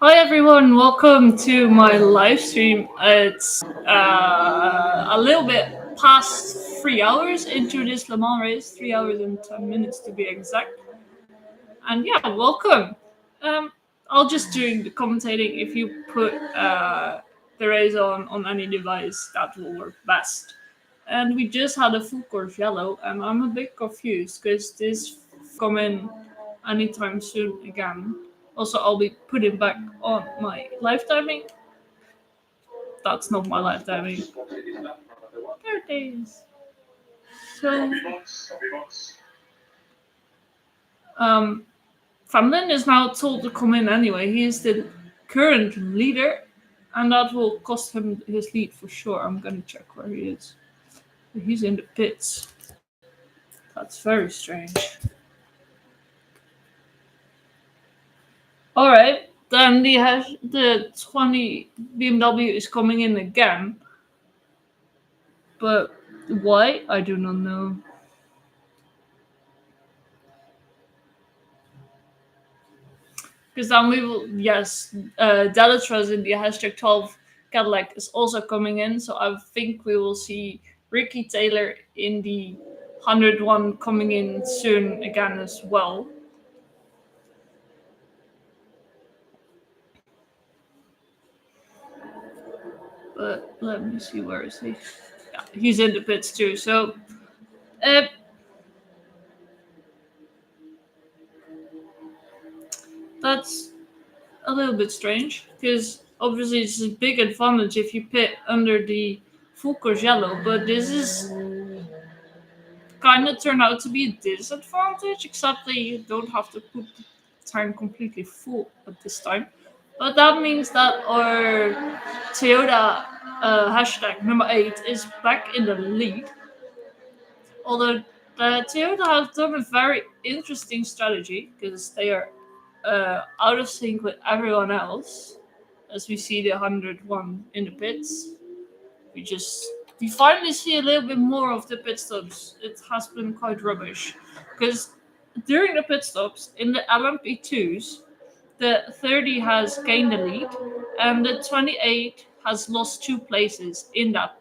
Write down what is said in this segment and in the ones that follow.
Hi everyone, welcome to my live stream. It's a little bit past 3 hours into this Le Mans race, 3 hours and 10 minutes to be exact. And yeah, welcome. Um, I'll just do the commentating. If you put the race on any device, that will work best. And we just had a full course yellow, and I'm a bit confused because this come in anytime soon again. Also, I'll be putting back on my live timing. That's not my live timing. There it is. So, um, Van is now told to come in anyway. He is the current leader, and that will cost him his lead for sure. I'm gonna check where he is. He's in the pits. That's very strange. All right, then the 20 BMW is coming in again, but why? I do not know. Because then we will, yes, Delatras in the hashtag 12 Cadillac is also coming in. So I think we will see Ricky Taylor in the 101 coming in soon again as well. But let me see, where is he? Yeah, he's in the pits too. So uh, that's a little bit strange because obviously it's a big advantage if you pit under the full course yellow, but this is kind of turned out to be a disadvantage, except that you don't have to put the time completely full at this time. But that means that our Toyota hashtag number 8 is back in the lead. Although Toyota have done a very interesting strategy because they are out of sync with everyone else. As we see the 101 in the pits, we finally see a little bit more of the pit stops. It has been quite rubbish because during the pit stops in the LMP2s, the 30 has gained the lead and the 28 has lost 2 places in that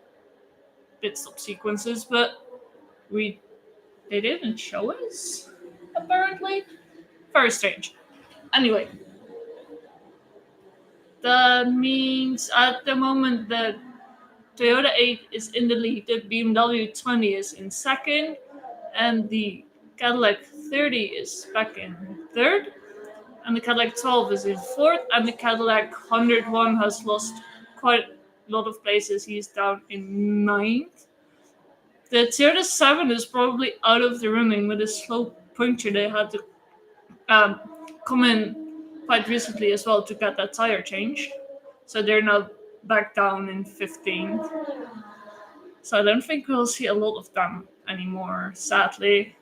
pit stop sequences, but we they didn't show us apparently. Very strange. Anyway, that means at the moment that Toyota 8 is in the lead, the BMW 20 is in second, and the Cadillac 30 is back in third, and the Cadillac 12 is in fourth, and the Cadillac 101 has lost quite a lot of places. He's down in ninth. The Toyota 7 is probably out of the running with a slow puncture. They had to um, come in quite recently as well to get that tire changed. So they're now back down in 15th. So I don't think we'll see a lot of them anymore, sadly.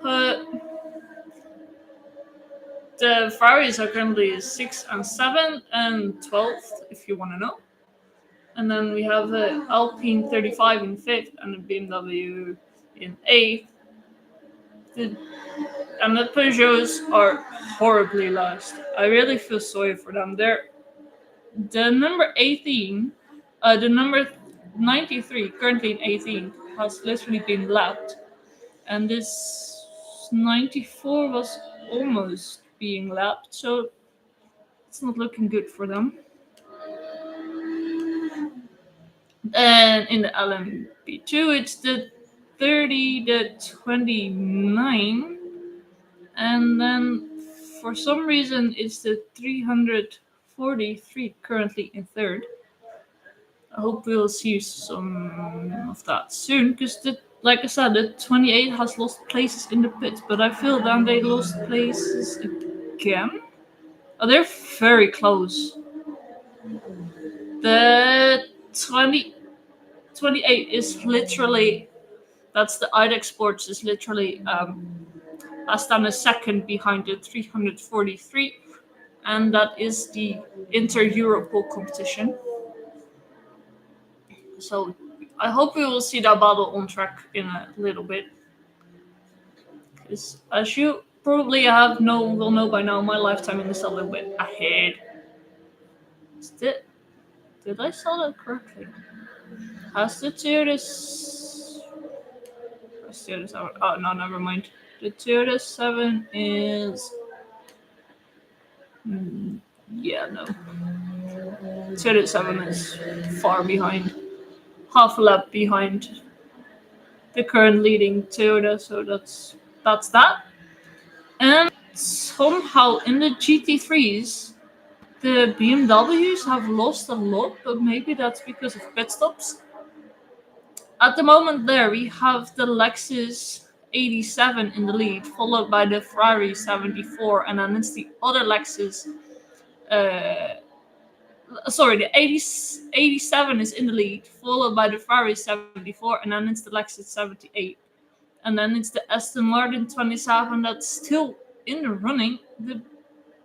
But the Ferraris are currently 6th and 7th and 12th, if you want to know. And then we have Alpine 35 in 5th and the BMW in 8th. And the Peugeots are horribly lost. I really feel sorry for them. The number 18, the number 93, currently in 18th, has literally been lapped. And this 94 was almost being lapped, so it's not looking good for them. And in the LMP2, it's the 30, the 29, and then for some reason it's the 343 currently in third. I hope we'll see some of that soon because like I said, the 28 has lost places in the pit, but I feel then they lost places again. Oh, they're very close. The 28 is literally, that's the IDEX Sports, is literally less than a second behind the 343, and that is the Inter-Europol competition. So I hope we will see that battle on track in a little bit. Because as you probably have no will know by now. My lifetime is a little bit ahead. Did did I saw that correctly? Has the Toyota 7? Oh no, never mind. The Toyota 7 is yeah no. Toyota 7 is far behind, half a lap behind the current leading Toyota. So that's that. And somehow in the GT3s, the BMWs have lost a lot, but maybe that's because of pit stops. At the moment, there we have the Lexus 87 in the lead, followed by the Ferrari 74, and then it's the other Lexus. Uh, sorry, the 87 is in the lead, followed by the Ferrari 74, and then it's the Lexus 78. And then it's the Aston Martin 27 that's still in the running. The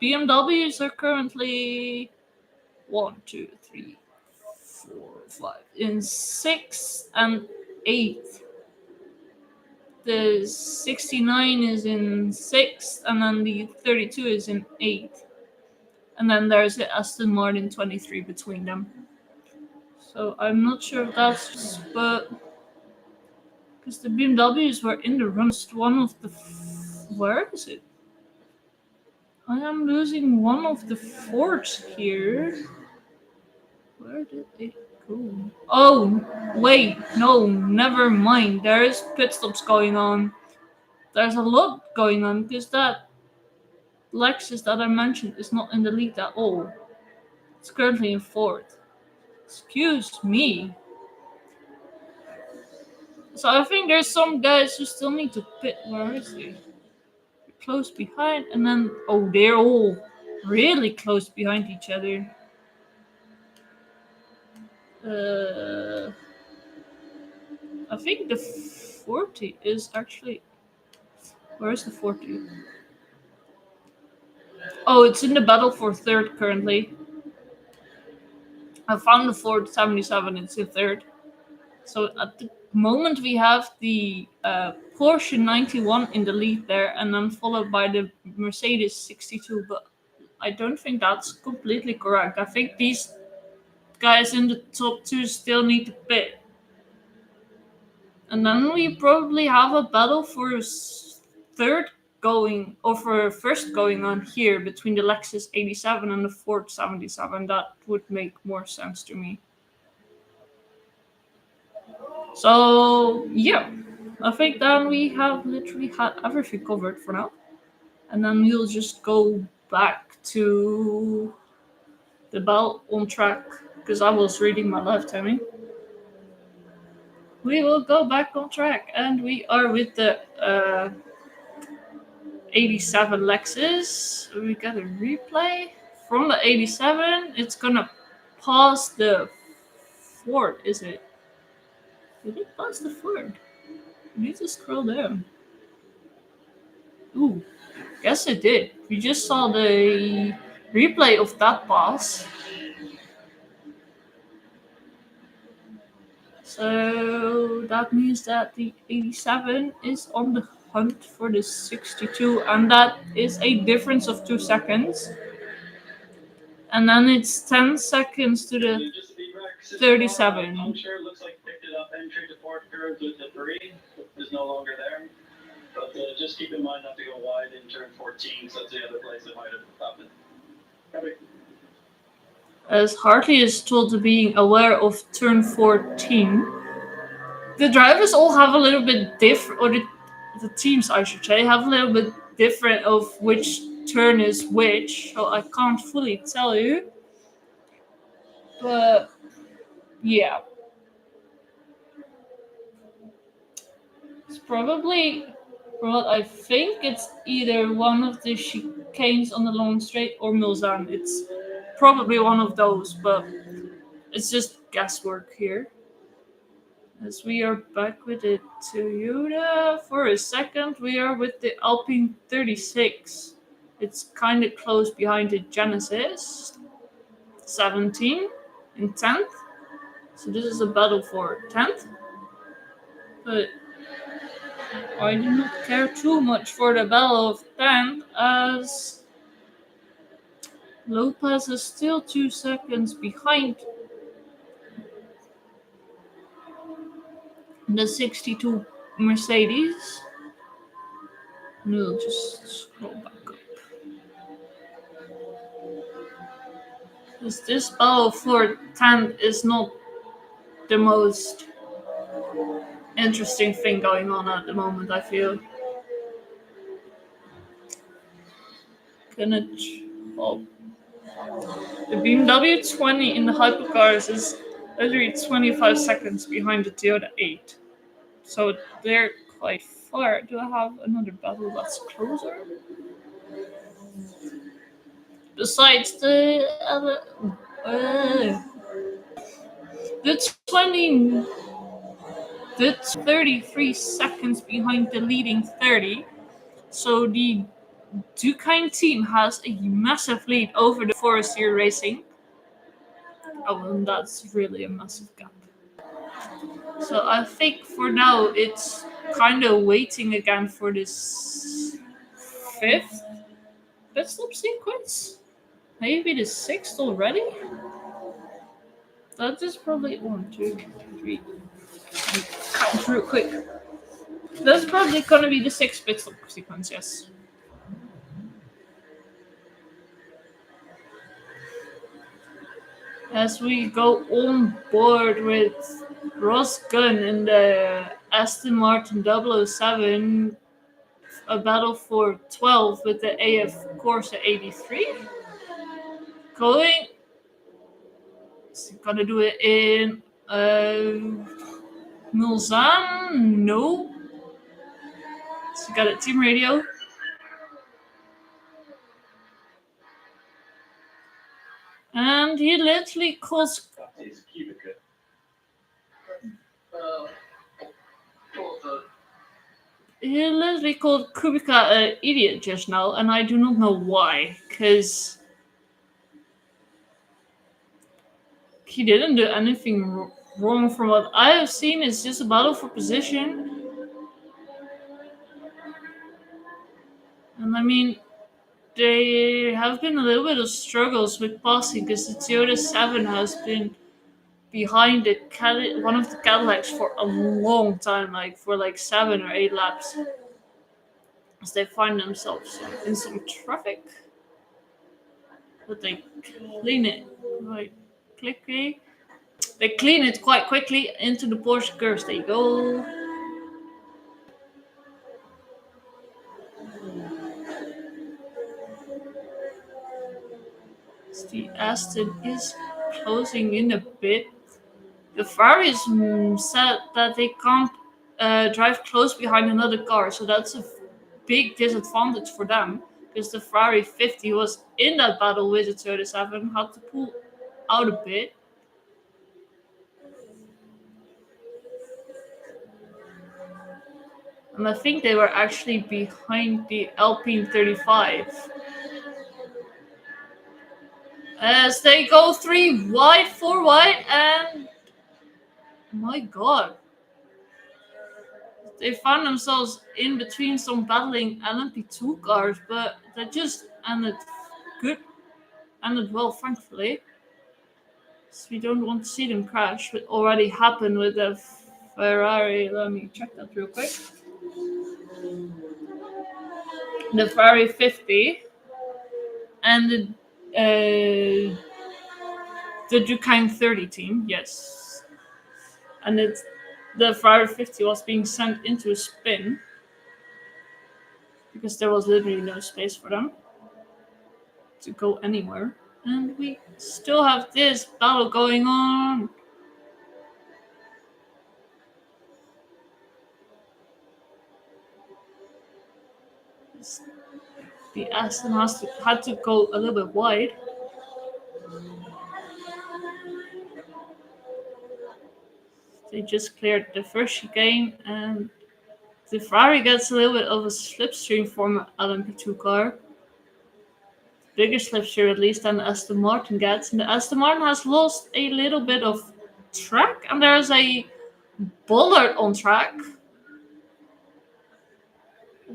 BMWs are currently one, two, three, four, five, in sixth and eighth. The 69 is in sixth, and then the 32 is in eighth. And then there's the Aston Martin 23 between them. So I'm not sure if that's, but because the BMWs were in the run, one of the. Where is it? I am losing one of the Fords here. Where did it go? Oh, wait, no, never mind. There is pit stops going on. There's a lot going on because that Lexus that I mentioned is not in the lead at all. It's currently in fourth. Excuse me. So I think there's some guys who still need to pit. Where is he? Close behind, and then oh, they're all really close behind each other. Uh, I think the 40 is actually. Where's the 40? Oh, it's in the battle for third currently. I found the Ford 77, it's in third. So at the moment we have the Porsche 91 in the lead there, and then followed by the Mercedes 62. But I don't think that's completely correct. I think these guys in the top two still need to pit. And then we probably have a battle for third going, or for first going on here between the Lexus 87 and the Ford 77. That would make more sense to me. So, yeah, I think then we have literally had everything covered for now. And then we'll just go back to the bell on track because I was reading my live timing. We will go back on track, and we are with the 87 Lexus. We got a replay from the 87. It's gonna pass the Ford, is it? Did it pass the Ford? We need to scroll down. Ooh, yes it did. We just saw the replay of that pass. So that means that the 87 is on the hunt for the 62, and that is a difference of 2 seconds. And then it's 10 seconds to the 37. I'm sure it looks like picked it up entry to fourth curve with the three is no longer there. But just keep in mind not to go wide in turn 14, because that's the other place it might have happened. As Hartley is told to being aware of turn 14, the drivers all have a little bit different, or the teams, I should say, have a little bit different of which turn is which, so I can't fully tell you. But yeah, it's probably, from what I think, it's either one of the chicanes on the long straight or Mulsanne. It's probably one of those, but it's just guesswork here. As we are back with the Toyota for a second, we are with the Alpine 36. It's kind of close behind the Genesis 17 in 10th. So this is a battle for 10th. But I do not care too much for the Battle of Tank as Lopez is still 2 seconds behind the 62 Mercedes. We'll just scroll back up. Because this battle for 10 is not the most interesting thing going on at the moment, I feel. Well, the BMW 20 in the hypercars is literally 25 seconds behind the Toyota 8. So they're quite far. Do I have another battle that's closer? Besides uh, the 20, the 33 seconds behind the leading 30. So the Duquesne team has a massive lead over the Forestier Racing. Oh, and that's really a massive gap. So I think for now it's kind of waiting again for this fifth pit stop sequence. Maybe the sixth already? That is probably 1, 2, 3. Count real quick. That's probably gonna be the sixth pit stop sequence, yes. As we go on board with Ross Gunn in the Aston Martin 007, a battle for 12 with the AF Corsa 83. Going, is he gonna do it in Mulsanne? No. So he got a team radio. And he literally calls. He literally called Kubica an idiot just now, and I do not know why, because he didn't do anything wrong from what I have seen. It's just a battle for position. And I mean, there have been a little bit of struggles with passing because the Toyota 7 has been behind one of the Cadillacs for a long time, like for like 7 or 8 laps, as they find themselves in some traffic. But they clean it quite quickly. They clean it quite quickly into the Porsche curves. There you go. The Aston is closing in a bit. The Ferraris said that they can't drive close behind another car, so that's a big disadvantage for them because the Ferrari 50 was in that battle with the 37, had to pull out a bit. And I think they were actually behind the Alpine 35. As they go 3 wide, 4 wide, and my god. They found themselves in between some battling LMP2 cars, but that just ended well, thankfully. So we don't want to see them crash. What already happened with the Ferrari. Let me check that real quick. The Ferrari 50 and the Duquesne 30 team, yes. And the Ferrari 50 was being sent into a spin because there was literally no space for them to go anywhere. And we still have this battle going on. The Aston had to go a little bit wide. They just cleared the first chicane, and the Ferrari gets a little bit of a slipstream from an LMP2 car. Bigger slipstream at least than the Aston Martin gets. And the Aston Martin has lost a little bit of track, and there's a bollard on track.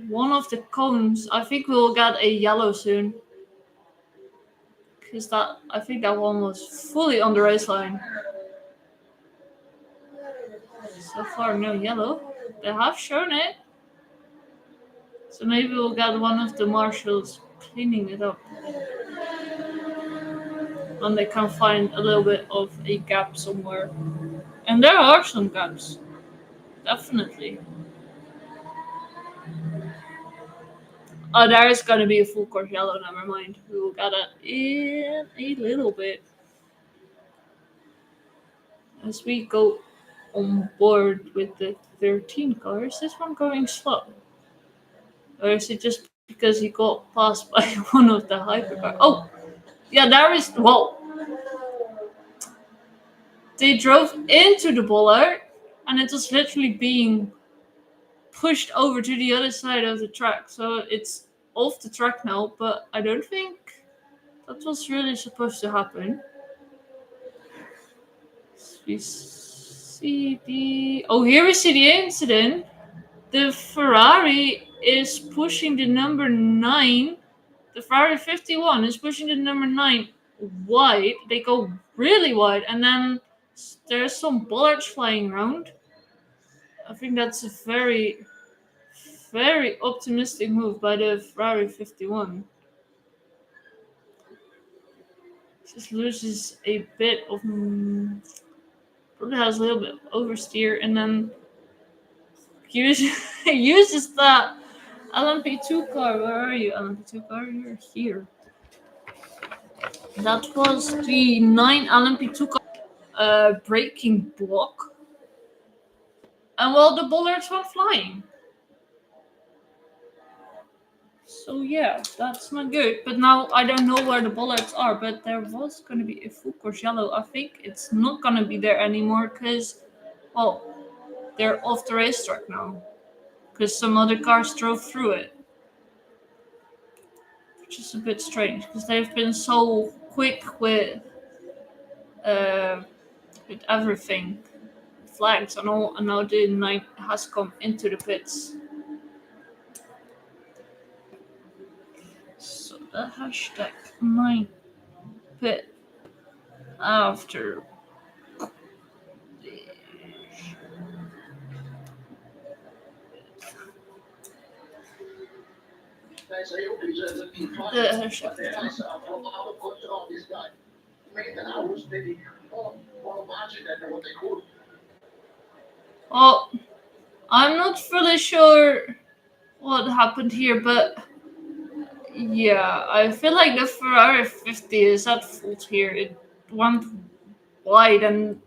one of the cones. I think we'll get a yellow soon. Because I think that one was fully on the race line. So far, no yellow. They have shown it. So maybe we'll get one of the marshals cleaning it up. And they can find a little bit of a gap somewhere. And there are some gaps. Definitely. Oh, there is going to be a full course yellow. Never mind. We will get it in a little bit. As we go on board with the 13 car, is this one going slow? Or is it just because he got passed by one of the hypercars? Oh, yeah, there is. Well, they drove into the bollard and it was literally being pushed over to the other side of the track. So it's off the track now, but I don't think that was really supposed to happen. We see the. Oh, here we see the incident. The Ferrari is pushing the number 9. The Ferrari 51 is pushing the number 9 wide. They go really wide, and then there's some bollards flying around. I think that's a very, very optimistic move by the Ferrari 51. Just loses a bit of. Probably has a little bit of oversteer, and then uses that LMP2 car. Where are you, LMP2 car? You're here. That was the 9 LMP2 car braking block. And well, the bollards went flying. So yeah, that's not good. But now I don't know where the bollards are, but there was going to be a full course yellow. I think it's not going to be there anymore because, well, they're off the racetrack now. Because some other cars drove through it. Which is a bit strange because they've been so quick with everything. Flags and all, and now the 9 has come into the pits. So the hashtag 9 pit after the hashtag. Well, I'm not fully sure what happened here, but yeah, I feel like the Ferrari 50 is at fault here. It went wide, and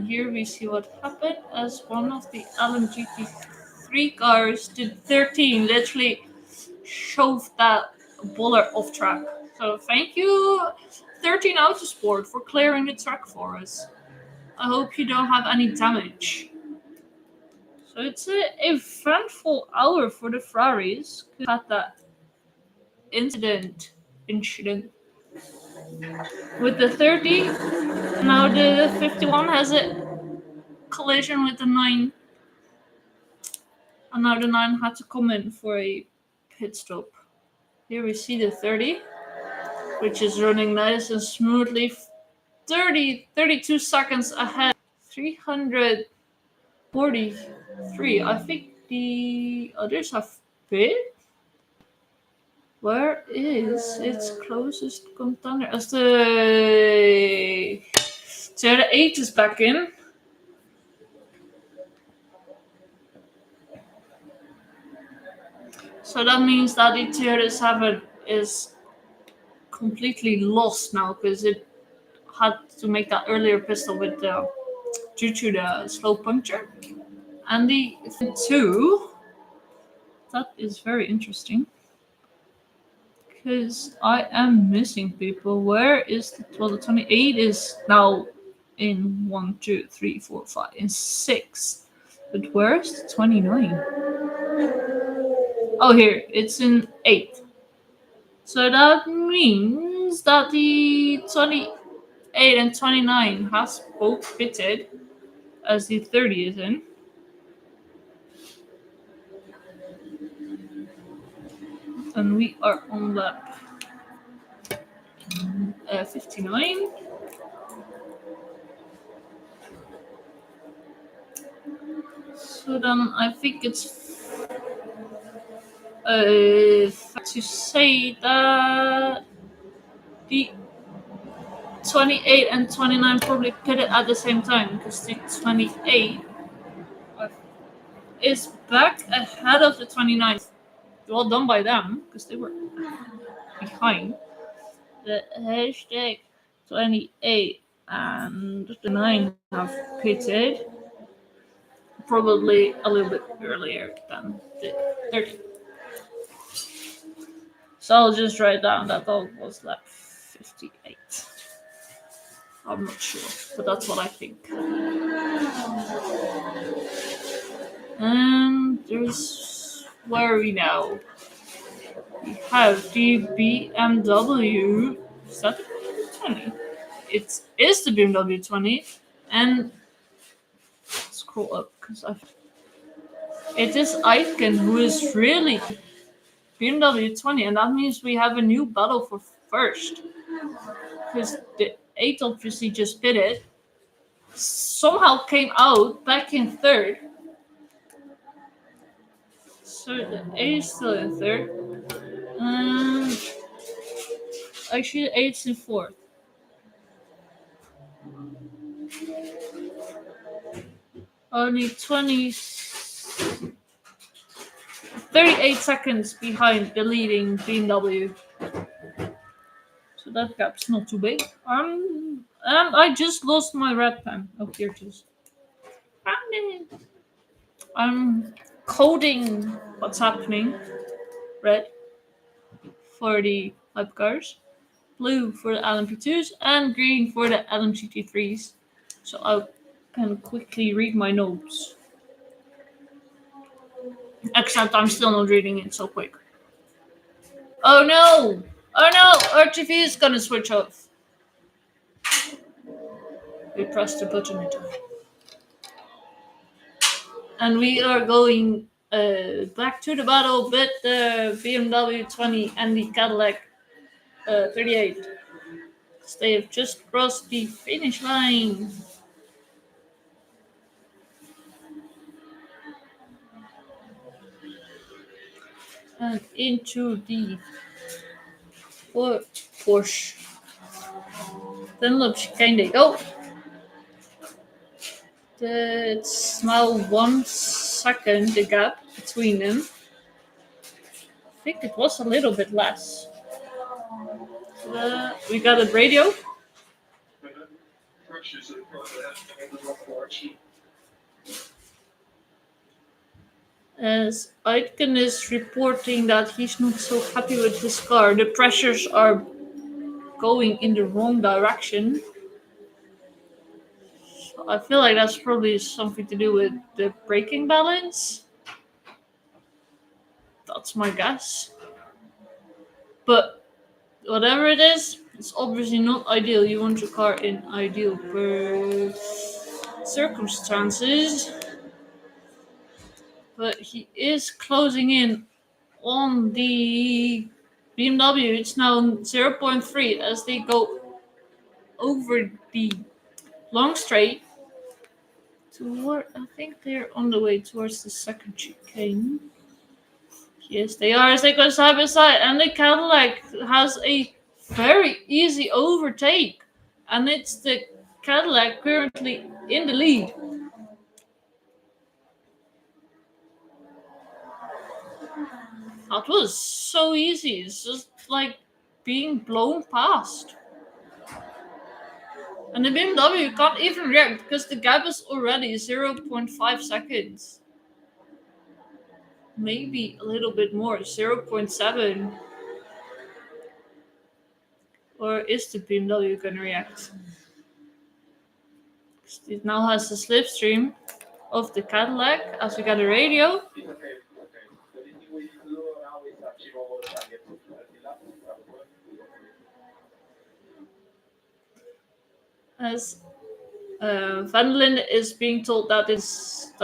here we see what happened as one of the LMGT3 cars, the 13, literally shoved that bollard off track. So thank you, 13 Autosport, for clearing the track for us. I hope you don't have any damage. So it's a eventful hour for the Ferraris. Had that incident with the 30. Now the 51 has a collision with the 9. And now the 9 had to come in for a pit stop. Here we see the 30, which is running nice and smoothly. 32 seconds ahead. 343. I think the others have pit. Where is its closest contender? As the 8 is back in. So that means that the Toyota 7 is completely lost now because it had to make that earlier pistol with due to the slow puncture. And the 2, that is very interesting because I am missing people. Where is the 28 is now in 1, 2, 3, 4, 5, and 6. But where's the 29? Oh, here it's in 8. So that means that the 28 and 29 has both pitted as the 30 is in. And we are on lap 59. So then I think it's fair to say that the 28 and 29 probably pitted at the same time because the 28 is back ahead of the 29th. Well done by them because they were behind. The hashtag 28 and the 9 have pitted probably a little bit earlier than the 30. So I'll just write down that all was lap 58. I'm not sure, but that's what I think. And there's where are we now? We have the BMW. Is that the BMW 20? It is the BMW 20, and scroll up because it is Icon who is really BMW 20, and that means we have a new battle for first because the 8 obviously just pitted, somehow came out back in third. So the 8 is still in third. Um, actually, the 8's in fourth. Only 38 seconds behind the leading BMW. So that gap's not too big. And I just lost my red pen. Oh, here it is. I'm coding what's happening. Red for the hypercars, blue for the LMP2s, and green for the LMGT3s. So I can quickly read my notes. Except I'm still not reading it so quick. Oh no! Oh no! RTV is gonna switch off. We pressed the button in time. And we are going back to the battle with the BMW 20 and the Cadillac 38. They have just crossed the finish line. And into the Porsche. Then look, chicane they go. It's now 1 second the gap between them. I think it was a little bit less. We got a radio. As Aitken is reporting that he's not so happy with his car. The pressures are going in the wrong direction. So I feel like that's probably something to do with the braking balance. That's my guess. But whatever it is, it's obviously not ideal. You want your car in ideal circumstances. But he is closing in on the BMW. It's now 0.3 as they go over the long straight. I think they're on the way towards the second chicane. Yes, they are as they go side by side, and the Cadillac has a very easy overtake, and it's the Cadillac currently in the lead. That was so easy. It's just like being blown past. And the BMW can't even react because the gap is already 0.5 seconds. Maybe a little bit more, 0.7. Or is the BMW going to react? It now has the slipstream of the Cadillac as we got a radio. As Van Linden is being told that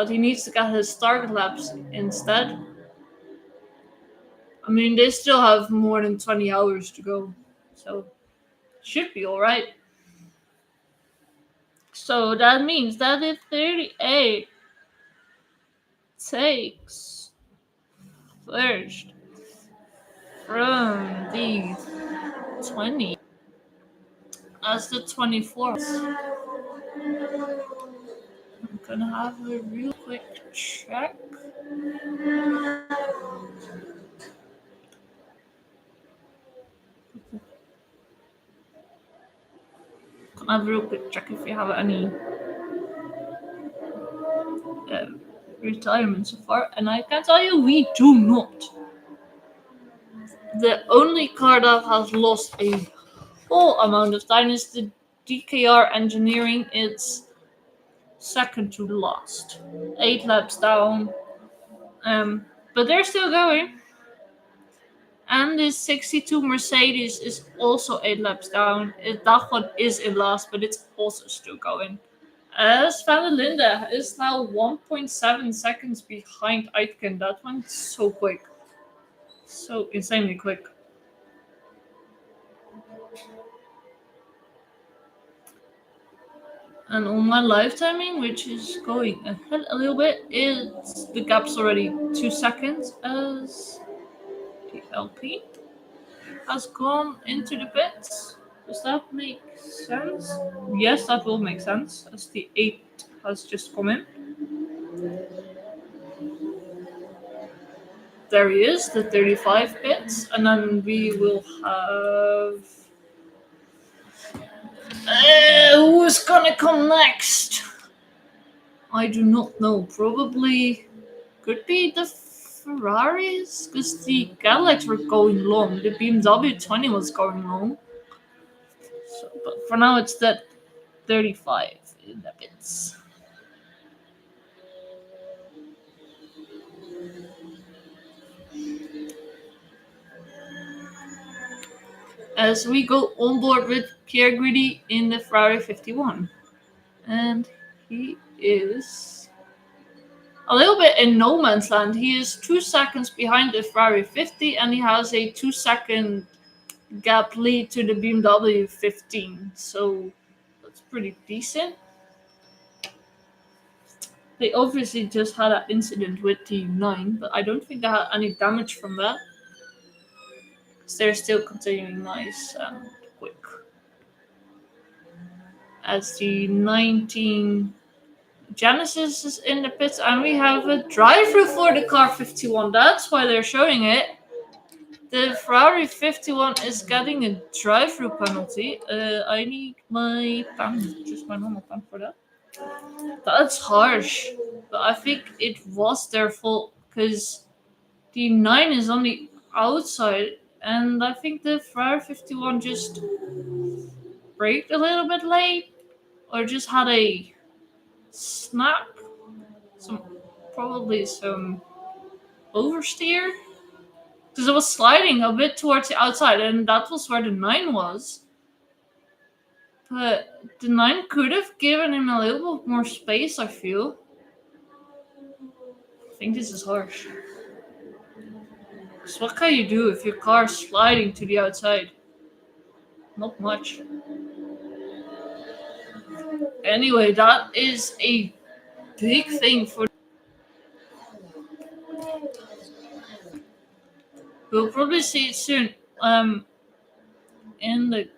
he needs to get his target laps instead. I mean, they still have more than 20 hours to go, so should be all right. So that means that if 38 takes first from the 20 as the 24th, I'm gonna have a real quick check. Can I have a real quick check if you have any uh, retirement so far? And I can tell you, we do not. The only car that has lost a whole amount of time is the DKR Engineering. It's second to the last, 8 laps down. But they're still going. And this 62 Mercedes is also 8 laps down. That one is in last, but it's also still going. As Van der Linde is now 1.7 seconds behind Aitken. That one's so quick. So insanely quick. And on my live timing, which is going ahead a little bit, the gap's already 2 seconds as the LP has gone into the pits. Does that make sense? Yes, that will make sense as the 8 has just come in. There he is, the 35 pits, and then we will have. Who's gonna come next? I do not know. Probably could be the Ferraris, because the Cadillacs were going long. The BMW 20 was going long. So, but for now, it's that 35 in the pits. As we go on board with Pierre Guidi in the Ferrari 51. And he is a little bit in no man's land. He is 2 seconds behind the Ferrari 50, and he has a 2 second gap lead to the BMW 15. So that's pretty decent. They obviously just had an incident with the 9, but I don't think they had any damage from that. Because they're still continuing nice and quick. As the 19 Genesis is in the pits, and we have a drive-through for the car 51. That's why they're showing it. The Ferrari 51 is getting a drive-through penalty. I need my pen, just my normal pen for that. That's harsh, but I think it was their fault because the 9 is on the outside, and I think the Ferrari 51 just braked a little bit late, or just had a snap, probably some oversteer, because it was sliding a bit towards the outside, and that was where the 9 was. But the 9 could have given him a little bit more space, I feel. I think this is harsh. So what can you do if your car is sliding to the outside? Not much. Anyway, that is a big thing for. We'll probably see it soon. In the.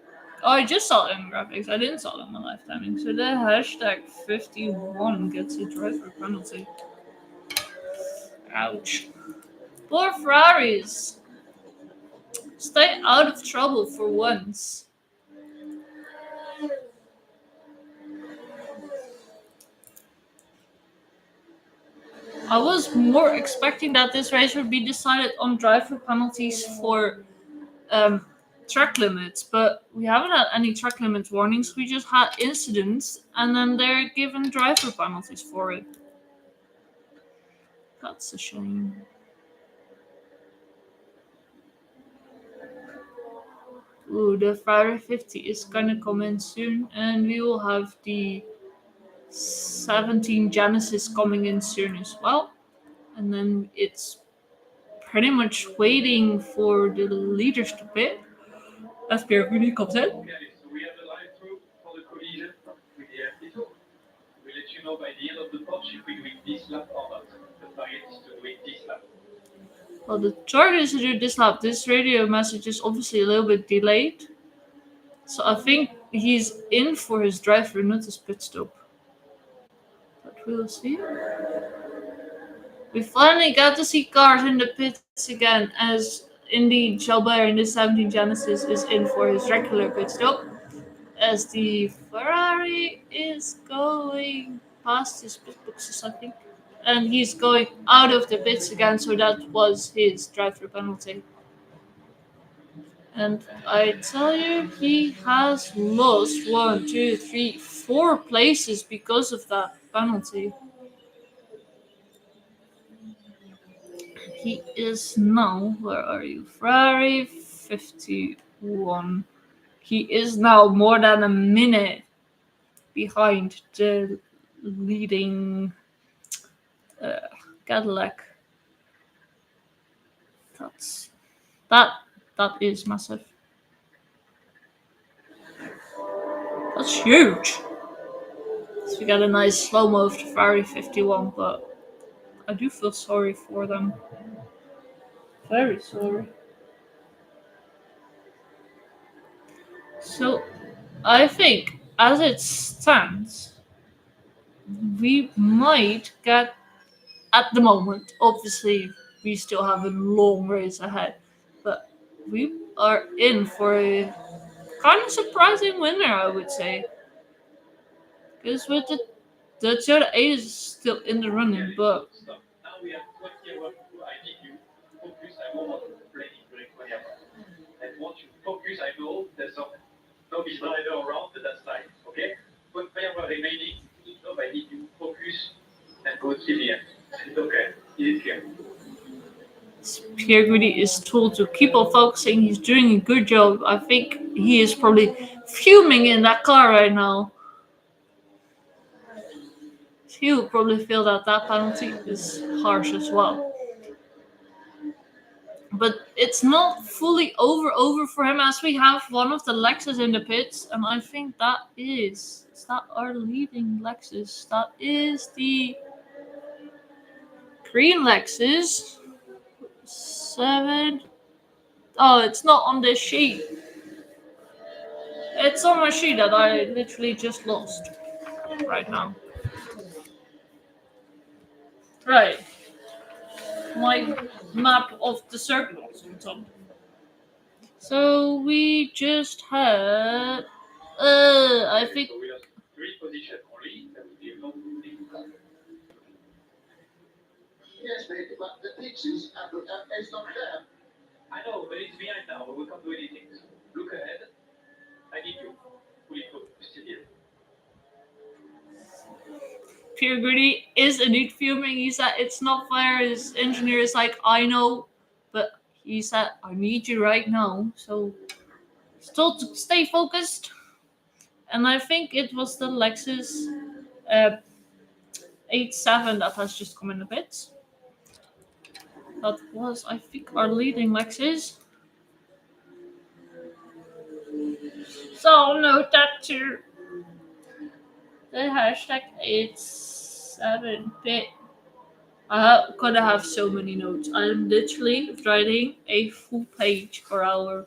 Oh, I just saw it in graphics. I didn't saw it in my live timing. So the hashtag 51 gets a driver penalty. Ouch. Poor Ferraris. Stay out of trouble for once. I was more expecting that this race would be decided on driver penalties for track limits, but we haven't had any track limit warnings. We just had incidents, and then they're given driver penalties for it. That's a shame. Ooh, the Ferrari 50 is gonna come in soon, and we will have the 17 Genesis coming in soon as well. And then it's pretty much waiting for the leaders to pit as Pierre Rooney comes in. Well, the target is to do this lap. This radio message is obviously a little bit delayed. So I think he's in for his driver, not his pit stop. But we'll see. We finally got to see cars in the pits again, as indeed Chalbert in the 17 Genesis is in for his regular pit stop. As the Ferrari is going past his pit boxes, I think. And he's going out of the pits again, so that was his driver penalty. And I tell you, he has lost 4 places because of that penalty. He is now, where are you? Ferrari 51. He is now more than a minute behind the leading uh, Cadillac. That that is massive. That's huge. So we got a nice slow mo of the Ferrari 51, but I do feel sorry for them. Very sorry. So I think, as it stands, we might get, at the moment, obviously, we still have a long race ahead, but we are in for a kind of surprising winner, I would say. Because with the Toyota 8 is still in the running, but Pierre Guidi is told to keep on focusing. He's doing a good job. I think he is probably fuming in that car right now. He will probably feel that that penalty is harsh as well. But it's not fully over for him, as we have one of the Lexus in the pits, and I think is that our leading Lexus. That is the green Lexus. 7. Oh, it's not on this sheet. It's on my sheet that I literally just lost right now. Right. My map of the circles on top. So we just had. I think. Pierre Goody is indeed fuming. He said it's not fair. His engineer is like, I know, but he said, I need you right now. So still to stay focused. And I think it was the Lexus 87 that has just come in the pits. That was, I think, our leading Lexus. So note that too. The hashtag 87pit. I could have so many notes. I'm literally writing a full page per hour.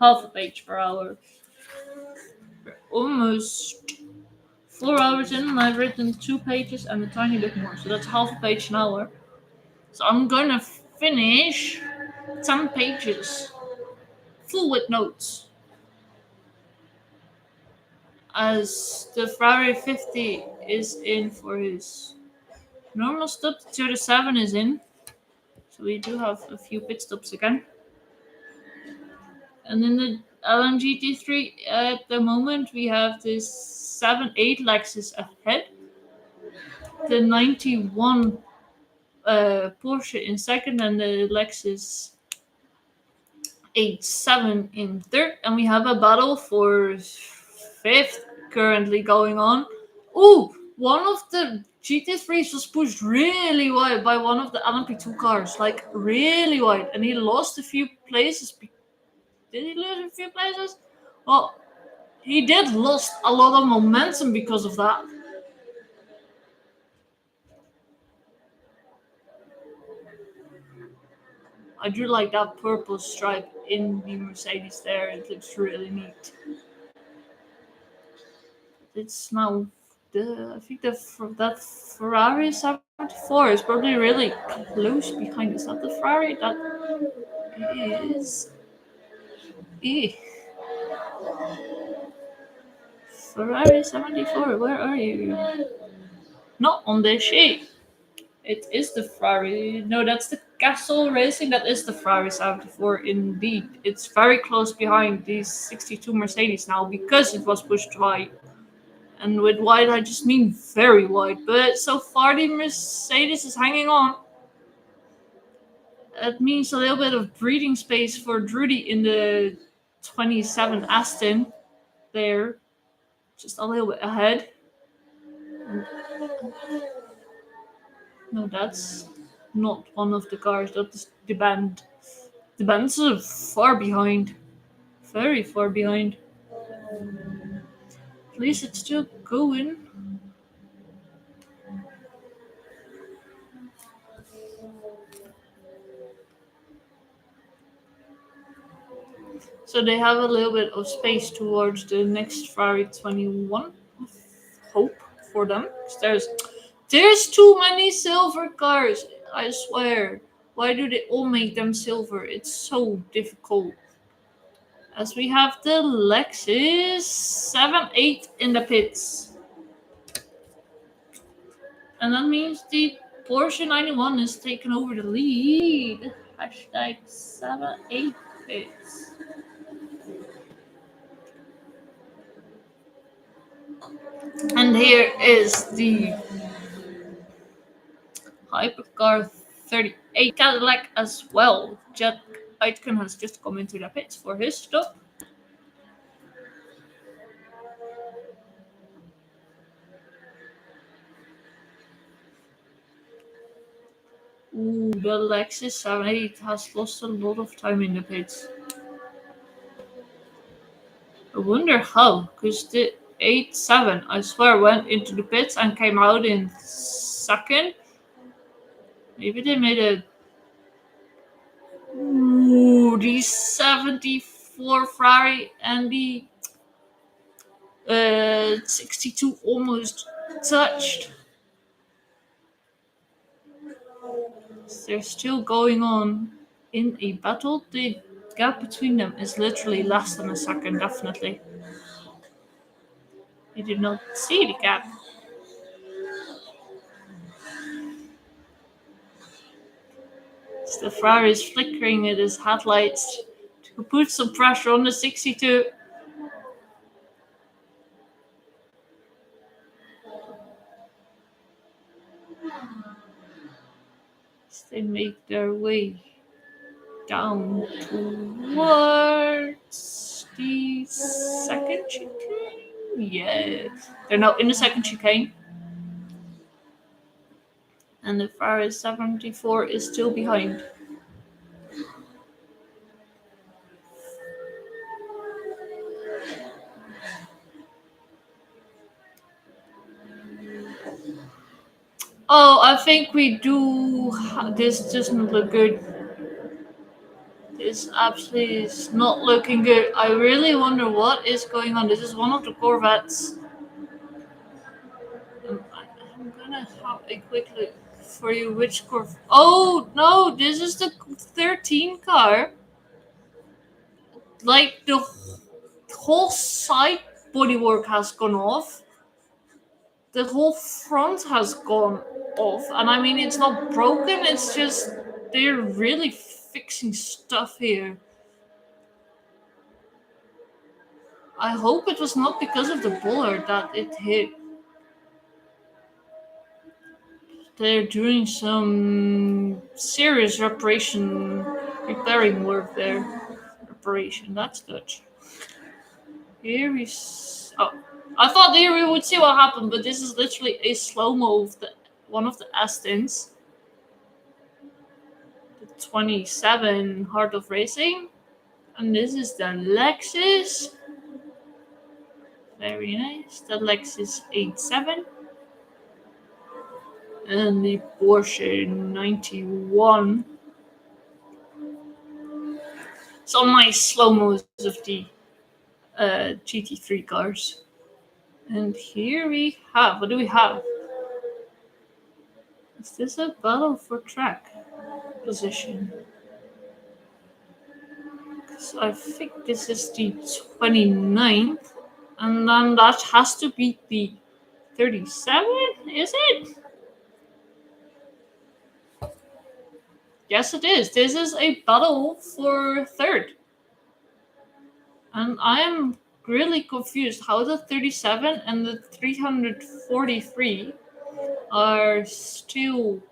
Half a page per hour. We're almost 4 hours in, and I've written 2 pages and a tiny bit more. So that's half a page an hour. So I'm gonna finish 10 pages. Full with notes. As the Ferrari 50 is in for his normal stop, the Toyota 7 is in. So we do have a few pit stops again. And in the LMGT3 at the moment we have this 7-8 Lexus ahead. The 91 Porsche in second, and the Lexus 87 in third. And we have a battle for fifth currently going on. Ooh, one of the GT3 was pushed really wide by one of the LMP2 cars, like really wide, and he lost a few places. Did he lose a few places? Well, he did lost a lot of momentum because of that. I do like that purple stripe in the Mercedes there. It looks really neat. It's now I think that Ferrari 74 is probably really close behind. Is that the Ferrari? That is. Eh, Ferrari 74, where are you? Not on this sheet. It is the Ferrari. No, that's the Castle Racing. That is the Ferrari 74 indeed. It's very close behind the 62 Mercedes now because it was pushed wide. And with wide, I just mean very wide. But so far, the Mercedes is hanging on. It means a little bit of breathing space for Drudy in the 27 Aston there. Just a little bit ahead. No, that's not one of the cars. That's the band. The band's far behind. Very far behind. At least it's still going. So they have a little bit of space towards the next Ferrari 21. Hope for them. 'Cause there's too many silver cars. I swear. Why do they all make them silver? It's so difficult. As we have the Lexus 7-8 in the pits. And that means the Porsche 91 is taking over the lead. Hashtag 7-8 pits. And here is the Hypercar 38 Cadillac as well. Jack Aitken has just come into the pits for his stop. Ooh, the Lexus 78 has lost a lot of time in the pits. I wonder how, because the 87, I swear, went into the pits and came out in second. Maybe they made a. Ooh, the 74 Ferrari and the 62 almost touched. They're still going on in a battle. The gap between them is literally less than a second, definitely. I did not see the gap. The Ferrari is flickering at his headlights to put some pressure on the 62. As they make their way down towards the second chicane. Yeah, they're now in the second chicane. And the Ferrari 74 is still behind. Oh, I think we do. This doesn't look good. This absolutely is not looking good. I really wonder what is going on. This is one of the Corvettes. I'm gonna have a quick look for you. Which Corvette? Oh no, this is the 13 car. Like the whole side bodywork has gone off. The whole front has gone off, and I mean it's not broken. It's just they're really fixing stuff here. I hope it was not because of the bollard that it hit. They're doing some serious repairing work there. Reparation, that's good. Here is. Oh, I thought here we would see what happened, but this is literally a slow-mo of one of the Astons. The 27 Heart of Racing. And this is the Lexus. Very nice. The Lexus 87. And the Porsche 91. Some nice slow-mos of the GT3 cars. And here we have, what do we have? Is this a battle for track position? So I think this is the 29th, and then that has to be the 37, is it? Yes, it is. This is a battle for third. And I am really confused how the 37 and the 343 are still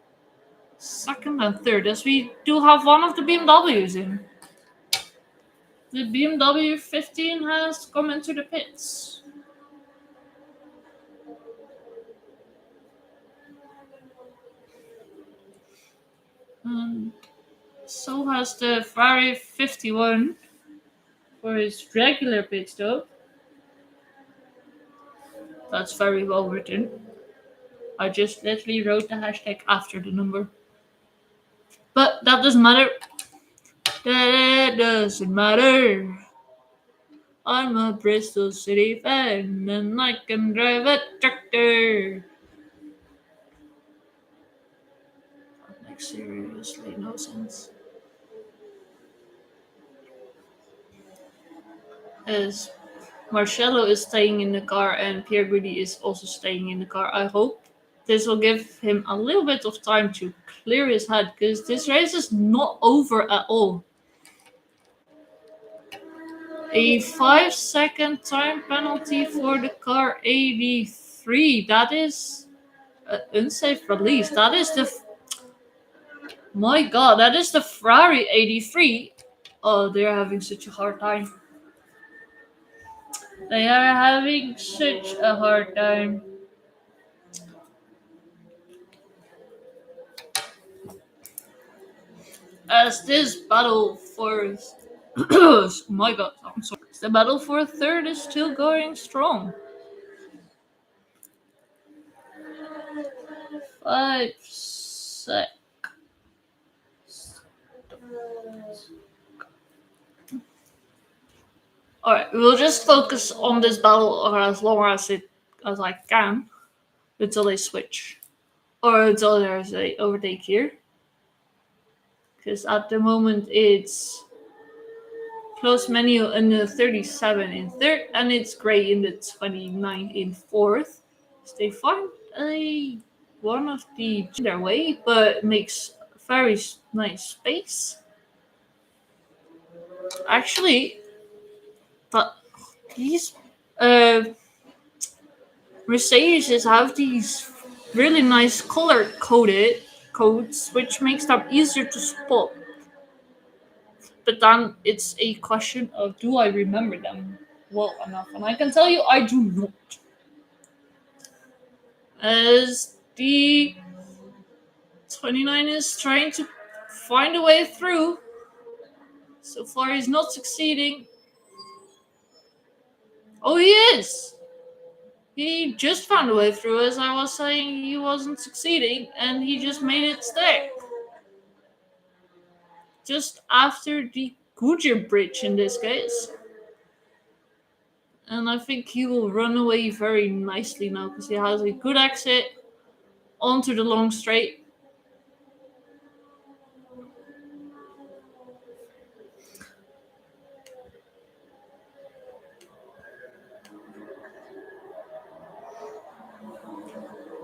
second and third, as we do have one of the BMWs in. The BMW 15 has come into the pits. And so has the Ferrari 51 for his regular pit stop. That's very well written. I just literally wrote the hashtag after the number. But that doesn't matter. That doesn't matter. I'm a Bristol City fan and I can drive a tractor. That makes seriously no sense. As Marcello is staying in the car and Pierre Guidi is also staying in the car, I hope this will give him a little bit of time to clear his head, because this race is not over at all. A 5-second time penalty for the car 83. That is an unsafe release. That is my god, that is the Ferrari 83. Oh, they're having such a hard time. They are having such a hard time. As this battle for my god, I'm sorry. The battle for third is still going strong. 5 seconds. Alright, we'll just focus on this battle as long as I can until they switch. Or until there's a overtake here. Because at the moment it's close menu in the 37 in third, and it's gray in the 29 in fourth. So they find one of their way, but makes very nice space. Actually, but these Mercedes have these really nice color codes, which makes them easier to spot. But then it's a question of, do I remember them well enough? And I can tell you, I do not. As the 29 is trying to find a way through. So far, he's not succeeding. Oh, he is! He just found a way through, as I was saying he wasn't succeeding, and he just made it stick. Just after the Goodyear Bridge in this case. And I think he will run away very nicely now, because he has a good exit onto the long straight.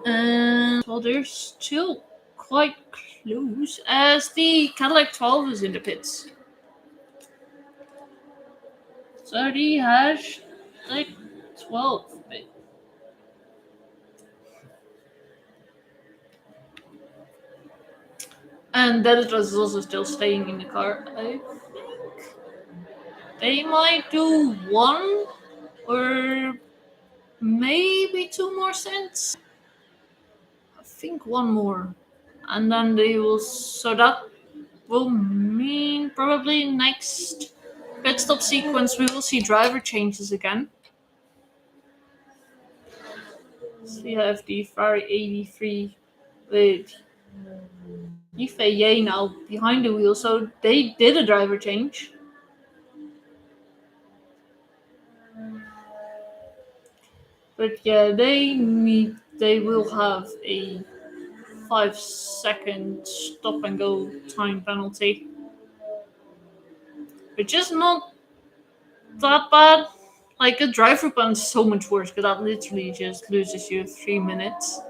And well, they're still quite close as the Cadillac 12 is in the pits. So he has like 12. And Dennis is also still staying in the car. I think they might do one or maybe two more stints. I think one more. And then they will. So that will mean probably next pit stop sequence we will see driver changes again. So we have the Ferrari 83 with Yifei now behind the wheel, so they did a driver change. But yeah, they will have a 5-second stop and go time penalty, which is not that bad. Like a driver ban is so much worse because that literally just loses you 3 minutes.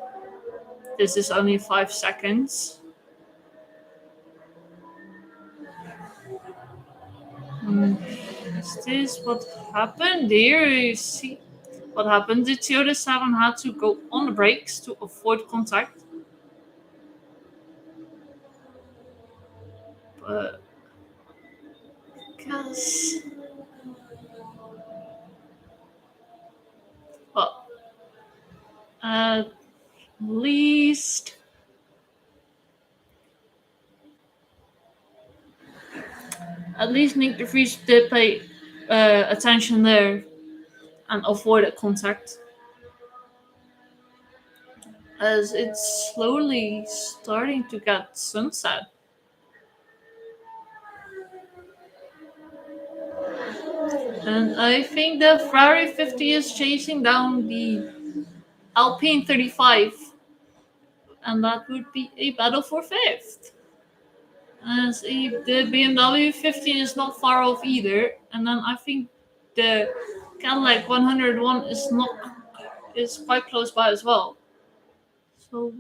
This is only 5 seconds. Is this what happened? Here you see what happened. The Toyota 7 had to go on the brakes to avoid contact. But because well, at least Nick de Vries did pay attention there and avoided contact, as it's slowly starting to get sunset. And I think the Ferrari 50 is chasing down the Alpine 35, and that would be a battle for fifth. As the BMW 15 is not far off either, and then I think the Cadillac 101 is quite close by as well. So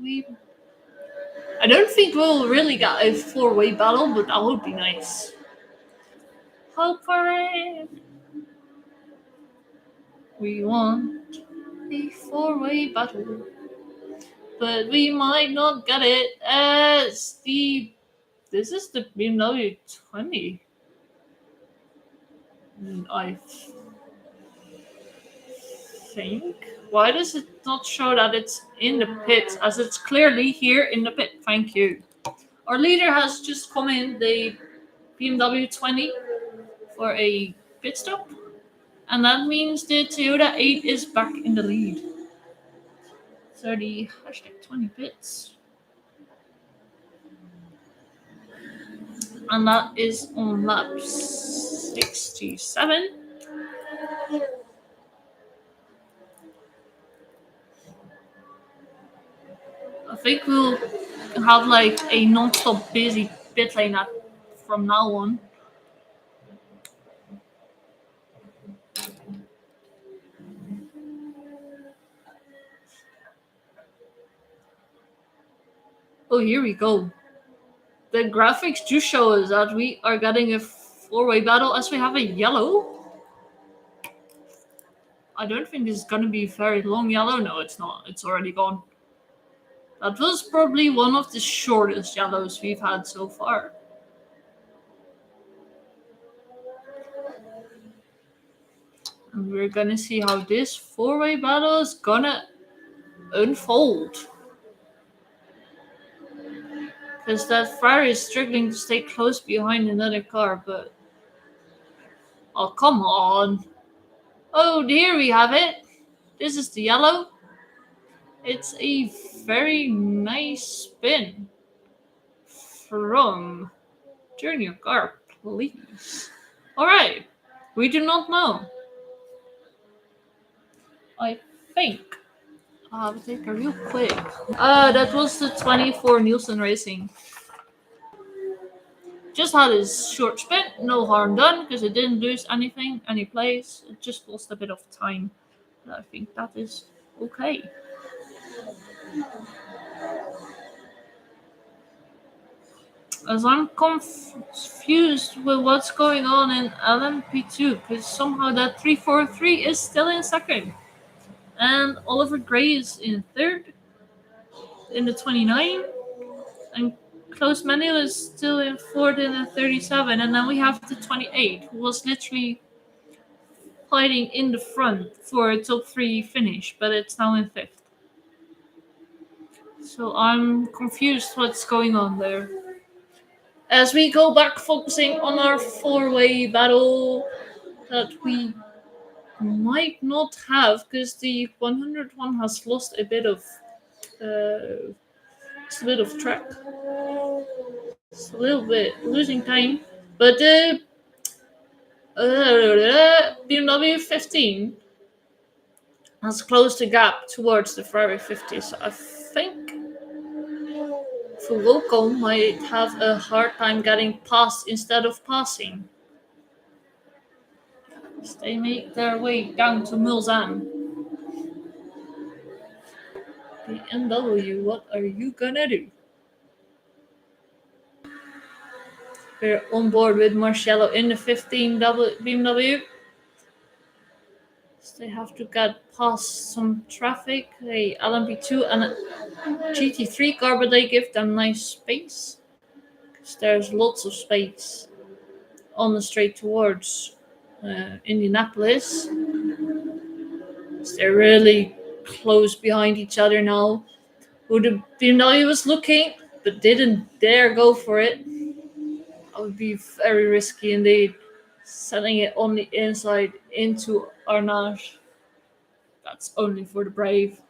I don't think we'll really get a four-way battle, but that would be nice. Hope for it. We want a four-way battle, but we might not get it as this is the BMW 20. I think. Why does it not show that it's in the pit as it's clearly here in the pit? Thank you. Our leader has just come in, the BMW 20, for a pit stop. And that means the Toyota 8 is back in the lead. So the hashtag 20 pits. And that is on lap 67. I think we'll have like a non-stop busy pit lane from now on. Oh, here we go. The graphics do show us that we are getting a four-way battle as we have a yellow. I don't think this is going to be very long yellow. No, it's not. It's already gone. That was probably one of the shortest yellows we've had so far. And we're going to see how this four-way battle is going to unfold. Because that Ferrari is struggling to stay close behind another car, but... Oh, come on. Oh, here we have it. This is the yellow. It's a very nice spin from... Turn your car, please. Alright. We do not know. I think. I'll take a real quick. That was the 24 Nielsen Racing. Just had a short spin, no harm done, because it didn't lose anything, any place. It just lost a bit of time. But I think that is okay. As I'm confused with what's going on in LMP2, because somehow that 343 is still in second. And Oliver Gray is in third in the 29. And Klaus Manuel is still in fourth in the 37. And then we have the 28, who was literally fighting in the front for a top three finish, but it's now in fifth. So I'm confused what's going on there. As we go back focusing on our four-way battle that we might not have because the 101 has lost it's a bit of track. It's a little bit losing time, but BMW 15 has closed the gap towards the Ferrari 50. So I think Fuoco might have a hard time getting past instead of passing. As they make their way down to Mulsanne. BMW, what are you gonna do? We're on board with Marcello in the 15 BMW. So they have to get past some traffic. A LMP2 and a GT3 car, but they give them nice space. Because there's lots of space on the straight towards Indianapolis. So they're really close behind each other now. Who the BMW was looking, but didn't dare go for it. That would be very risky indeed. Setting it on the inside into Arnage. That's only for the brave.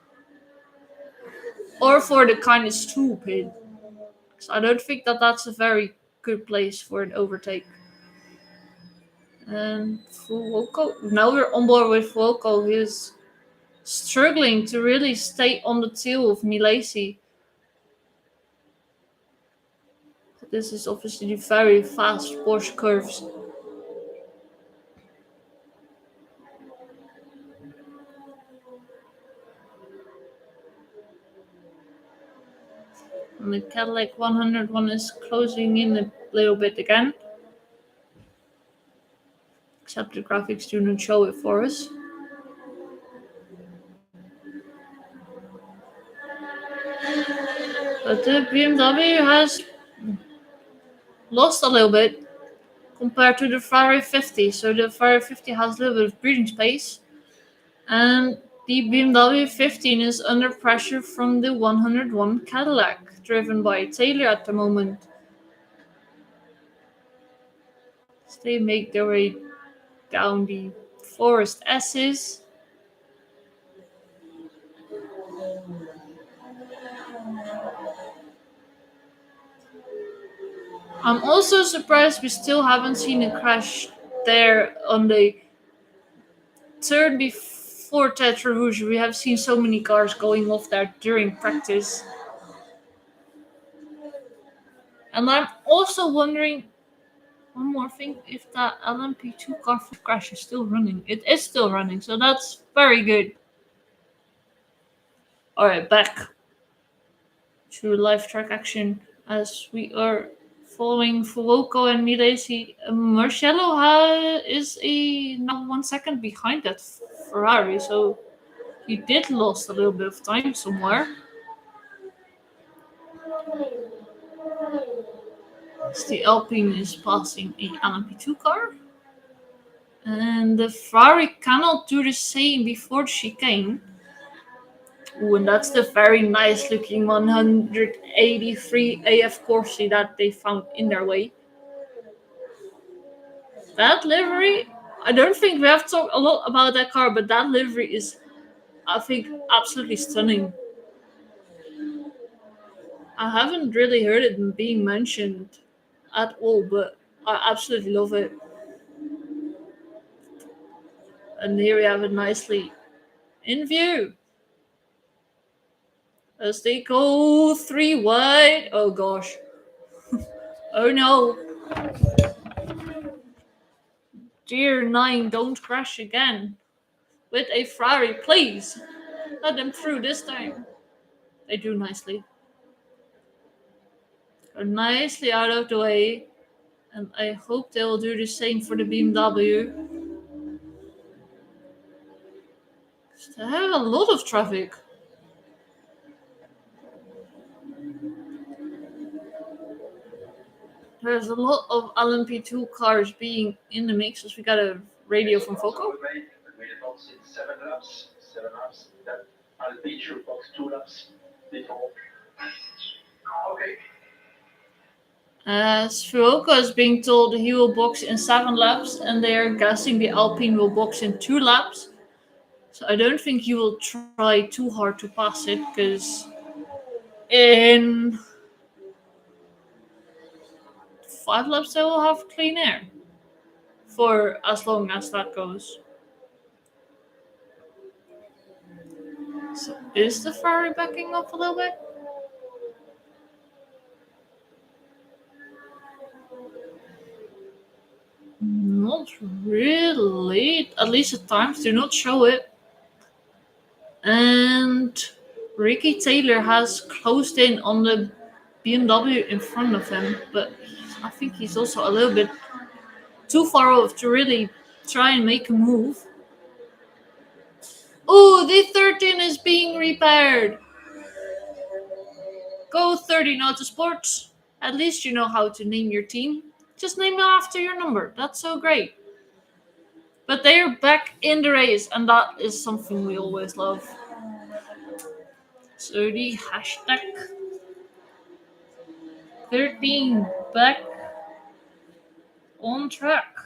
Or for the kind of stupid. So I don't think that that's a very good place for an overtake. And Fuoco. Now we're on board with Fuoco. He's struggling to really stay on the tail of Milesi. This is obviously very fast Porsche curves. And the Cadillac 101 is closing in a little bit again. Except the graphics do not show it for us. But the BMW has lost a little bit compared to the Ferrari 50. So the Ferrari 50 has a little bit of breathing space. And the BMW 15 is under pressure from the 101 Cadillac, driven by Taylor at the moment. So they make their way down the Forest S's. I'm also surprised we still haven't seen a crash there on the turn before Tetra Rouge. We have seen so many cars going off there during practice. And I'm also wondering one more thing, if that LMP2 car crash is still running. It is still running, so that's very good. Alright, back to live track action as we are following Fuoco and Milesi. Marcello is now 1 second behind that Ferrari, so he did lost a little bit of time somewhere. As the Alpine is passing a LMP2 car. And the Ferrari cannot do the same before the chicane. Ooh, and that's the very nice looking 183 AF Corsi that they found in their way. That livery, I don't think we have talked a lot about that car, but that livery is, I think, absolutely stunning. I haven't really heard it being mentioned at all, but I absolutely love it. And here we have it nicely in view. As they go 3 wide. Oh gosh. Oh no. Dear 9, don't crash again. With a Ferrari, please. Let them through this time. They do nicely. Go nicely out of the way. And I hope they will do the same for the BMW. They have a lot of traffic. There's a lot of LMP2 cars being in the mix, as we got a radio from Foco. As Fuoka is being told he will box in 7 laps, and they are guessing the Alpine will box in 2 laps. So I don't think he will try too hard to pass it, because in 5 laps they will have clean air for as long as that goes. So is the Ferrari backing up a little bit? Not really. At least the times do not show it. And Ricky Taylor has closed in on the BMW in front of him, but I think he's also a little bit too far off to really try and make a move. Oh, the 13 is being repaired. Go 30 Autosports. At least you know how to name your team. Just name it after your number. That's so great. But they are back in the race, and that is something we always love. So the hashtag 13 back on track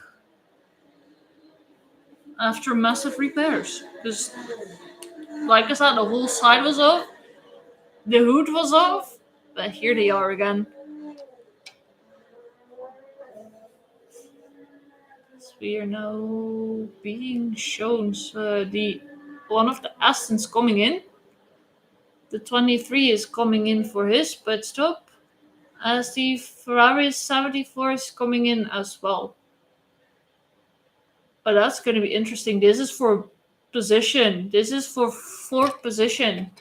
after massive repairs. Because, like I said, the whole side was off, the hood was off, but here they are again. So we are now being shown the one of the Astons coming in. The 23 is coming in for his pit stop, as the Ferrari 74 is coming in as well. But that's going to be interesting. This is for position. This is for 4th position.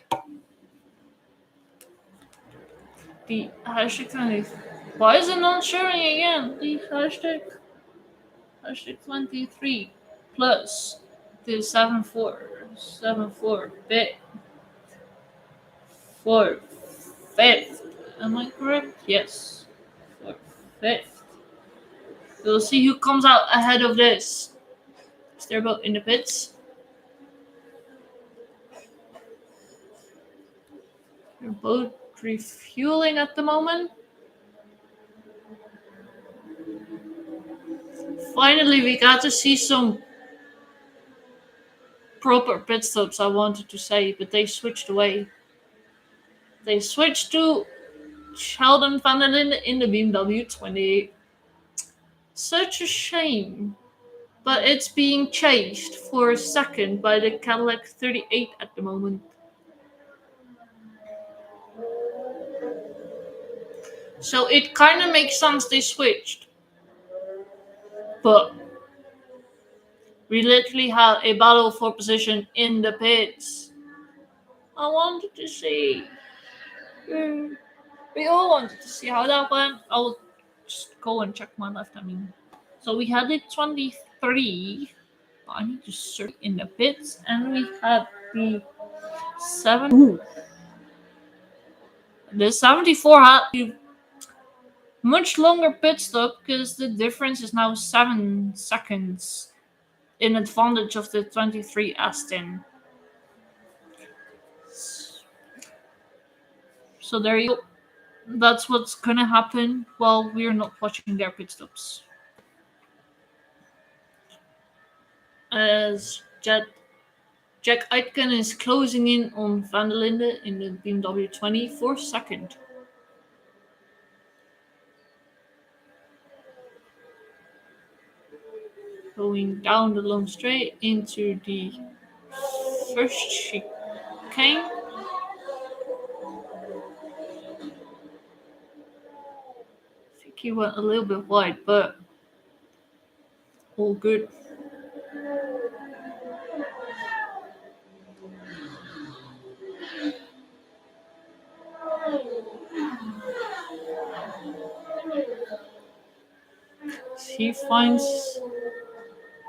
The hashtag 20. Why is it not showing again? The hashtag 23 plus the 74 bit for 5th. Am I correct? Yes. For 5th. We'll see who comes out ahead of this. They're both in the pits. They're both refueling at the moment. Finally, we got to see some proper pit stops, I wanted to say, but they switched away. They switched to Sheldon van der Linde in the BMW 28. Such a shame. But it's being chased for a second by the Cadillac 38 at the moment. So it kind of makes sense they switched. But we literally had a battle for position in the pits. I wanted to see. We all wanted to see how that went. I'll just go and check my left. So we had the 23. I need to search in the pits, and we had the 7. Ooh. The 74 had a much longer pit stop because the difference is now 7 seconds in advantage of the 23 Aston. So there you go. That's what's gonna happen while we're not watching their pit stops. As Jack Aitken is closing in on Van der Linde in the BMW 20 for second. Going down the long straight into the first chicane. I think he went a little bit wide, but all good. He finds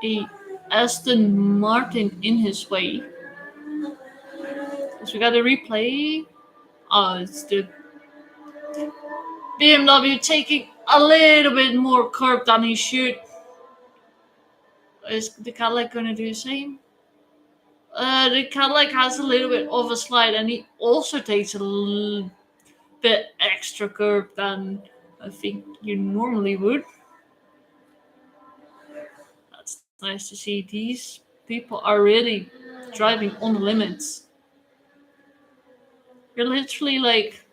a Aston Martin in his way. So we got a replay. It's the BMW taking a little bit more curb than he should. Is the Cadillac gonna do the same? The Cadillac has a little bit of a slide, and he also takes a bit extra curb than I think you normally would. That's nice to see. These people are really driving on the limits. You're literally like,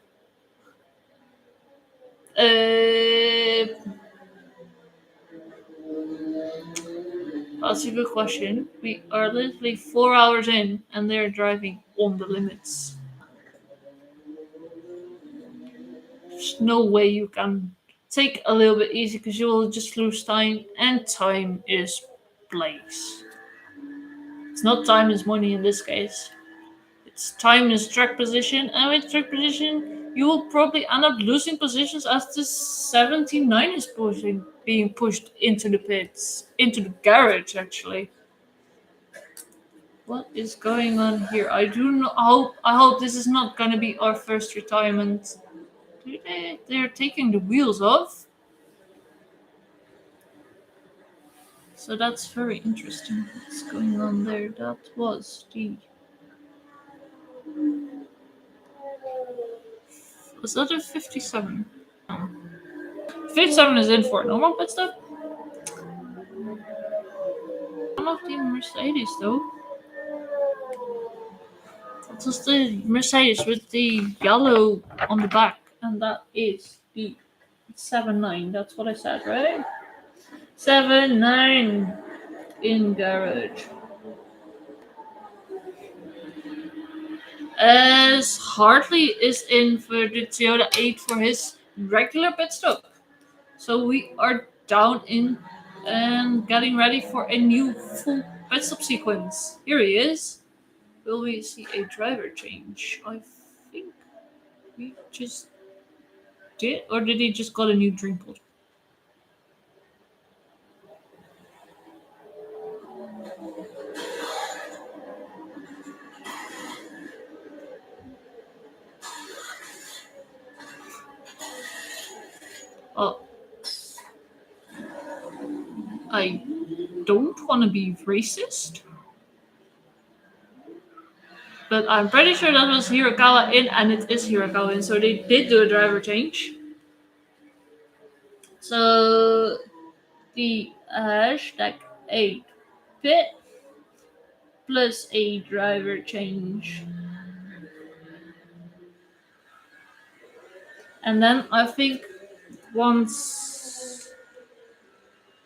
that's a good question. We are literally 4 hours in, and they're driving on the limits. There's no way you can take a little bit easy because you will just lose time, and time is place. It's not time is money in this case. It's time is track position, and with track position, you will probably end up losing positions as the 79 is being pushed into the pits, into the garage actually. What is going on here? I do not hope. I hope this is not going to be our first retirement. They're taking the wheels off. So that's very interesting. What's going on there? That was the. Was that a 57? No. 57 is in for a normal pit stop. One of the Mercedes though. That was the Mercedes with the yellow on the back, and that is the 7-9. That's what I said, right? 7-9 in garage. As Hartley is in for the Toyota 8 for his regular pit stop. So we are down in and getting ready for a new full pit stop sequence. Here he is. Will we see a driver change? I think we just did. Or did he just got a new drink pod? Oh, I don't want to be racist, but I'm pretty sure that was Hirakawa in, and it is Hirakawa in, so they did do a driver change. So the hashtag 8 pit plus a driver change. And then I think once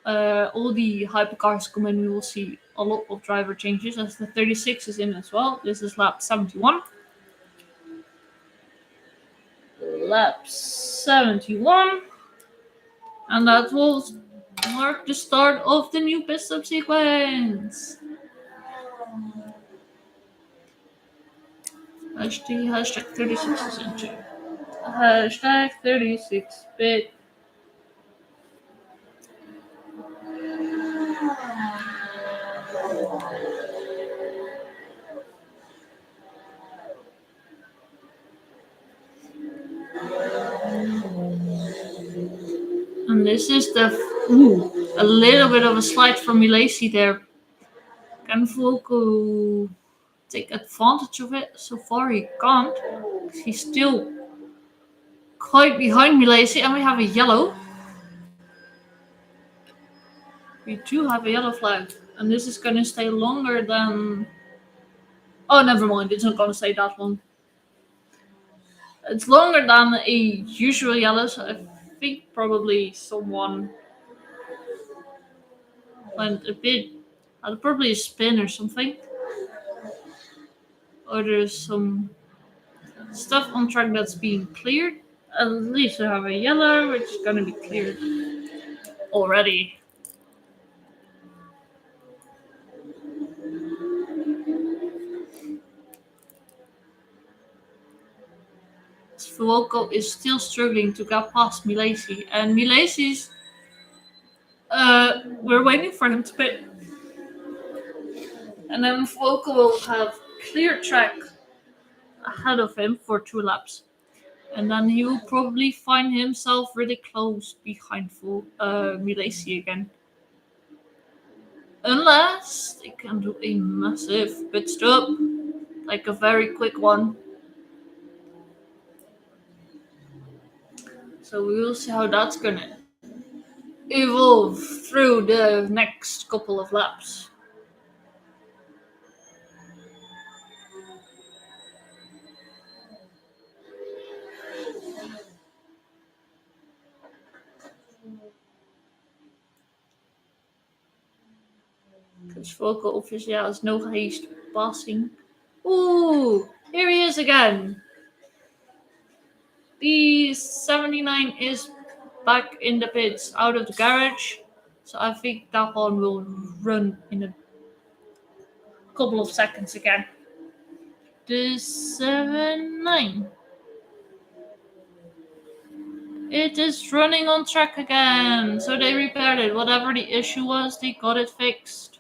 all the hypercars come in, we will see a lot of driver changes as the 36 is in as well. This is lap 71. Lap 71. And that will mark the start of the new pit stop sequence. Hashtag 36 is in too. Hashtag 36 bit. And this is the a little bit of a slide from Milesi there. Can Volko take advantage of it? So far he can't. He's still quite behind Milesi, and we have a yellow. We do have a yellow flag, and this is gonna stay longer than. Oh, never mind. It's not gonna stay that long. It's longer than a usual yellow, so I think probably someone went a bit. Probably a spin or something. Or there's some stuff on track that's being cleared. At least we have a yellow, which is gonna be cleared already. Fuoco is still struggling to get past Milesi, and Milesi's we're waiting for him to pit. And then Fuoco will have clear track ahead of him for 2 laps. And then he will probably find himself really close behind Milesi again. Unless they can do a massive pit stop, like a very quick one. So we will see how that's gonna evolve through the next couple of laps. Because Volker obviously has no haste passing. Ooh, here he is again. The 79 is back in the pits, out of the garage. So I think that one will run in a couple of seconds again. The 79. It is running on track again. So they repaired it. Whatever the issue was, they got it fixed.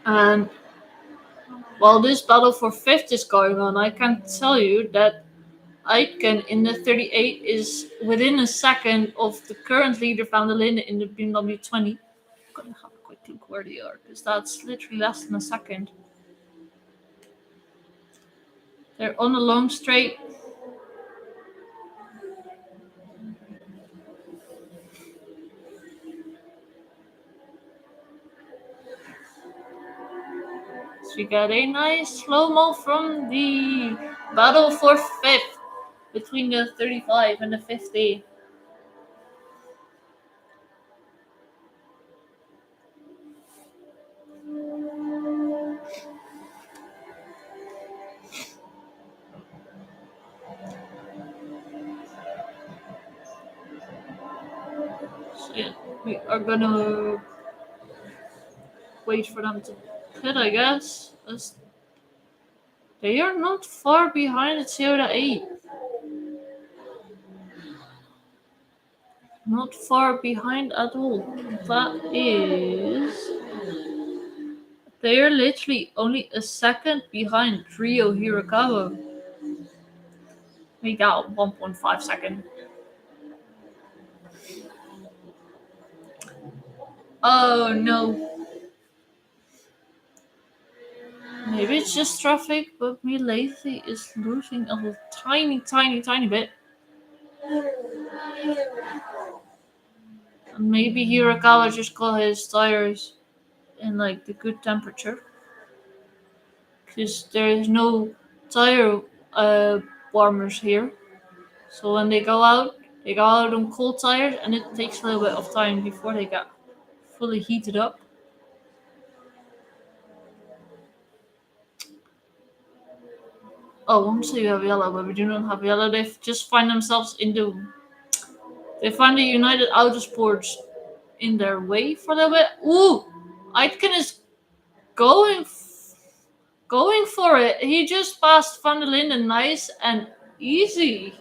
And while this battle for fifth is going on, I can tell you that Aitken in the 38 is within a second of the current leader Van der Linden in the BMW 20. I'm gonna have a quick look where they are, because that's literally less than a second. They're on a long straight. So we got a nice slow-mo from the battle for fifth between the 35 and the 50. So yeah, we are gonna wait for them to hit, I guess. As they are not far behind the Toyota 8. Not far behind at all. That is. They are literally only a second behind Rio Hirakawa. We got 1.5 seconds. Oh no. Maybe it's just traffic, but Milady is losing a tiny bit. And maybe Hirakawa just got his tires in like the good temperature. Because there is no tire uh, warmers here. So when they go out on cold tires and it takes a little bit of time before they get fully heated up. Oh, once you have yellow, but we do not have yellow. They just find themselves in the. They find the United Autosports in their way for a little bit. Ooh, Aitken is going going for it. He just passed Van der Linden, nice and easy.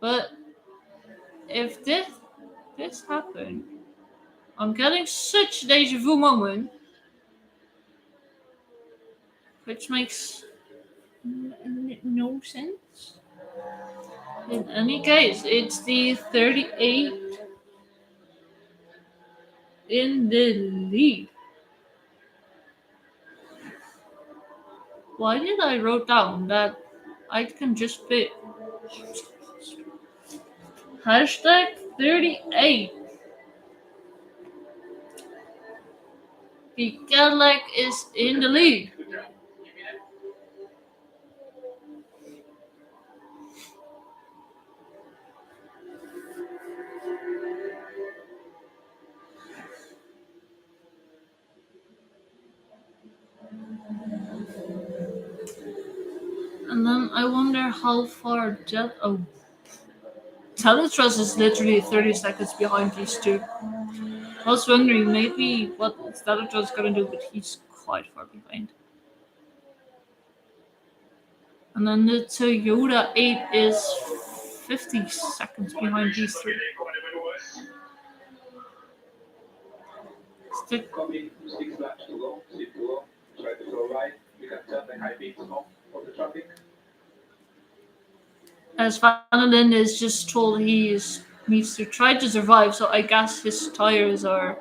But if this happened, I'm getting such deja vu moment, which makes no sense. In any case, it's the 38 in the lead. Why did I wrote down that I can just pit? Hashtag 38. The Cadillac is in the lead. And then I wonder how far Jet. Oh, Teletrust is literally 30 seconds behind these two. I was wondering maybe what Teletrust is gonna do, but he's quite far behind. And then the Toyota 8 is 50 seconds behind these three. Stick. As Van der Linde is just told needs to try to survive, so I guess his tires are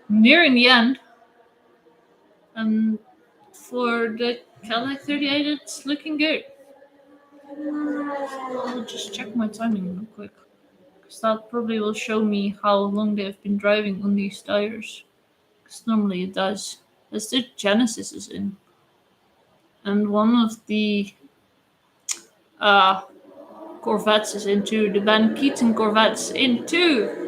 nearing the end. And for the Cadillac 38, it's looking good. I'll just check my timing real quick, because that probably will show me how long they've been driving on these tires. Because normally it does. As the Genesis is in. And one of the uh, Corvettes is into the Van Keaton Corvettes into.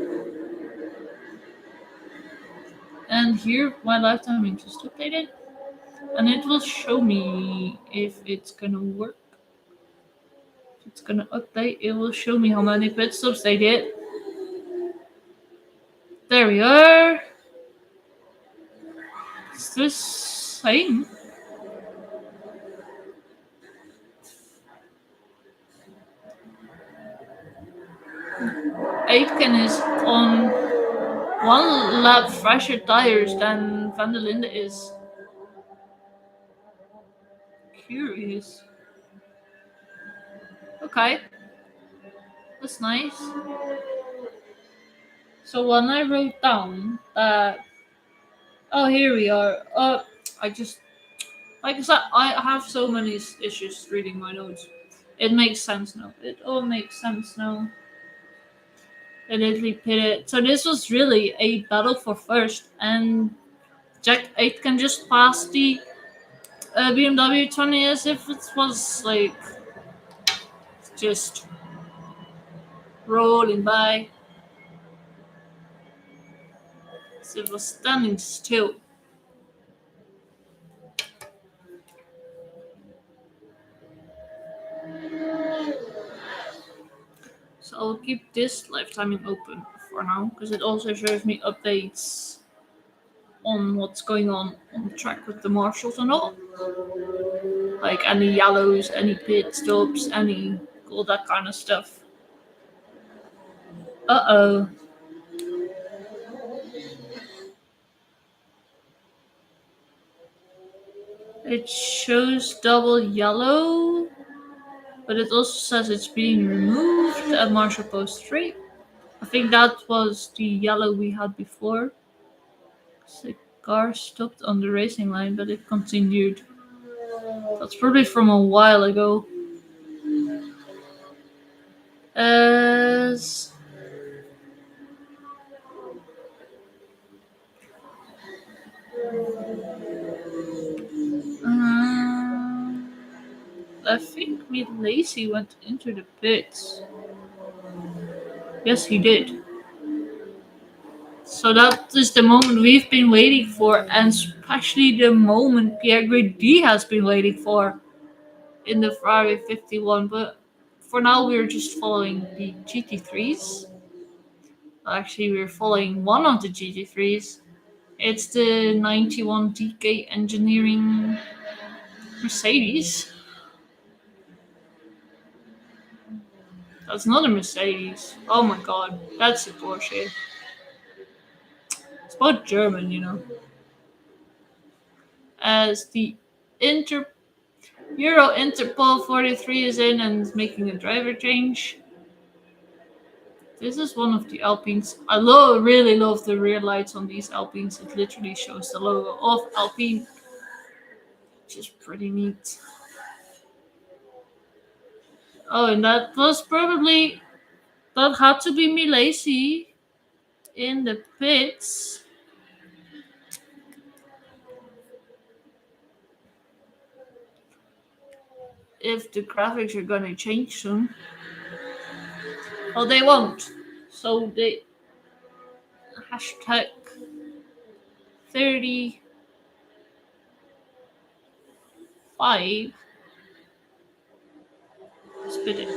And here my live timing just updated. And it will show me if it's gonna work. If it's gonna update, it will show me how many pit stops they did. There we are. It's the same. Aitken is on one lap fresher tires than Van der Linde is. Curious. Okay. That's nice. So when I wrote down that, oh, here we are. I just, like I said, I have so many issues reading my notes. It makes sense now. It all makes sense now. They literally pitted. So this was really a battle for first, and Jack Aitken just passed the BMW 20 as if it was like just rolling by. So it was standing still. So I'll keep this live timing open for now, because it also shows me updates on what's going on the track with the marshals and all. Like any yellows, any pit stops, any all that kind of stuff. Uh-oh. It shows double yellow, but it also says it's being removed at Marshall Post 3. I think that was the yellow we had before. The car stopped on the racing line, but it continued. That's probably from a while ago. As I think Mid Lacey went into the pits. Yes, he did. So that is the moment we've been waiting for, and especially the moment Pierre Grady has been waiting for in the Ferrari 51. But for now, we're just following the GT3s. Actually, we're following one of the GT3s. It's the 91 DK Engineering Mercedes. That's not a Mercedes. Oh my god, that's a Porsche. It's about German, you know. As the Euro Interpol 43 is in and is making a driver change. This is one of the Alpines. I really love the rear lights on these Alpines. It literally shows the logo of Alpine, which is pretty neat. Oh, and that had to be Milesi in the pits. If the graphics are gonna change soon. Oh, they won't. So they hashtag 35 spit it.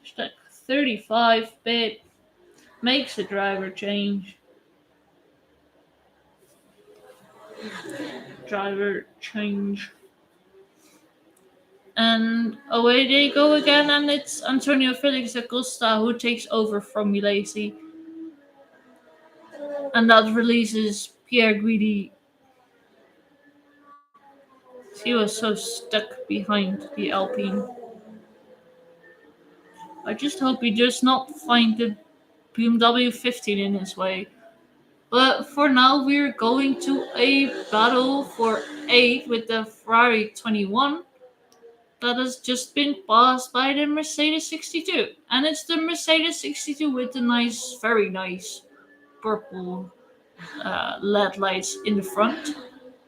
Hashtag 35 bit makes a driver change. Driver change. And away they go again, and it's Antonio Felix Acosta who takes over from Milesi. And that releases Pierre Guidi. He was so stuck behind the Alpine. I just hope he does not find the BMW 15 in his way. But for now, we're going to a battle for 8 with the Ferrari 21 that has just been passed by the Mercedes 62. And it's the Mercedes 62 with the nice, very nice purple LED lights in the front.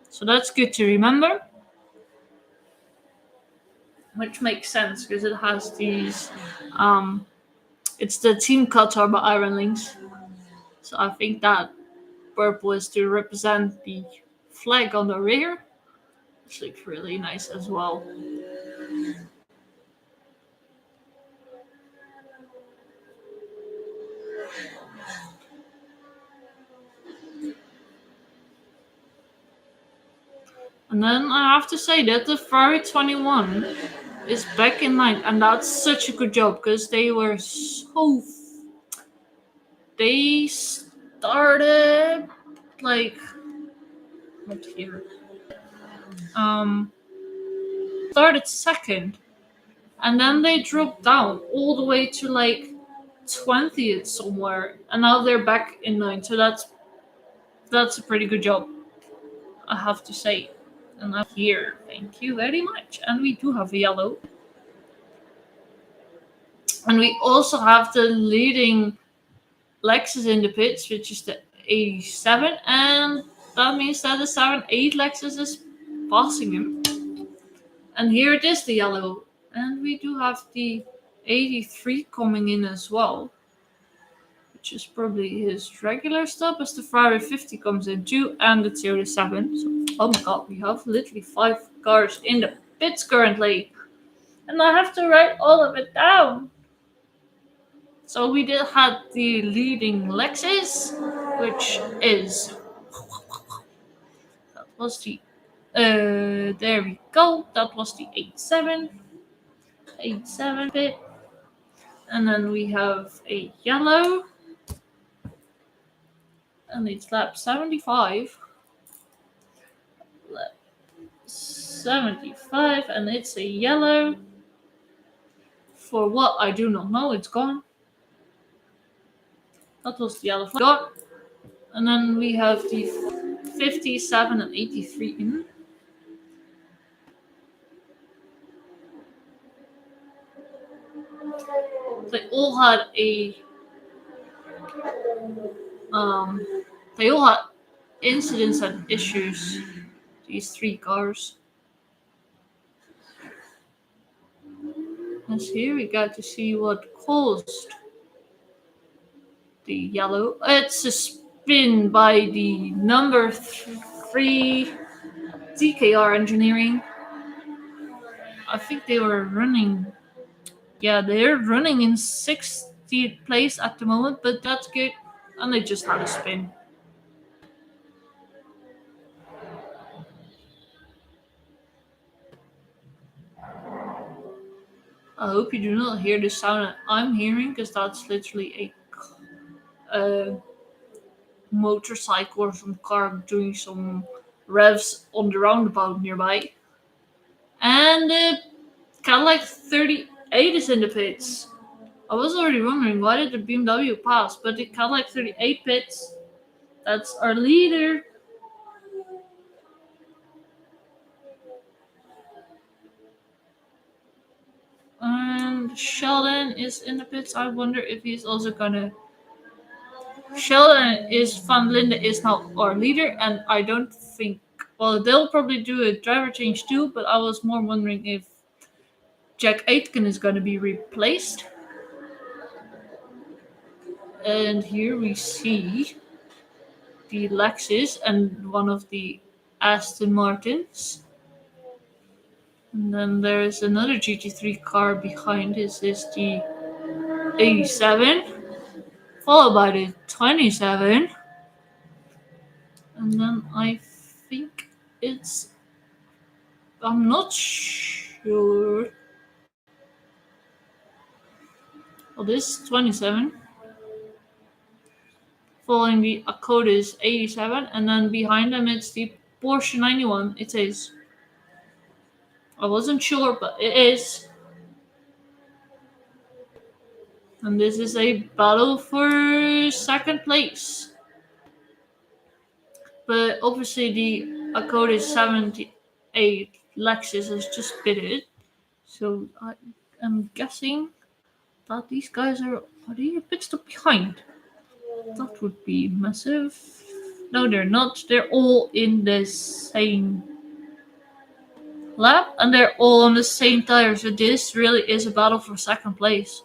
So that's good to remember. Which makes sense because it has these. It's the Team Qatar by Iron Links. So I think that purple is to represent the flag on the rear. Which looks really nice as well. And then I have to say that the Ferrari 21 is back in line, and that's such a good job because they were so. They started like. Not here. Um, Started second, and then they dropped down all the way to like 20th somewhere, and now they're back in line. So that's a pretty good job, I have to say. And I'm here. Thank you very much. And we do have a yellow. And we also have the leading Lexus in the pits, which is the 87. And that means that the 7-8 Lexus is passing him. And here it is, the yellow. And we do have the 83 coming in as well, which is probably his regular stop, as the Ferrari 50 comes in too, and the Toyota 7. So, oh my god, we have literally 5 cars in the pits currently. And I have to write all of it down. So we did have the leading Lexus, which is... That was the... there we go. That was the 87. 87 pit. And then we have a yellow. And it's lap 75. Lap 75, and it's a yellow. For what, I do not know, it's gone. That was the yellow flag. Gone. And then we have the 57 and 83 in. They all had they all had incidents and issues, these 3 cars. And here we got to see what caused the yellow. It's a spin by the number 3 TKR Engineering. I think they were running. Yeah, they're running in 60th place at the moment, but that's good. And they just had a spin. I hope you do not hear the sound that I'm hearing, because that's literally a motorcycle or some car doing some revs on the roundabout nearby. And Cadillac 38 is in the pits. I was already wondering, why did the BMW pass? But the Cadillac 38 pits. That's our leader. And Sheldon is in the pits. I wonder if he's also gonna... Sheldon is Van Linde is now our leader, and I don't think... Well, they'll probably do a driver change too, but I was more wondering if Jack Aitken is gonna be replaced. And here we see the Lexus and one of the Aston Martins. And then there's another GT3 car behind. This is the 87, followed by the 27. And then I think it's... I'm not Sure. Well, this is 27. Following the Accord is 87, and then behind them it's the Porsche 91. It says, I wasn't sure, but it is. And this is a battle for second place. But obviously the Accord is 78. Lexus has just pitted. So I am guessing that these guys are they a pit stop behind? That would be massive. No, they're not. They're all in the same lap and they're all on the same tire. So this really is a battle for second place.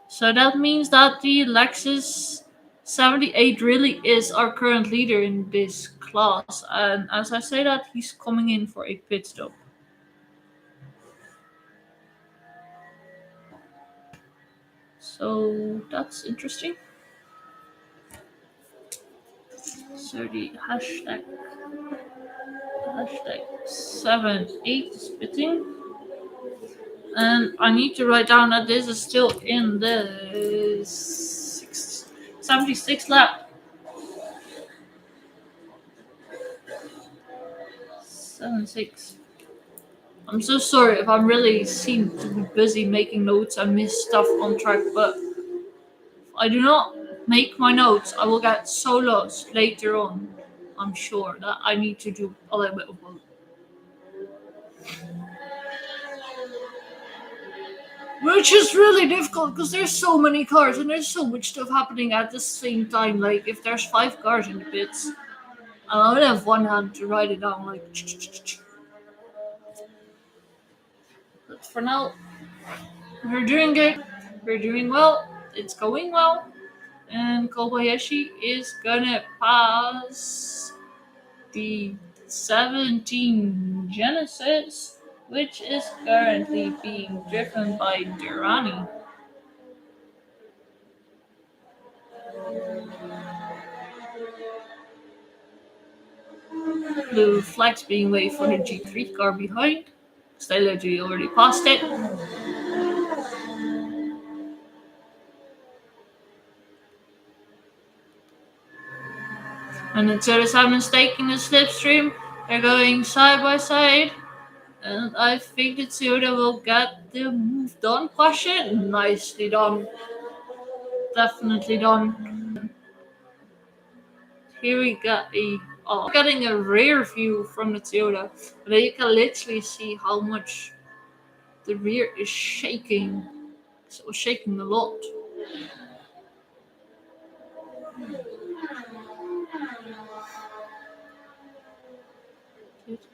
So that means that the Lexus 78 really is our current leader in this class. And as I say that, he's coming in for a pit stop. So that's interesting. So the hashtag 78 is pitting. And I need to write down that this is still in the 76 lap. 76. I'm so sorry if I really seem to be busy making notes and miss stuff on track, but if I do not make my notes, I will get so lost later on. I'm sure that I need to do a little bit of both. Which is really difficult because there's so many cars and there's so much stuff happening at the same time. Like if there's 5 cars in the pits, I only have one hand to write it down. Like, but for now, we're doing good. We're doing well. It's going well. And Kobayashi is gonna pass the 17 Genesis, which is currently being driven by Durrani. Blue flags being waved for the G3 car behind. Stylogy already passed it. And the Toyota taking the slipstream. They're going side by side. And I think the Toyota will get the move done question. Nicely done. Definitely done. Here we got getting a rear view from the Toyota. But you can literally see how much the rear is shaking. So it was shaking a lot.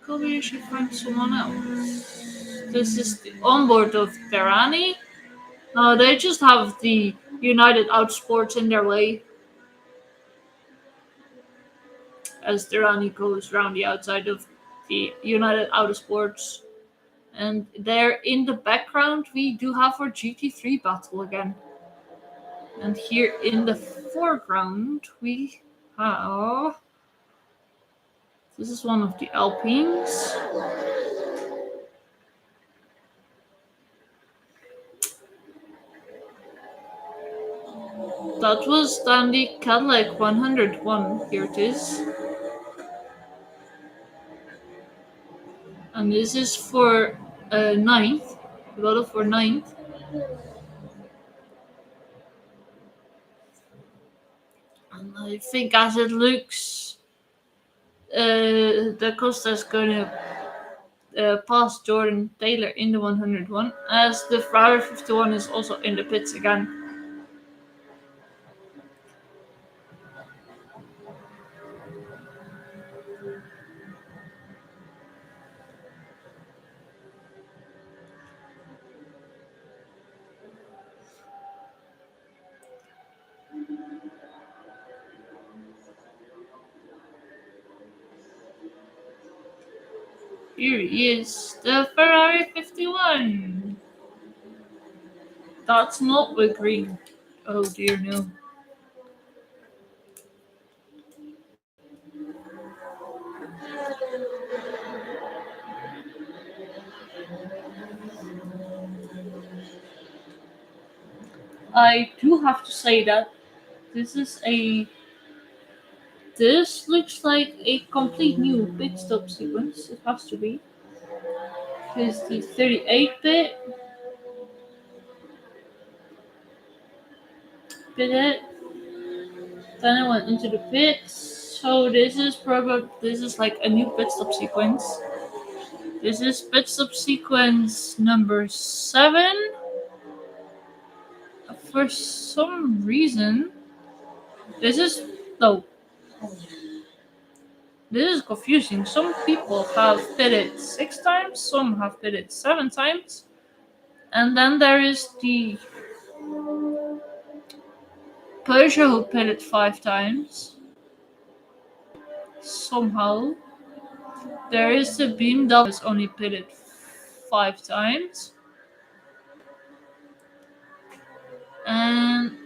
Maybe you should find someone else. This is the onboard of Terani. No, they just have the United Outsports in their way. As Terani goes around the outside of the United Autosports. And there in the background, we do have our GT3 battle again. And here in the foreground, we have. This is one of the Alpines. That was then the Cadillac 101. Here it is. And this is for ninth. The battle for ninth. And I think as it looks, Da Costa's going to pass Jordan Taylor in the 101, as the Ferrari 51 is also in the pits again. Here he is, the Ferrari 51. That's not the green. Oh dear, no. I do have to say that this is a this looks like a complete new pit stop sequence. It has to be. Because the 38-bit pit it, then I went into the pits. So this is like a new pit stop sequence. This is pit stop sequence number 7. For some reason, this is no. This is confusing. Some people have pitted 6 times, some have pitted 7 times, and then there is the Persia who pitted 5 times. Somehow, there is the BMW has only pitted 5 times, and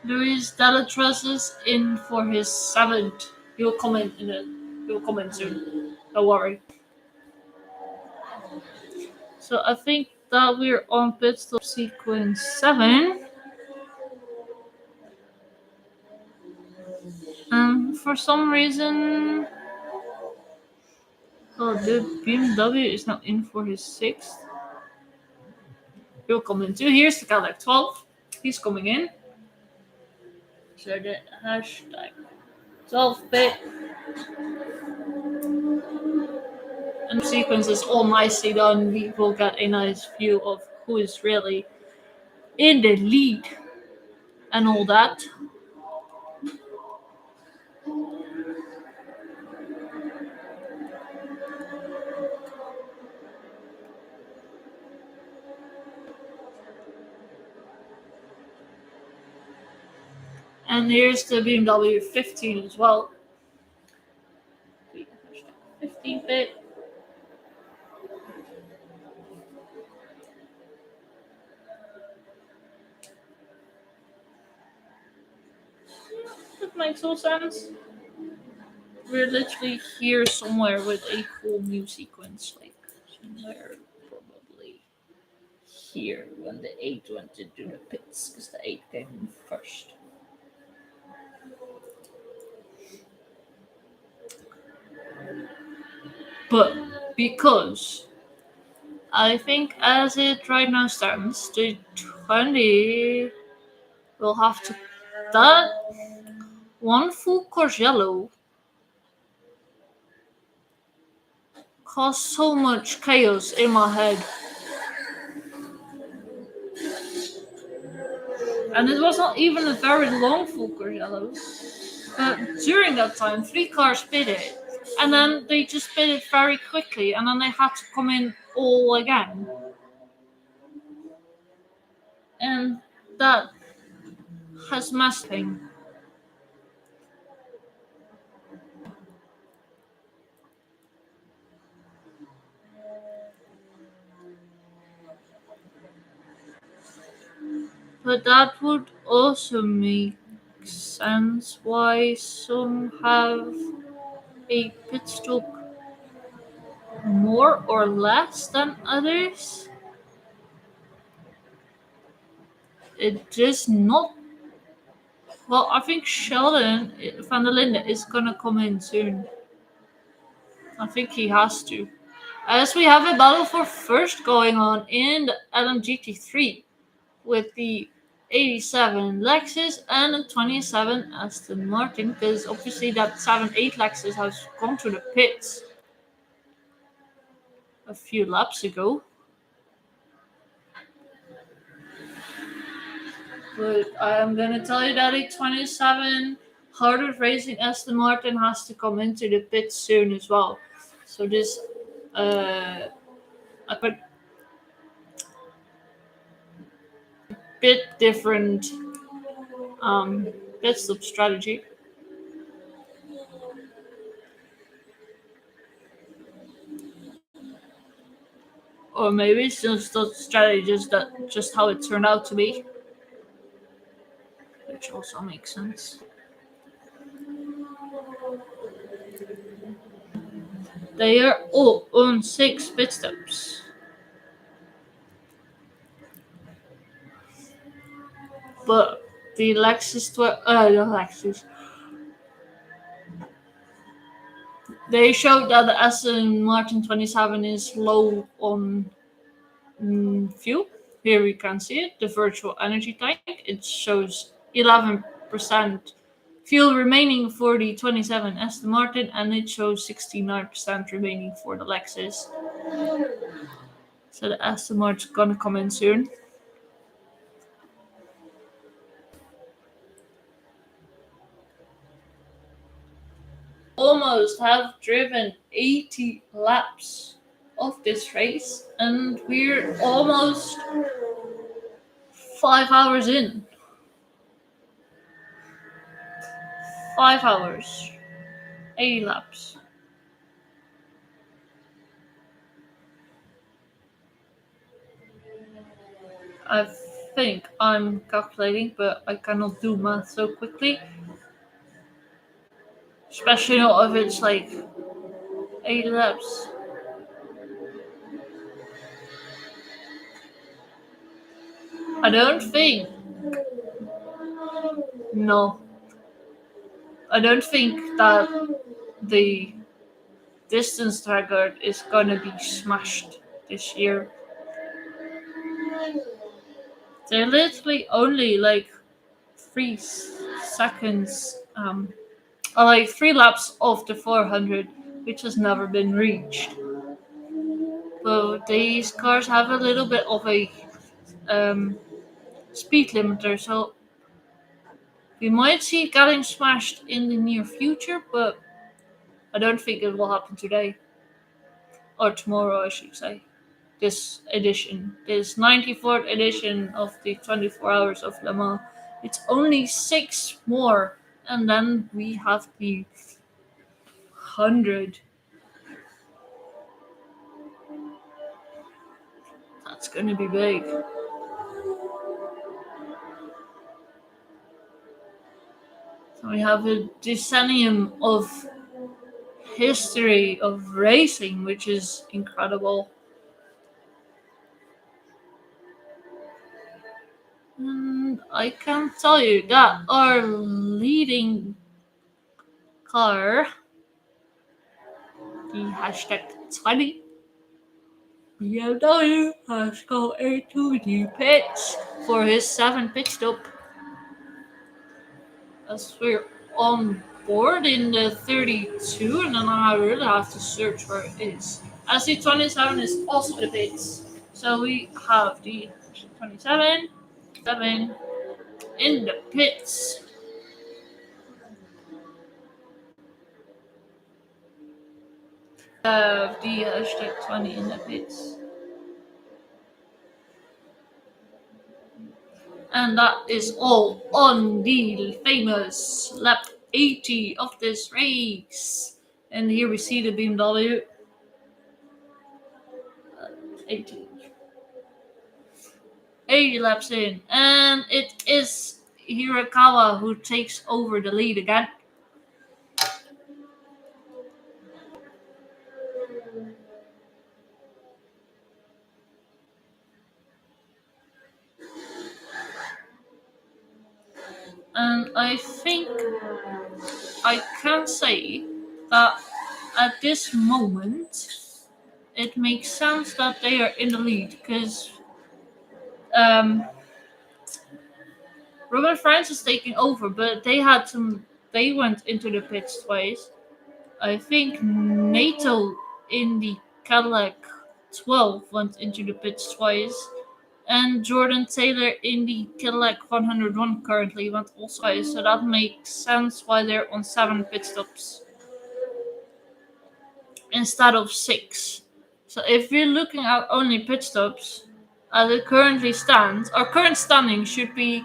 Luis Delatras is in for his 7th. He'll comment in it. He'll comment soon. Don't worry. So I think that we're on pit stop sequence 7. And for some reason, oh, the BMW is now in for his 6th. He'll come in too. Here's the Cadillac 12. He's coming in. So the hashtag 12-bit and sequence is all nicely done. We will get a nice view of who is really in the lead and all that. And here's the BMW 15 as well. 15-bit. That makes all sense. We're literally here somewhere with a cool new sequence, like somewhere probably here when the 8 went to do the pits, because the 8 came in first. But because I think as it right now stands, the 20 will have to that one full course yellow caused so much chaos in my head. And it was not even a very long full course yellow. But during that time, 3 cars pitted. And then they just pitted very quickly. And then they had to come in all again. And that has messed things. But that would also make sense why some have a pit stop more or less than others. It just not. Well, I think Sheldon van der Linde is gonna come in soon. I think he has to. As we have a battle for first going on in the LMGT3 with the 87 Lexus and a 27 Aston Martin, because obviously that 7-8 Lexus has gone to the pits a few laps ago. But I am gonna tell you that a 27 Hardwood Racing Aston Martin has to come into the pits soon as well. So this a bit different pit stop strategy. Or maybe it's just a strategy, just how it turned out to be. Which also makes sense. They are all on 6 pit stops. But the Lexus, they showed that the Aston Martin 27 is low on fuel. Here we can see it, the virtual energy tank. It shows 11% fuel remaining for the 27 Aston Martin, and it shows 69% remaining for the Lexus. So the Aston Martin's gonna come in soon. Almost have driven 80 laps of this race, and we're almost 5 hours in. 5 hours, 80 laps. I think I'm calculating, but I cannot do math so quickly. Especially not if it's like 80 laps. I don't think. No. I don't think that the distance record is gonna be smashed this year. They're literally only like 3 seconds, or like 3 laps of the 400, which has never been reached. But these cars have a little bit of a um, speed limiter, so we might see it getting smashed in the near future, but I don't think it will happen today. Or tomorrow, I should say. This edition, this 94th edition of the 24 Hours of Le Mans. It's only 6 more, and then we have the 100. That's gonna be big. So we have a decennium of history of racing, which is incredible. And I can tell you that our leading car, the hashtag 20 BMW, has gone into the pits for his 7th pit stop. As we're on board in the 32, and then I really have to search where it is. As the 27 is also the pits. So we have the 27, 7 in the pits. The hashtag 20 in the pits. And that is all on the famous lap 80 of this race. And here we see the BMW 80. 80 laps in. And it is Hirakawa who takes over the lead again. And I think I can say that at this moment it makes sense that they are in the lead because um, Robert France is taking over, but they went into the pits twice. I think NATO in the Cadillac 12 went into the pits twice. And Jordan Taylor in the Cadillac 101 currently went also twice, so that makes sense why they're on 7 pit stops instead of 6. So if we're looking at only pit stops, as it currently stands, our current standing should be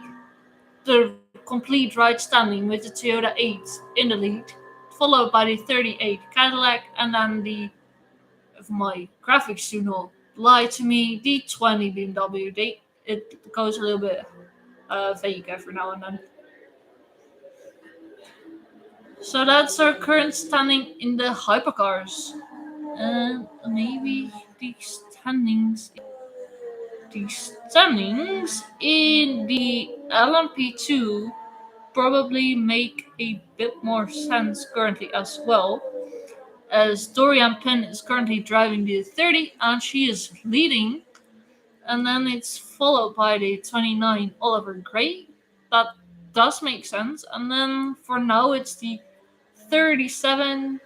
the complete right standing with the Toyota 8 in the lead, followed by the 38 Cadillac, and then the, if my graphics do not lie to me, the 20 BMW. It goes a little bit vague every now and then. So that's our current standing in the hypercars. And maybe the standings. the standings in the LMP2 probably make a bit more sense currently as well, as Dorian Penn is currently driving the 30 and she is leading, and then it's followed by the 29 Oliver Gray. That does make sense, and then for now it's the 37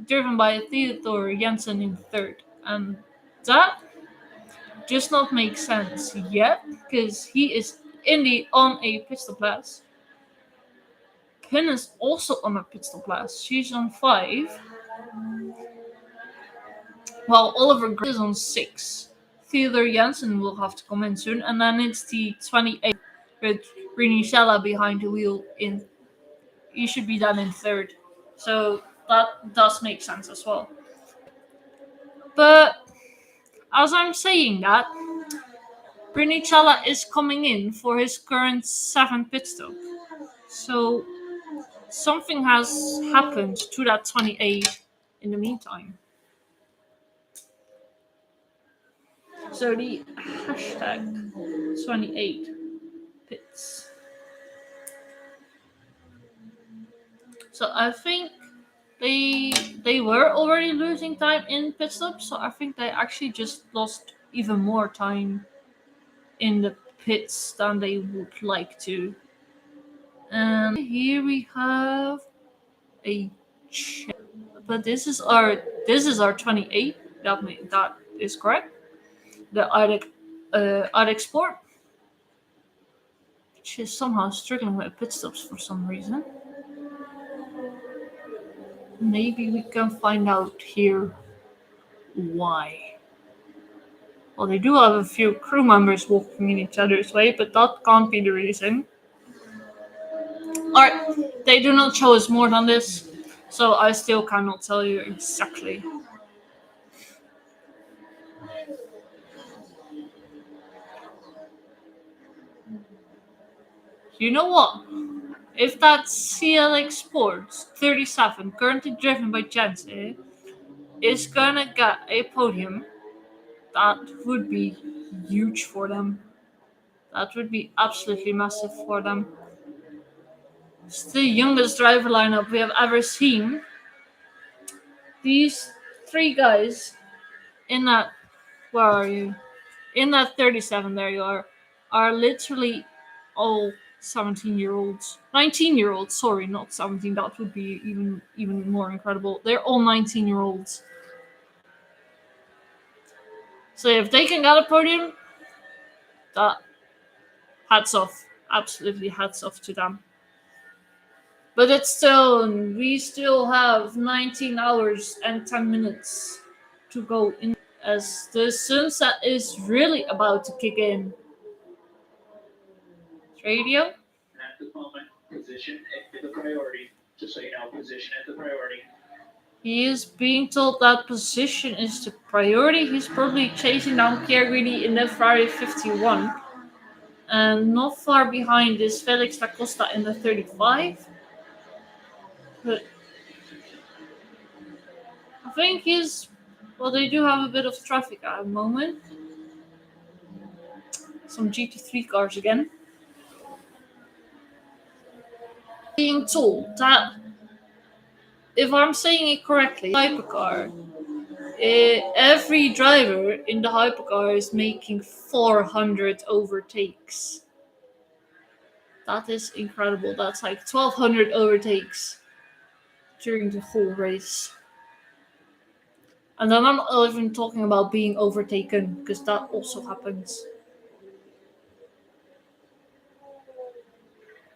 driven by Theodore Jensen in third, and that does not make sense yet because he is indeed on a pit stop pass. Pin is also on a pit stop pass. She's on 5, while Oliver Gray is on 6. Theodore Jensen will have to come in soon, and then it's the 28 with Rini Shella behind the wheel in. He should be done in third, so that does make sense as well. But as I'm saying that, Brinichella is coming in for his current 7th pit stop. So something has happened to that 28 in the meantime. So the hashtag 28 pits. So I think they were already losing time in pit stops, so I think they actually just lost even more time in the pits than they would like to. And here we have a check. But this is our 28. That is correct. The IDEX Sport, which is somehow struggling with pit stops for some reason. Maybe we can find out here why. Well, they do have a few crew members walking in each other's way, but that can't be the reason. Alright, they do not show us more than this, so I still cannot tell you exactly. You know what? If that CLX Sports 37, currently driven by Jensen, is gonna get a podium, that would be huge for them. That would be absolutely massive for them. It's the youngest driver lineup we have ever seen. These 3 guys in that, where are you? In that 37, there you are literally all 17-year-olds. 19-year-olds, sorry, not 17. That would be even more incredible. They're all 19-year-olds. So if they can get a podium, that hats off. Absolutely hats off to them. But we still have 19 hours and 10 minutes to go in as the sunset is really about to kick in. Radio? At the moment, position at the priority. Just so you know, position at the priority. He is being told that position is the priority. He's probably chasing down Pierre Guidi in the Ferrari 51. And not far behind is Felix da Costa in the 35. But I think they do have a bit of traffic at the moment. Some GT3 cars again. Being told that, if I'm saying it correctly, hypercar, every driver in the hypercar is making 400 overtakes. That is incredible. That's like 1,200 overtakes during the whole race. And then I'm not even talking about being overtaken, because that also happens.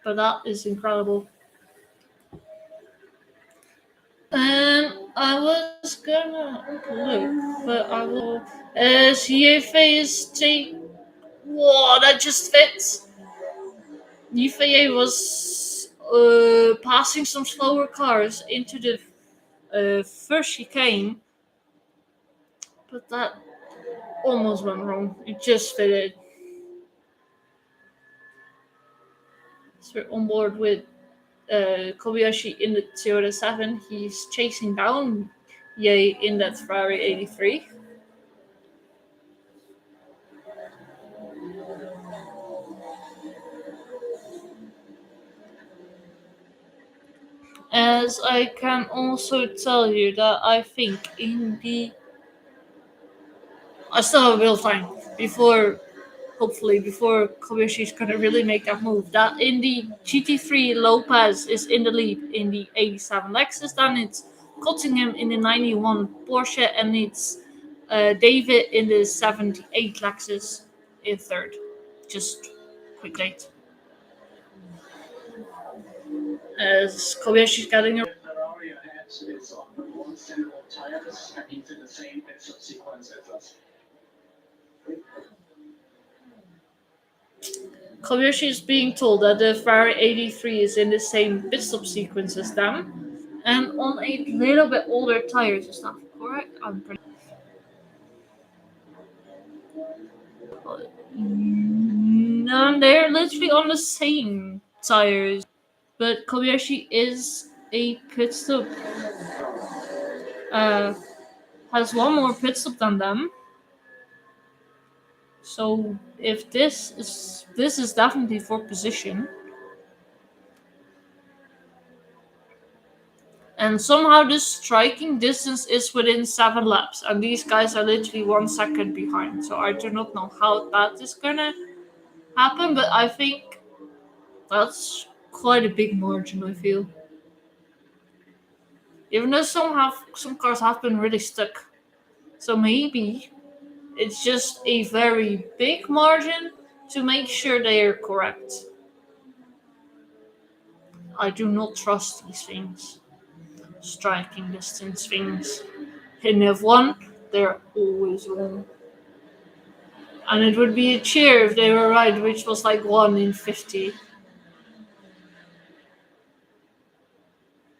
But that is incredible. And I was gonna look, but I will. CFA is taking. Whoa, that just fits. UFA was passing some slower cars into the first chicane, but that almost went wrong. It just fitted. So we're on board with Kobayashi in the Toyota 7. He's chasing down Ye in that Ferrari 83. As I can also tell you that I think in the I still have a bit of time before, hopefully, before Kobayashi's gonna really make that move. That in the GT3, Lopez is in the lead in the 87 Lexus. Then it's Cottingham in the 91 Porsche, and it's David in the 78 Lexus in third. Just quick late. As Kobayashi's getting a Kobayashi is being told that the Ferrari 83 is in the same pit stop sequence as them and on a little bit older tires. Is that correct? I'm pretty. No, they're literally on the same tires. But Kobayashi is a pit stop. Uh, has one more pit stop than them. So if this is definitely for position. And somehow the striking distance is within 7 laps, and these guys are literally 1 second behind. So I do not know how that is gonna happen, but I think that's quite a big margin. I feel, even though some cars have been really stuck, so maybe it's just a very big margin to make sure they are correct. I do not trust these things, striking distance things. In F1, they're always wrong. And it would be a cheer if they were right, which was like 1 in 50.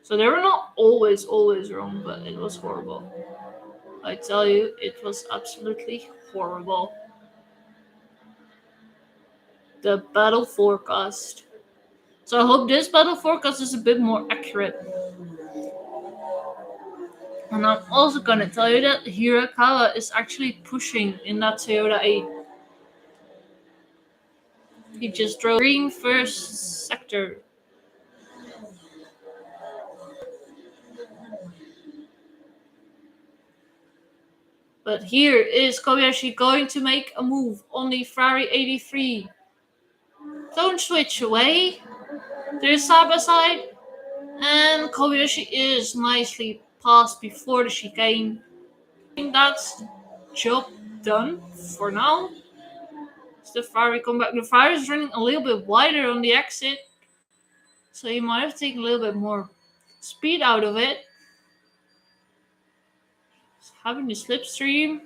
So they were not always wrong, but it was horrible. I tell you, it was absolutely horrible. The battle forecast. So I hope this battle forecast is a bit more accurate. And I'm also gonna tell you that Hirakawa is actually pushing in that Toyota 8. He just drove green first sector. But here is Kobayashi going to make a move on the Ferrari 83. Don't switch away. There's side by side. And Kobayashi is nicely passed before the chicane. I think that's job done for now. Is the Ferrari come back? The Ferrari is running a little bit wider on the exit. So you might have taken a little bit more speed out of it. Having the slipstream.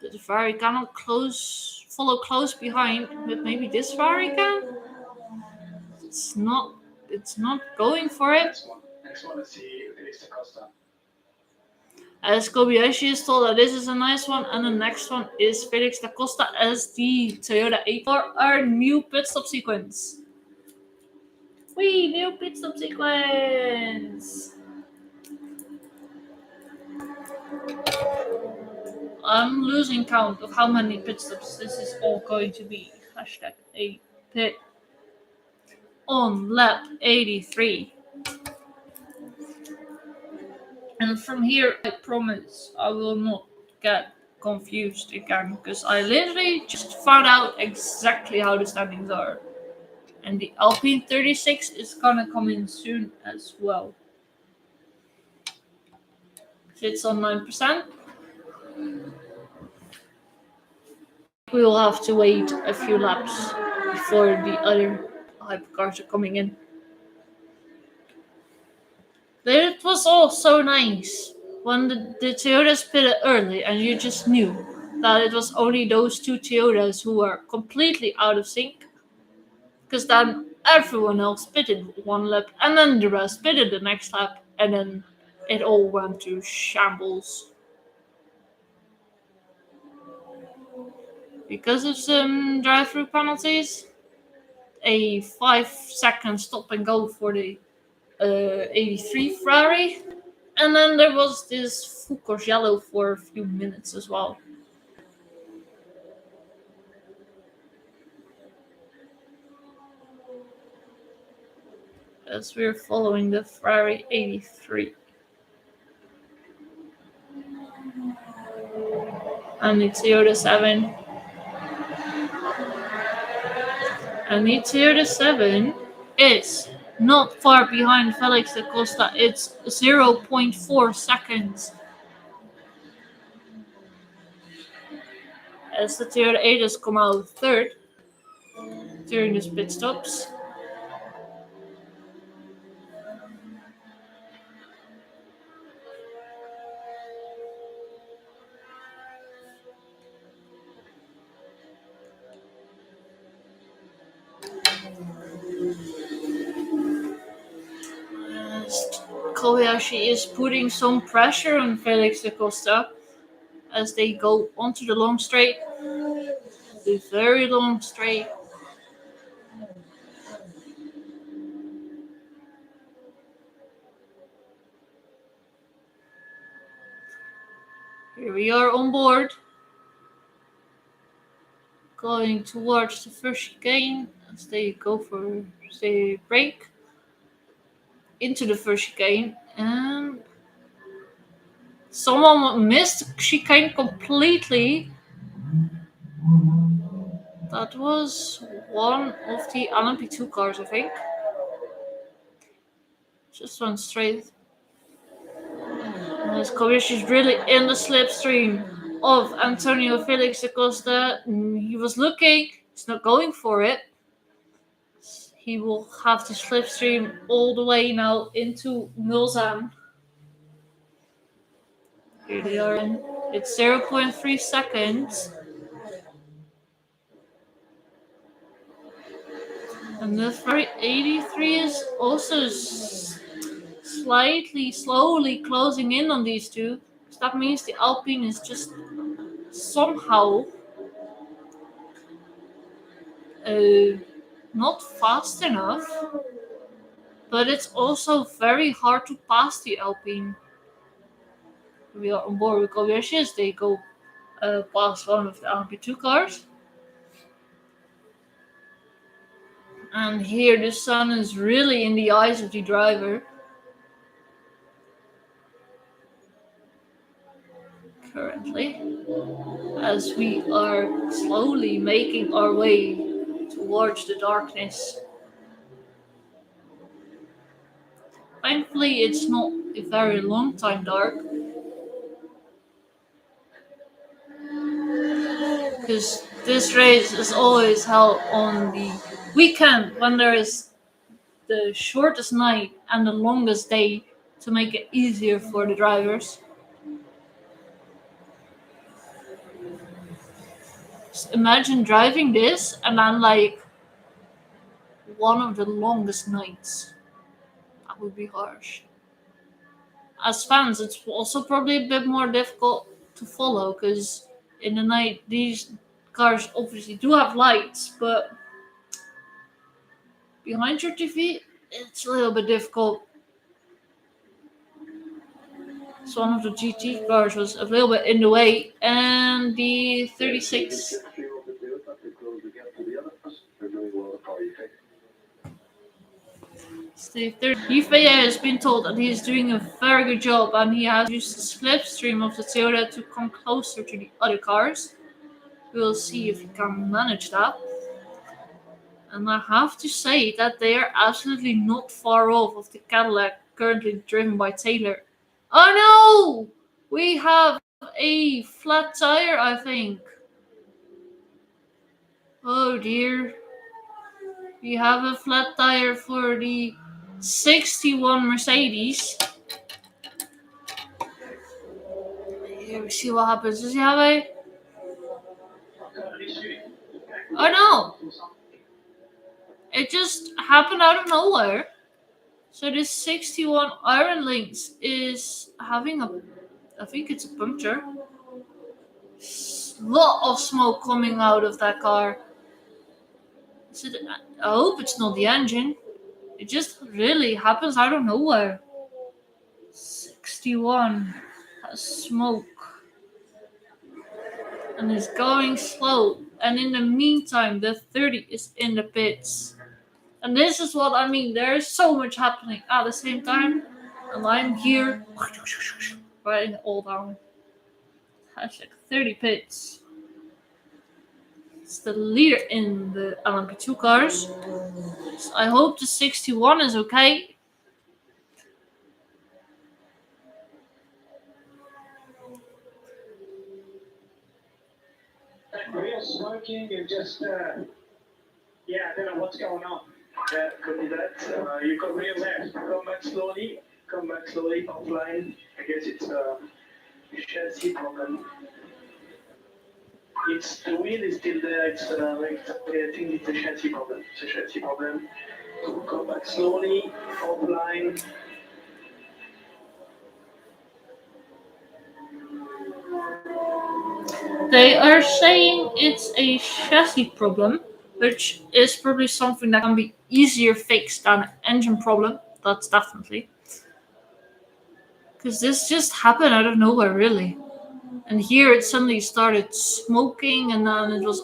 But the Ferrari cannot follow close behind. But maybe this Ferrari can? It's not going for it. As Kobayashi is told that this is a nice one, and the next one is Felix da Costa as the Toyota 8 for our new pit stop sequence. New pit stop sequence! I'm losing count of how many pit stops this is all going to be. Hashtag a pit on lap 83. And from here, I promise I will not get confused again, because I literally just found out exactly how the standings are. And the Alpine 36 is gonna come in soon as well. It's on 9%. We will have to wait a few laps before the other hypercars are coming in. But it was all so nice when the Toyotas pitted early, and you just knew that it was only those two Toyotas who were completely out of sync. Because then everyone else pitted one lap, and then the rest pitted the next lap, and then it all went to shambles. Because of some drive-through penalties, a 5-second stop and go for the 83 Ferrari, and then there was this Focus yellow for a few minutes as well. as we're following the Ferrari 83. And the Toyota 7. And the Toyota 7 is not far behind Felix da Costa. It's 0.4 seconds. As the Toyota 8 has come out third during his pit stops. Kobayashi is putting some pressure on Felix da Costa as they go onto the long straight. The very long straight. Here we are on board. Going towards the first chicane as they go for the break into the first chicane, and someone missed chicane completely. That was one of the LMP2 cars, I think. Just went straight. As Kobayashi is really in the slipstream of Antonio Felix da Costa. He was looking, he's not going for it. He will have to slipstream all the way now into Mulsanne. Here they are in. It's 0.3 seconds. And the Ferrari 83 is also slightly, slowly closing in on these two. So that means the Alpine is just somehow not fast enough. But it's also very hard to pass the Alpine. We are on board with Kobayashi as they go past one of the LMP2 cars. And here the sun is really in the eyes of the driver. Currently, as we are slowly making our way towards the darkness. Thankfully, it's not a very long time dark. Because this race is always held on the weekend when there is the shortest night and the longest day to make it easier for the drivers. Just imagine driving this and then like one of the longest nights. That would be harsh. As fans, it's also probably a bit more difficult to follow because in the night these cars obviously do have lights, but behind your TV it's a little bit difficult. So one of the GT cars was a little bit in the way, and the 36 Yifei has been told that he is doing a very good job and he has used the slipstream of the Toyota to come closer to the other cars. We'll see if he can manage that. And I have to say that they are absolutely not far off of the Cadillac currently driven by Taylor. Oh no! We have a flat tire, I think. Oh dear. We have a flat tire for the 61 Mercedes. Here we see what happens. Does he have a... Oh no! It just happened out of nowhere. So this 61 Iron Lynx is having a... I think it's a puncture. Lot of smoke coming out of that car. I hope it's not the engine. It just really happens out of nowhere. 61 has smoke. And is going slow. And in the meantime, the 30 is in the pits. And this is what I mean. There is so much happening at the same time, and I'm here writing it all down. Hashtag 30 pits. It's the leader in the LMP2 cars. So I hope the 61 is okay. We are smoking and just, yeah, I don't know what's going on. Yeah, copy that. You come real left. Come back slowly, offline. I guess it's a chassis problem. It's the wheel is still there. It's like I think it's a chassis problem. It's a chassis problem. So come back slowly, offline. They are saying it's a chassis problem, which is probably something that can be easier fixed than an engine problem. That's definitely. Because this just happened out of nowhere, really. And here it suddenly started smoking, and then it was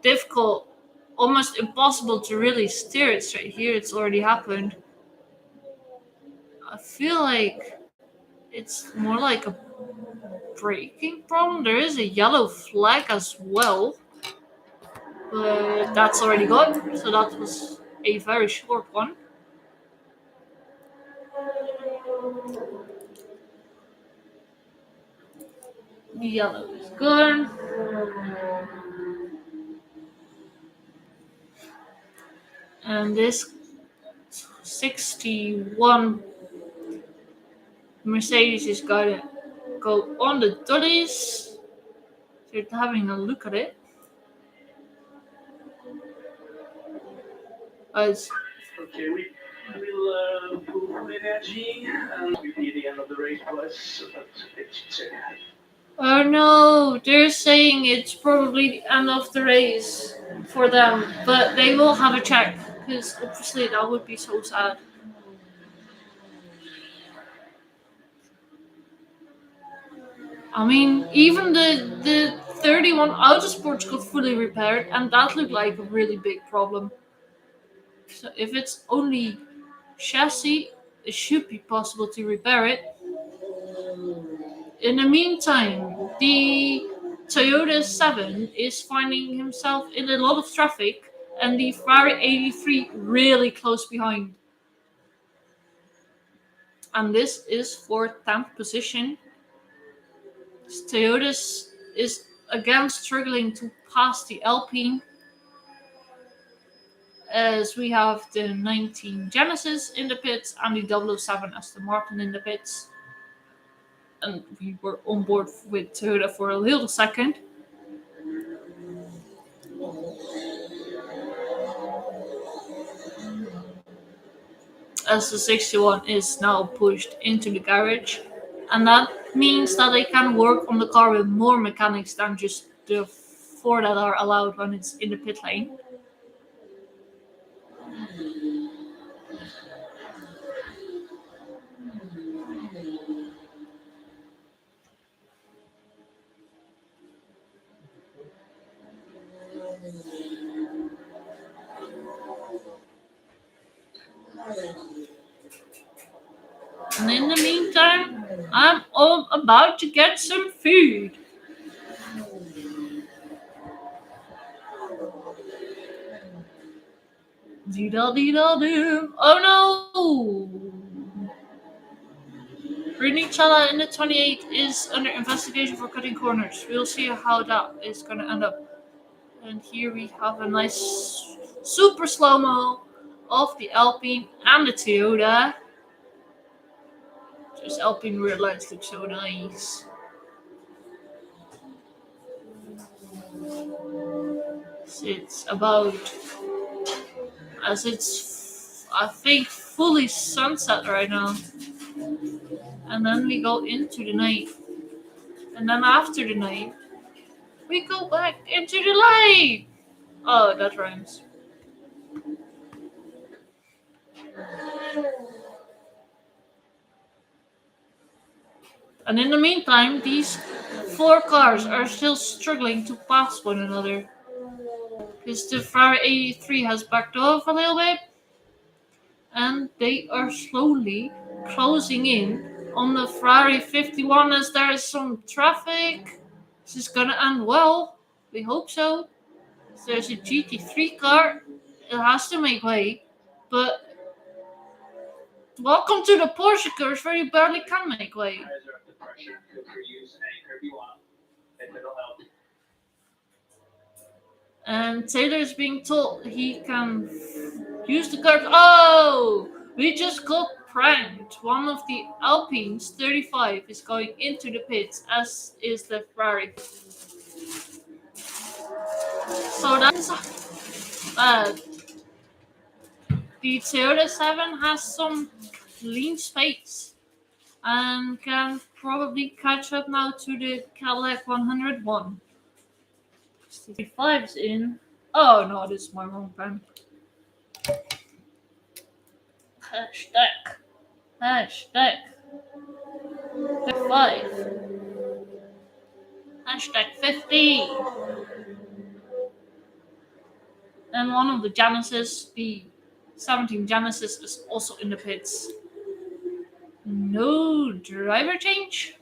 difficult, almost impossible to really steer it straight. Here it's already happened. I feel like it's more like a braking problem. There is a yellow flag as well, but that's already gone. So that was a very short one. The yellow is gone. And this 61 Mercedes is gonna go on the dollies. So having a look at it. As Okay, we'll pull full energy and we'll be the end of the race plus. So that's it. oh no, they're saying it's probably the end of the race for them, but they will have a check because obviously that would be so sad. I mean, even the 31 Autosports got fully repaired, and that looked like a really big problem. So if it's only chassis, it should be possible to repair it. In the meantime, the Toyota 7 is finding himself in a lot of traffic, and the Ferrari 83 really close behind. And this is for 10th position. Toyota is again struggling to pass the Alpine, as we have the 19 Genesis in the pits and the 007 Aston Martin in the pits. And we were on board with Toyota for a little second. As the 61 is now pushed into the garage. And that means that they can work on the car with more mechanics than just the four that are allowed when it's in the pit lane. And in the meantime, I'm all about to get some food. Dee-da-dee-da-doo. Oh no! Rinicella in the 28 is under investigation for cutting corners. We'll see how that is going to end up. And here we have a nice super slow-mo of the Alpine and the Toyota. Those Alpine rear lights look so nice. It's about, as it's I think fully sunset right now. And then we go into the night. And then after the night, we go back into the light. Oh, that rhymes. And in the meantime, these four cars are still struggling to pass one another. because the Ferrari 83 has backed off a little bit, and they are slowly closing in on the Ferrari 51 as there is some traffic. This is gonna end well. We hope so. There's a GT3 car. It has to make way. But welcome to the Porsche cars where you barely can make way. And Taylor is being told he can use the card. Oh! We just got pranked. One of the Alpines 35 is going into the pits, as is the Ferrari. So that's bad. The Toyota 7 has some clean space and can probably catch up now to the Cadillac 101. 65 is in. Oh no, this is my wrong pen. Hashtag. Hashtag. 5. Hashtag 50. And one of the Genesis, the 17 Genesis, is also in the pits. No driver change.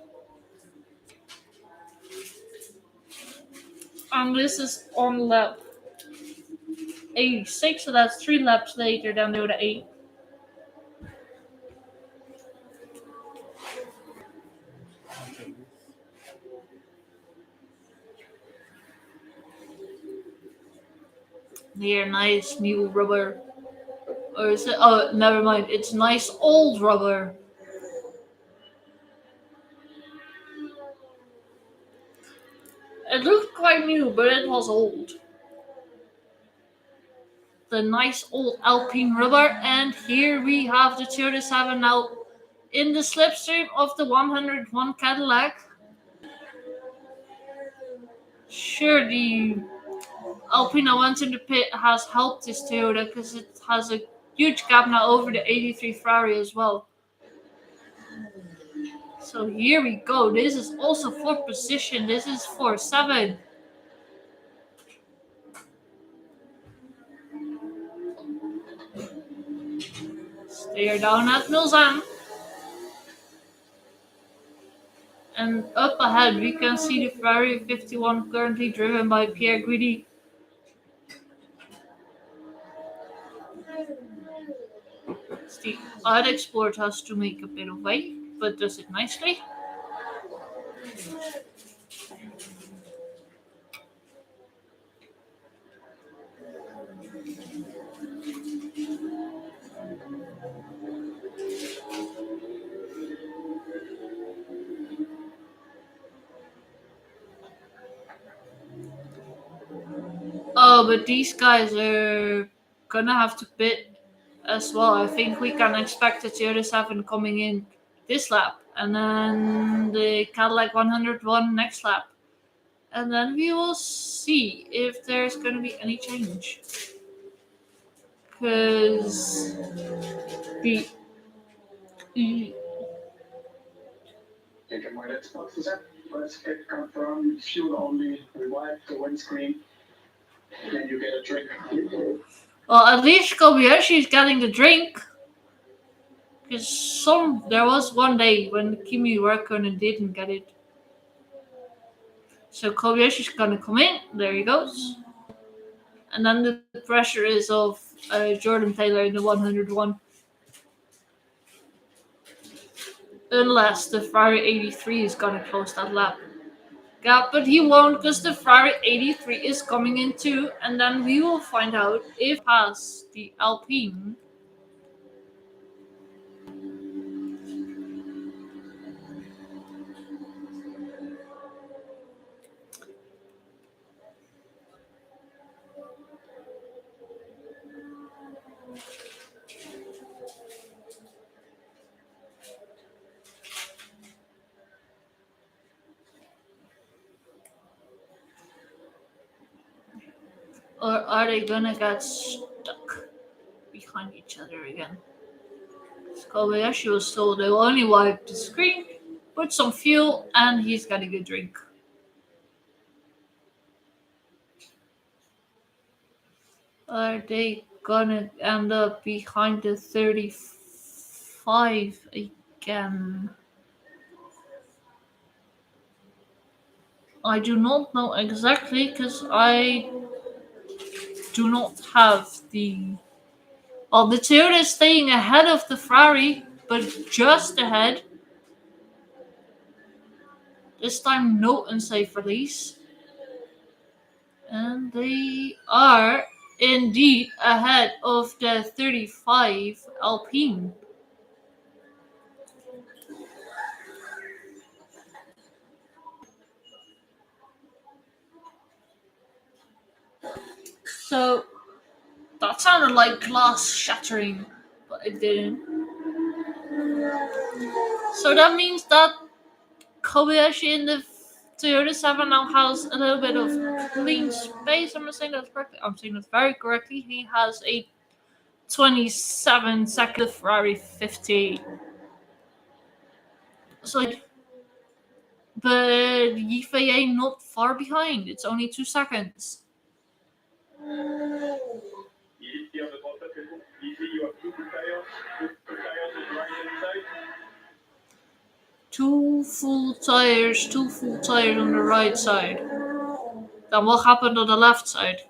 And this is on lap 86, so that's 3 laps later than the other 8. They're nice new rubber. Or is it? Oh, never mind. It's nice old rubber. It looked quite new, but it was old. The nice old Alpine rubber, and here we have the Toyota 7 now in the slipstream of the 101 Cadillac. Sure, the Alpine that went in the pit has helped this Toyota because it has a huge gap now over the 83 Ferrari as well. So here we go. This is also fourth position. This is 4-7. They are down at Milzan. And up ahead we can see the Ferrari 51 currently driven by Pierre Guidi. The Adex Sport has to make a bit of way, but does it nicely. Oh, but these guys are gonna have to pit as well. I think we can expect the Toyota 7 coming in this lap, and then the Cadillac 101 next lap. And then we will see if there's gonna be any change. Because the Take a minute, what is that? Let's get confirmed. Fuel only. Rewind the windscreen. Then you get a drink. well, at least Kobayashi is getting the drink. Because there was one day when Kimi Räikkönen didn't get it. So Kobayashi's gonna come in. There he goes. And then the pressure is of Jordan Taylor in the 101. Unless the Ferrari 83 is gonna close that lap gap, but he won't because the Ferrari 83 is coming in too, and then we will find out if has the Alpine. Or are they gonna get stuck behind each other again? Kobayashi was told they will only wipe the screen, put some fuel, and he's getting a drink. Are they gonna end up behind the 35 again? I do not know exactly because I do not have the. Well, the Toyota is staying ahead of the Ferrari, but just ahead. This time, no unsafe release. And they are indeed ahead of the 35 Alpine. So that sounded like glass shattering, but it didn't. So that means that Kobayashi in the Toyota 7 now has a little bit of clean space. I'm not saying that correctly. I'm saying that very correctly. He has a 27-second Ferrari 50. So, but Yifei not far behind. It's only 2 seconds. Easy on the bottom. Easy, you have two tires. Two tires on the right hand side. Two full tires on the right side. Then what happened on the left side?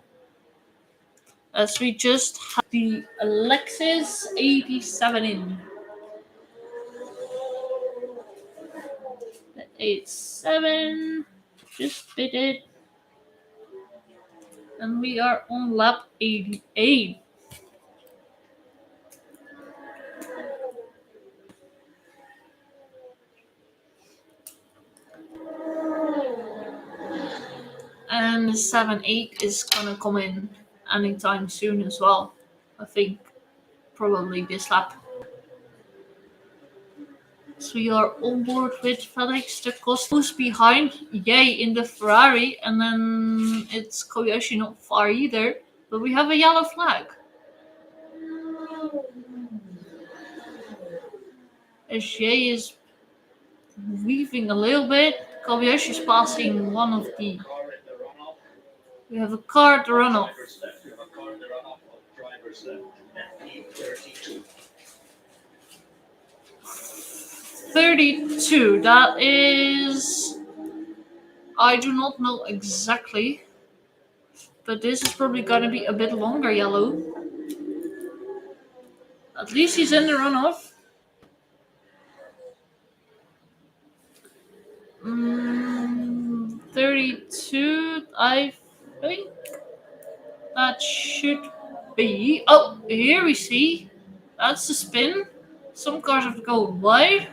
As we just had the Lexus 87 in. The 87 just bit it. And we are on lap 88. And the 7-8 is gonna come in anytime soon as well. I think probably this lap. So we are on board with Felix da Costa, who's behind Yay in the Ferrari, and then it's Kobayashi not far either. But we have a yellow flag. As Yay is weaving a little bit, Kobayashi is passing one of the. We have a car at the runoff. 32. That is. I do not know exactly. But this is probably gonna be a bit longer yellow. At least he's in the runoff. 32, I think that should be. Oh, here we see. That's the spin. Some cars have to go wide.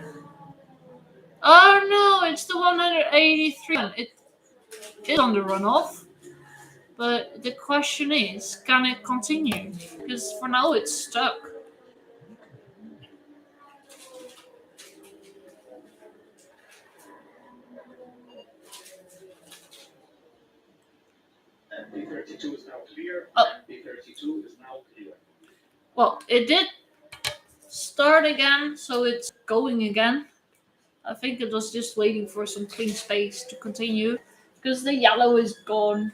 Oh no, it's the 183. It is on the runoff. But the question is, can it continue? Because for now it's stuck. B32 is now clear. Oh. B32 is now clear. Well, it did start again, so it's going again. I think it was just waiting for some clean space to continue because the yellow is gone.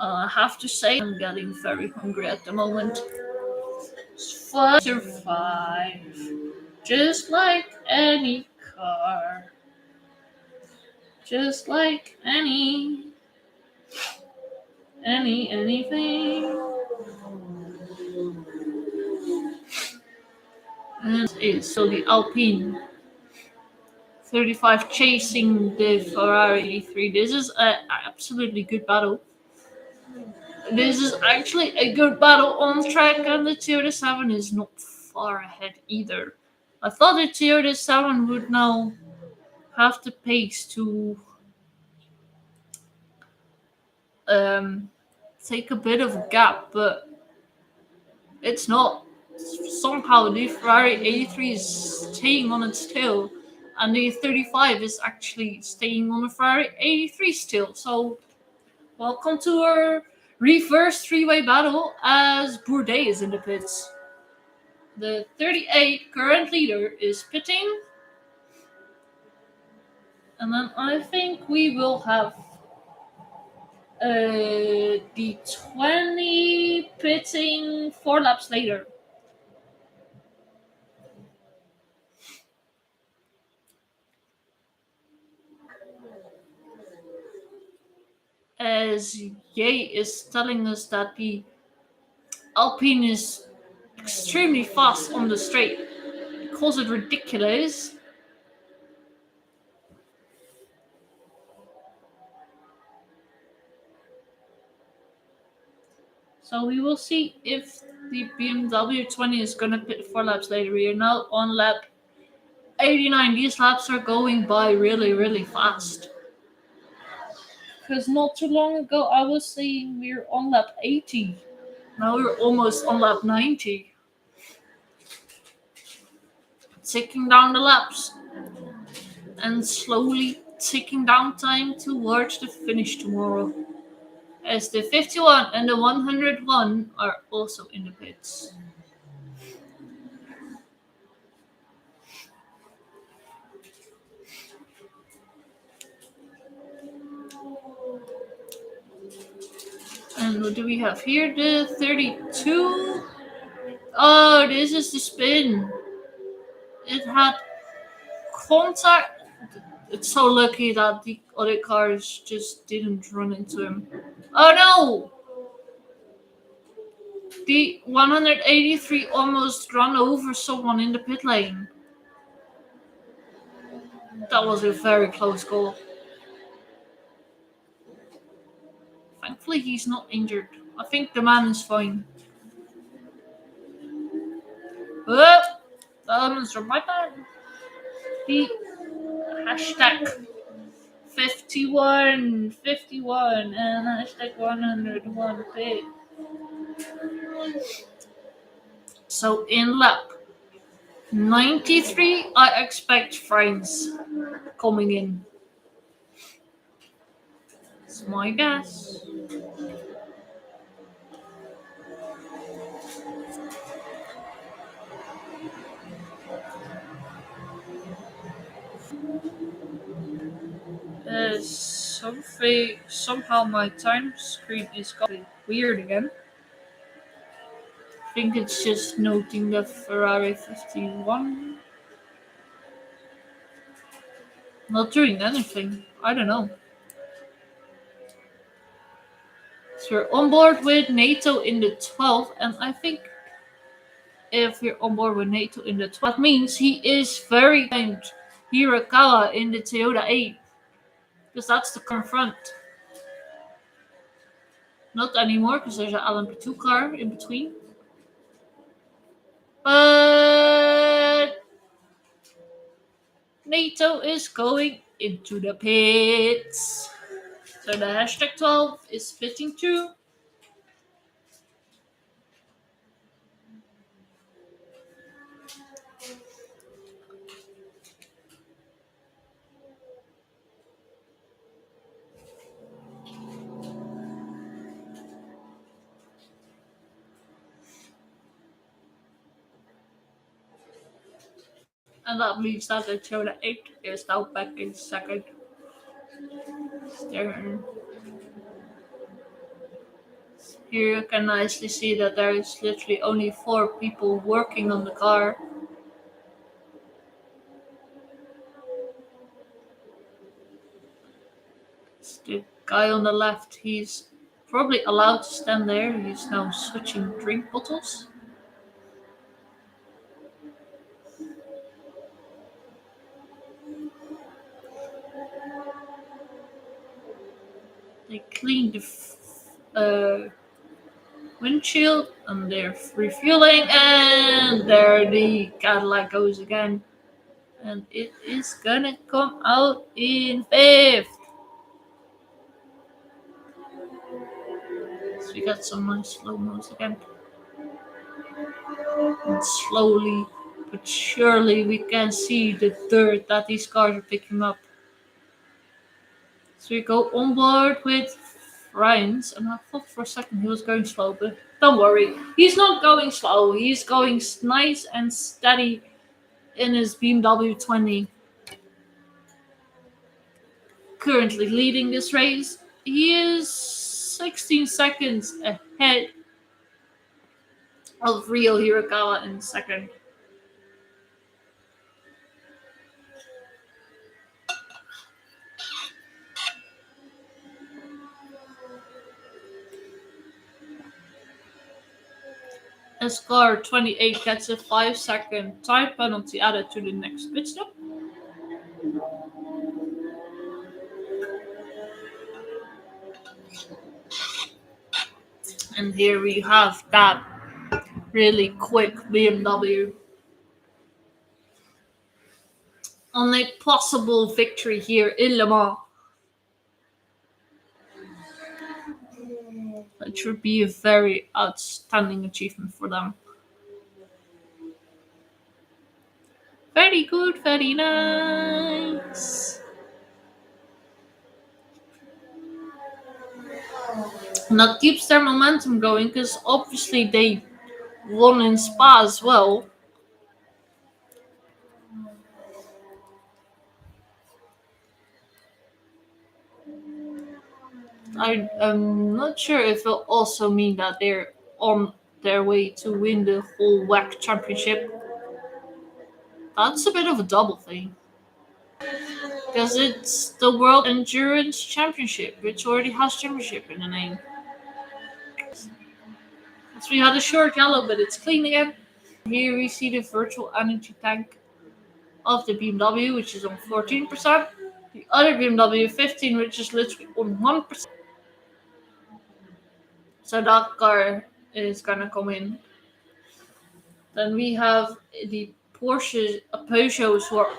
I have to say, I'm getting very hungry at the moment. Survive, just like any car, just like anything. And it's so the Alpine 35 chasing the Ferrari 83. This is an absolutely good battle. This is actually a good battle on track, and the Toyota 7 is not far ahead either. I thought the Toyota 7 would now have the pace to take a bit of a gap, but it's not. Somehow the Ferrari 83 is staying on its tail, and the 35 is actually staying on the Ferrari 83 still. So, welcome to our reverse three-way battle as Bourdais is in the pits. The 38 current leader is pitting. And then I think we will have the 20 pitting 4 laps later. As Ye is telling us that the Alpine is extremely fast on the straight. He calls it ridiculous. So we will see if the BMW 20 is going to pit 4 laps later. We are now on lap 89. These laps are going by really, really fast. Because not too long ago I was saying we're on lap 80. Now we're almost on lap 90. Ticking down the laps. And slowly ticking down time towards the finish tomorrow. As the 51 and the 101 are also in the pits. And what do we have here? The 32. Oh, this is the spin. It had contact. It's so lucky that the other cars just didn't run into him. Oh no! The 183 almost ran over someone in the pit lane. That was a very close goal. Thankfully, he's not injured. I think the man is fine. Oh, the elements are my bad. The hashtag 51, and hashtag 101 pit. So in lap 93, I expect France coming in. It's my guess. Somehow my time screen is going weird again. I think it's just noting the Ferrari 51 not doing anything. I don't know. So we're on board with NATO in the 12, and I think if we're on board with NATO in the 12, that means he is very kind Hirakawa in the Toyota 8, because that's the car in front. Not anymore, because there's an LMP2 car in between. But NATO is going into the pits. So the hashtag 12 is pitting too. And that means that the Toyota 8 is now back in second. There. Here you can nicely see that there is literally only 4 people working on the car. It's the guy on the left, he's probably allowed to stand there. He's now switching drink bottles. They cleaned the windshield and they're refueling, and there the Cadillac goes again. And it is gonna come out in 5th. So we got some nice slow-mos again. And slowly but surely we can see the dirt that these cars are picking up. So we go on board with Ryan's, and I thought for a second he was going slow, but don't worry, he's not going slow. He's going nice and steady in his BMW 20. currently leading this race. He is 16 seconds ahead of Rio Hirakawa in second. As car 28 gets a 5-second time penalty added to the next pit stop. And here we have that really quick BMW on a possible victory here in Le Mans. It should be a very outstanding achievement for them. Very good, very nice. And that keeps their momentum going because obviously they won in Spa as well. I'm not sure if it'll also mean that they're on their way to win the whole WEC championship. That's a bit of a double thing. Because it's the World Endurance Championship, which already has championship in the name. So we had a short yellow, but it's clean again. Here we see the virtual energy tank of the BMW, which is on 14%. The other BMW 15, which is literally on 1%. So that car is gonna come in. Then we have the Porsche, Peugeots who are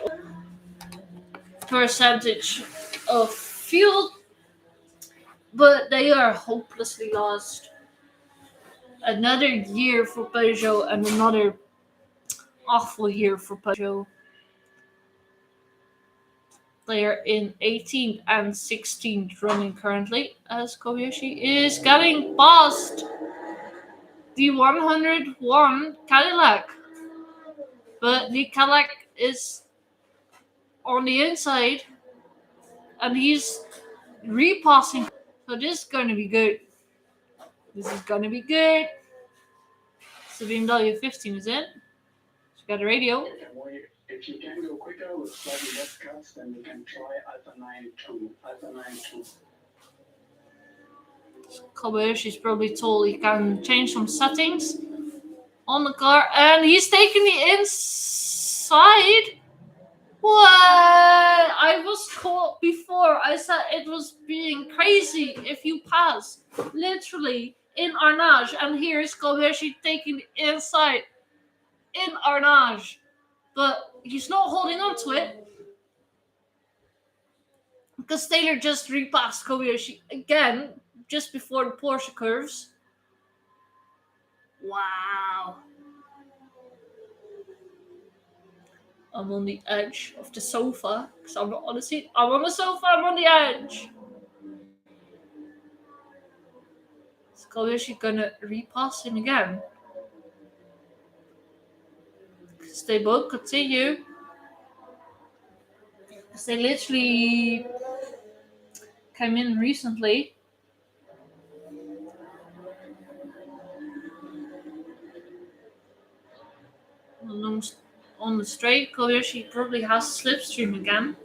percentage of fuel, but they are hopelessly lost. Another year for Peugeot and another awful year for Peugeot. They are in 18th and 16th running currently as Kobayashi is getting past the 101 Cadillac. But the Cadillac is on the inside and he's repassing. So this is going to be good. This is going to be good. So BMW 15 is in. She's got a radio. If you can go quicker with slightly less cuts, then you can try Alpha 9-2. Alpha 9-2. Kobayashi's probably told he can change some settings on the car, and he's taking the inside. What? I was caught before. I said it was being crazy if you pass. Literally in Arnage, and here's Kobayashi taking the inside in Arnage. But he's not holding on to it because Taylor just repassed Kobayashi again just before the Porsche curves. Wow. I'm on the edge of the sofa because I'm not on the seat. I'm on the sofa, I'm on the edge. Is Kobayashi gonna repass him again? Because they both continue. Because they literally came in recently. On the straight, Kobayashi probably has slipstream again.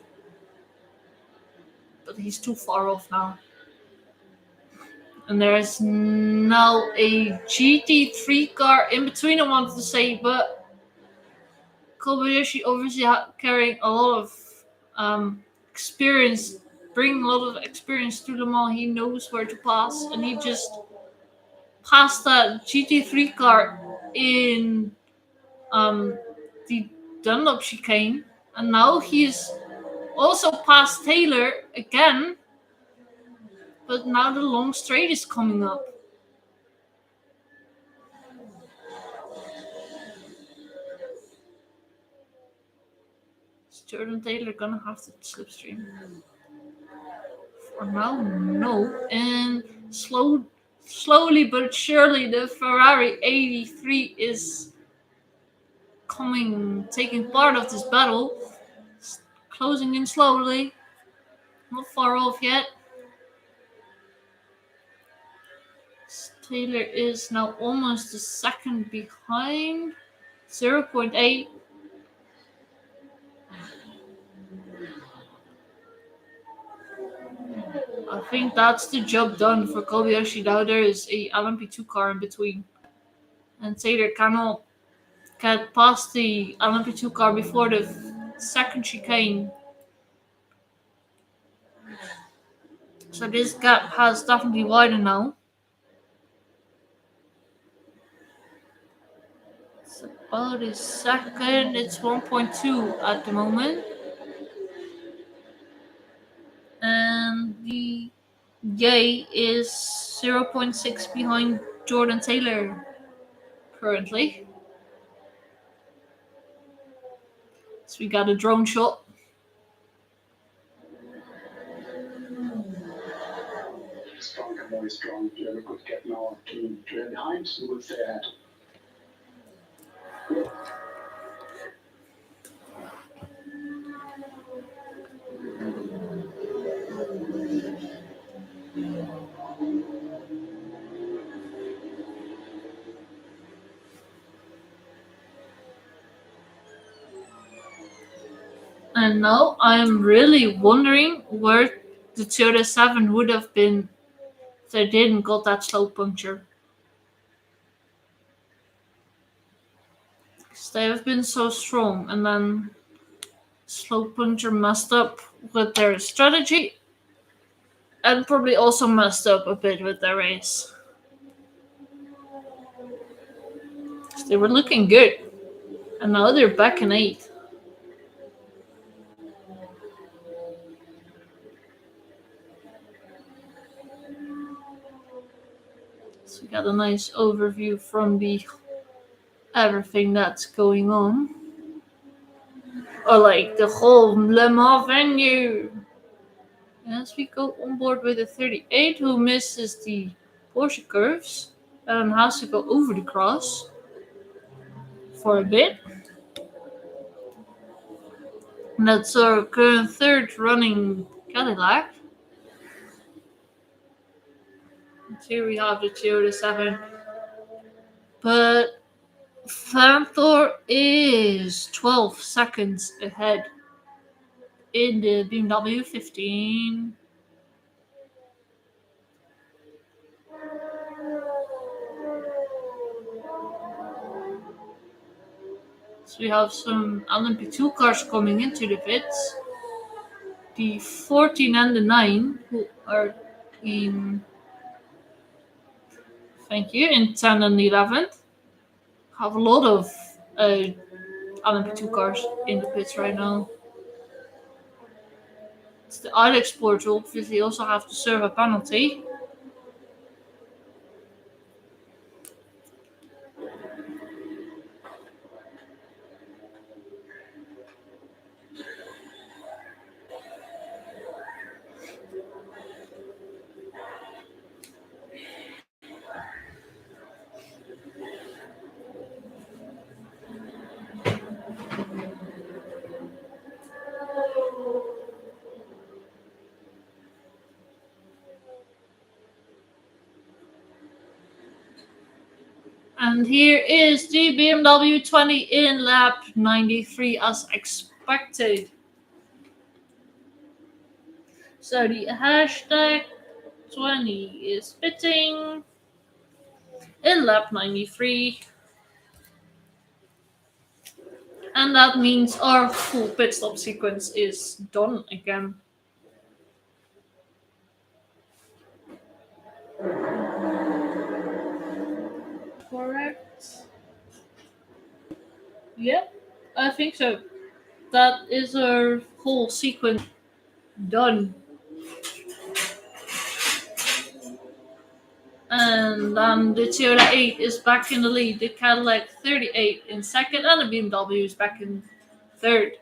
But he's too far off now. And there is now a GT3 car in between, I wanted to say, but Kobayashi obviously carrying a lot of experience, bringing a lot of experience to Le Mans. He knows where to pass, and he just passed that GT3 car in the Dunlop chicane, and now he's also passed Taylor again, but now the long straight is coming up. Is Jordan Taylor gonna have to slipstream? For now, no. And slowly but surely, the Ferrari 83 is taking part of this battle, closing in slowly. Not far off yet. Taylor is now almost a second behind. 0.8. I think that's the job done for Kobayashi. Now there is a LMP2 car in between. And Taylor cannot get past the LMP2 car before the second chicane. So this gap has definitely widened now. It's about a second. It's 1.2 at the moment. And the Yay is 0.6 behind Jordan Taylor currently. So we got a drone shot. Strong, very strong. Whoever could get now to behind, who will stay ahead. And now I'm really wondering where the Toyota 7 would have been if they didn't got that slow puncture. Because they have been so strong, and then slow puncture messed up with their strategy and probably also messed up a bit with their race. They were looking good, and now they're back in 8th. So we got a nice overview from the everything that's going on. Or like the whole Le Mans venue. As we go on board with a 38 who misses the Porsche curves and has to go over the cross for a bit. And that's our current third running Cadillac. And here we have the Toyota 7. But Fanthor is 12 seconds ahead in the BMW 15. So we have some LMP2 cars coming into the pits. The 14 and the 9, who are in, thank you, in 10 and 11th, have a lot of LMP2 cars in the pits right now. It's the Ilex Sport, who obviously also have to serve a penalty. And here is the BMW 20 in lap 93 as expected. So the hashtag 20 is pitting in lap 93. And that means our full pit stop sequence is done again. Correct. Yep, I think so. That is our whole sequence done. And the Toyota 8 is back in the lead. The Cadillac 38 in second, and the BMW is back in third.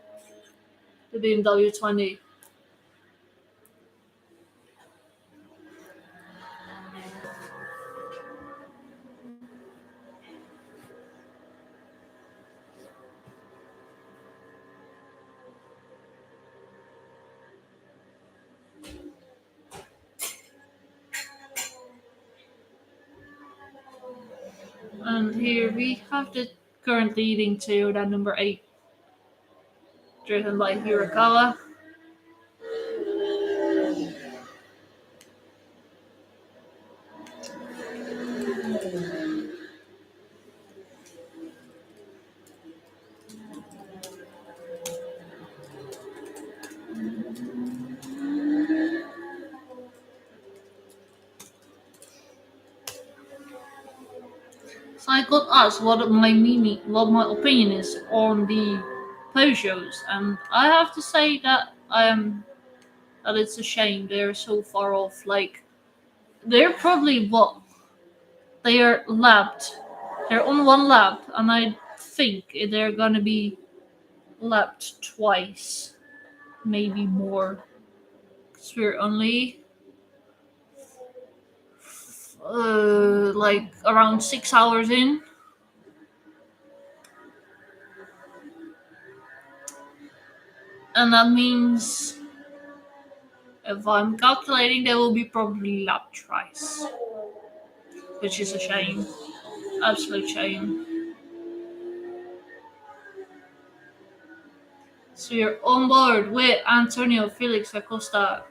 The BMW 20. And here we have the current leading Toyota number 8, driven by Hirakawa. So I got asked what my opinion is on the Peugeots, and I have to say that it's a shame they're so far off. Like they're probably what they are lapped. They're on one lap, and I think they're gonna be lapped twice, maybe more. 'Cause we're only like around 6 hours in, and that means if I'm calculating, they will be probably lapped twice, which is a shame, absolute shame. So you're on board with Antonio Felix Acosta.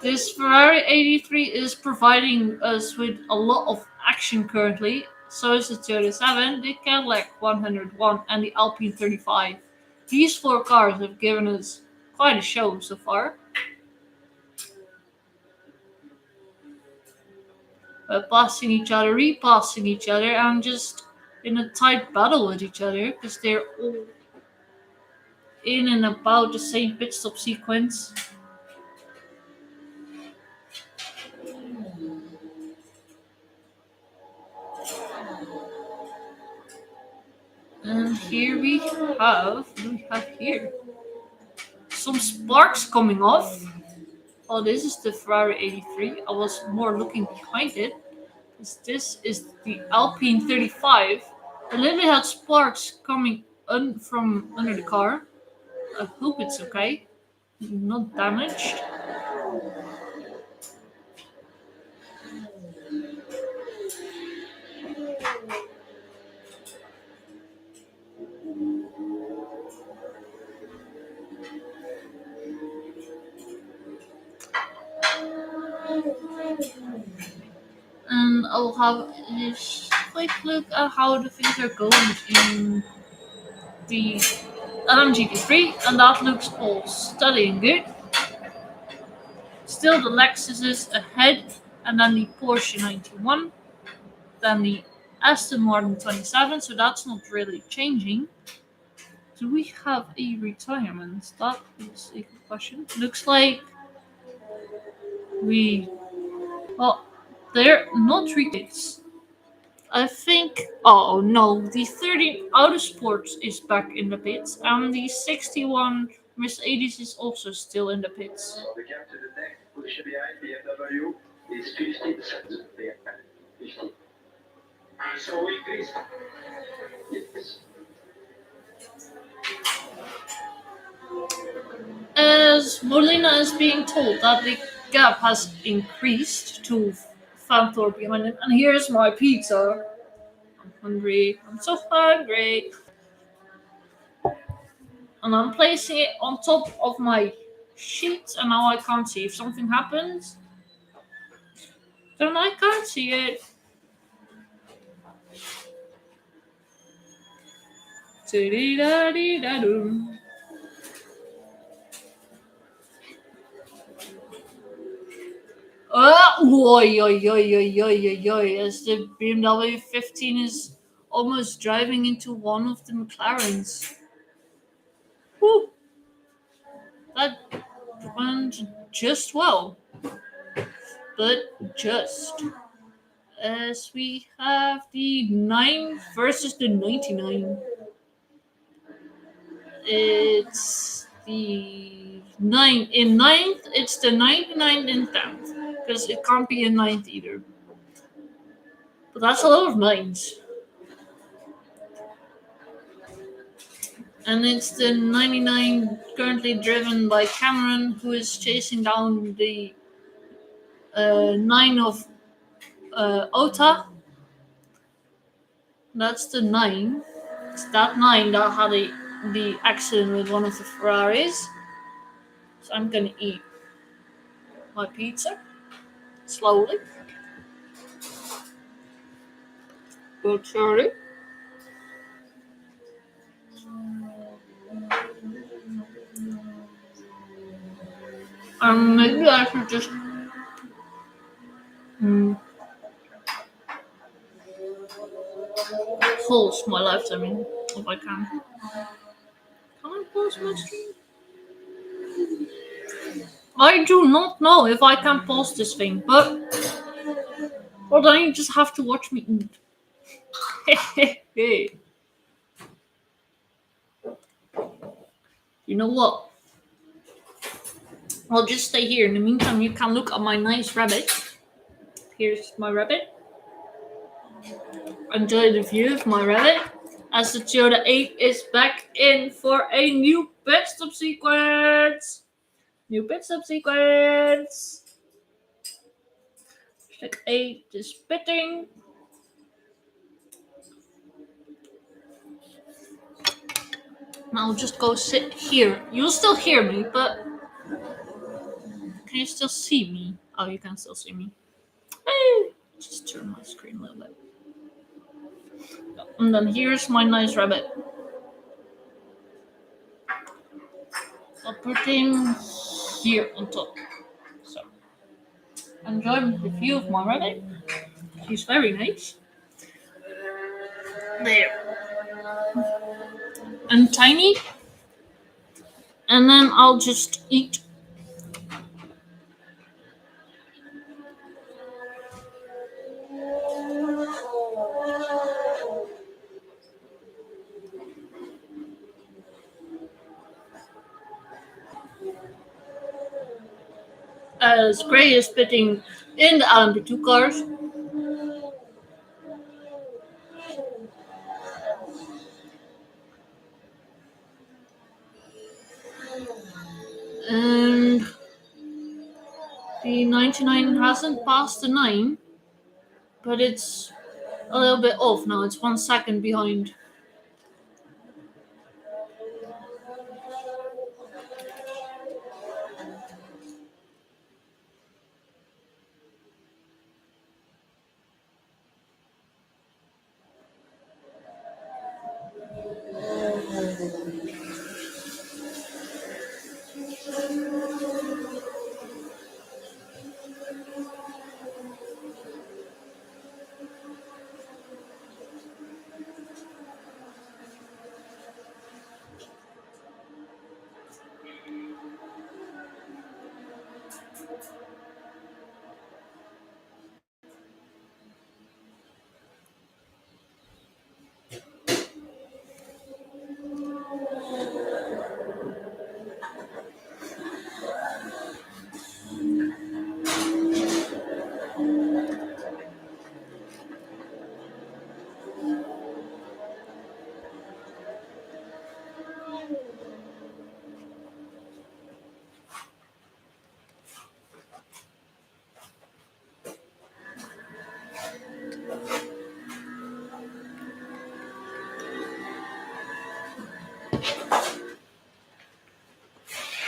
This Ferrari 83 is providing us with a lot of action currently. So is the Toyota 7, the Cadillac 101, and the Alpine 35. These four cars have given us quite a show so far. Passing each other, repassing each other, and just in a tight battle with each other because they're all in and about the same pit stop sequence. And here we have, what do we have here? Some sparks coming off. Oh, this is the Ferrari 83. I was more looking behind it. This is the Alpine 35. A little bit had sparks coming from under the car. I hope it's okay. Not damaged. And I'll have a quick look at how the things are going in the LMGP3, and that looks all steady and good. Still, the Lexus is ahead, and then the Porsche 91, then the Aston Martin 27, so that's not really changing. Do we have a retirement? That is a good question. Looks like we. Well, they're not repeats. I think. Oh no, the 30 Autosports is back in the pits, and the 61 Mercedes is also still in the pits. The gap to the next position behind BMW is 50%. 50. So we increased. Yes. As Molina is being told that the gap has increased to Fanthor behind him, and here's my pizza. I'm hungry. I'm so hungry. And I'm placing it on top of my sheet, and now I can't see. If something happens, then I can't see it. Dee-dee-da-dee-da-doom. Oi, oi, oi, oi, oi, oi, oi, as the BMW 15 is almost driving into one of the McLarens. Whew, that went just well, but just. As we have the 9 versus the 99. It's the 9 in ninth, it's the 99 in 10th. Because it can't be in ninth either. But that's a lot of nines. And it's the 99 currently driven by Cameron, who is chasing down the 9 of Ota. That's the 9. It's that 9 that had the accident with one of the Ferraris. So I'm gonna eat my pizza slowly but surely. Maybe I should just mm, pause my live streaming if I can. Can I pause my stream? I do not know if I can pause this thing, but or then you just have to watch me eat. You know what? I'll just stay here. In the meantime, you can look at my nice rabbit. Here's my rabbit. Enjoy the view of my rabbit. As the Toyota 8 is back in for a new pit stop sequence. New pit stop sequence. Check 8 is pitting. Now I'll just go sit here. You'll still hear me, but can you still see me? Oh, you can still see me. Hey, just turn my screen a little bit. And then here's my nice rabbit. I'll put him here on top. So enjoy the view of my rabbit. He's very nice. There. And tiny. And then I'll just eat. As Gray is pitting in the LMP2 cars. And the 99 hasn't passed the 9, but it's a little bit off now. It's 1 second behind.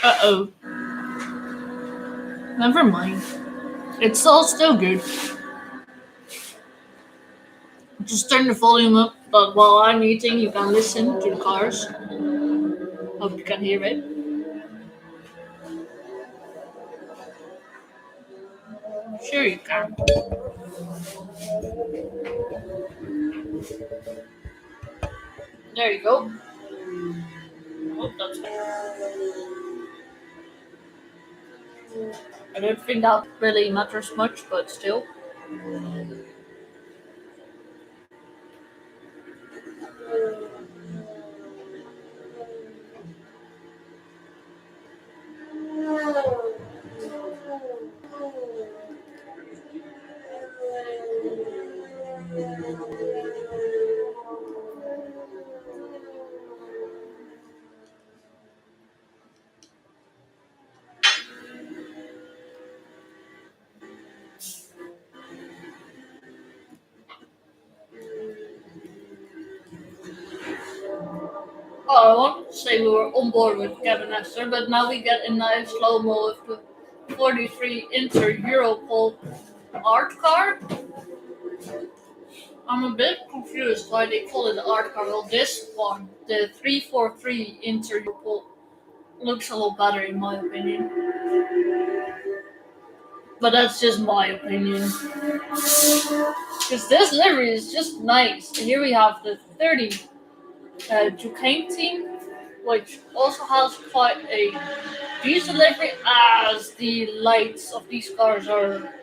Uh-oh. Never mind. It's all still good. Just turn the volume up, but while I'm eating, you can listen to the cars. Hope you can hear it. Sure you can. There you go. Oh, that's I don't think that really matters much, but still. Oh, I want to say we were on board with Kevin Esther, but now we get a nice slow mo of the 43 Inter Europol art card. I'm a bit confused why they call it the art card. Well, this one, the 343 Inter Europol, looks a lot better in my opinion. But that's just my opinion. Because this livery is just nice. Here we have the 30 Duquesne team, which also has quite a decent livery as the lights of these cars are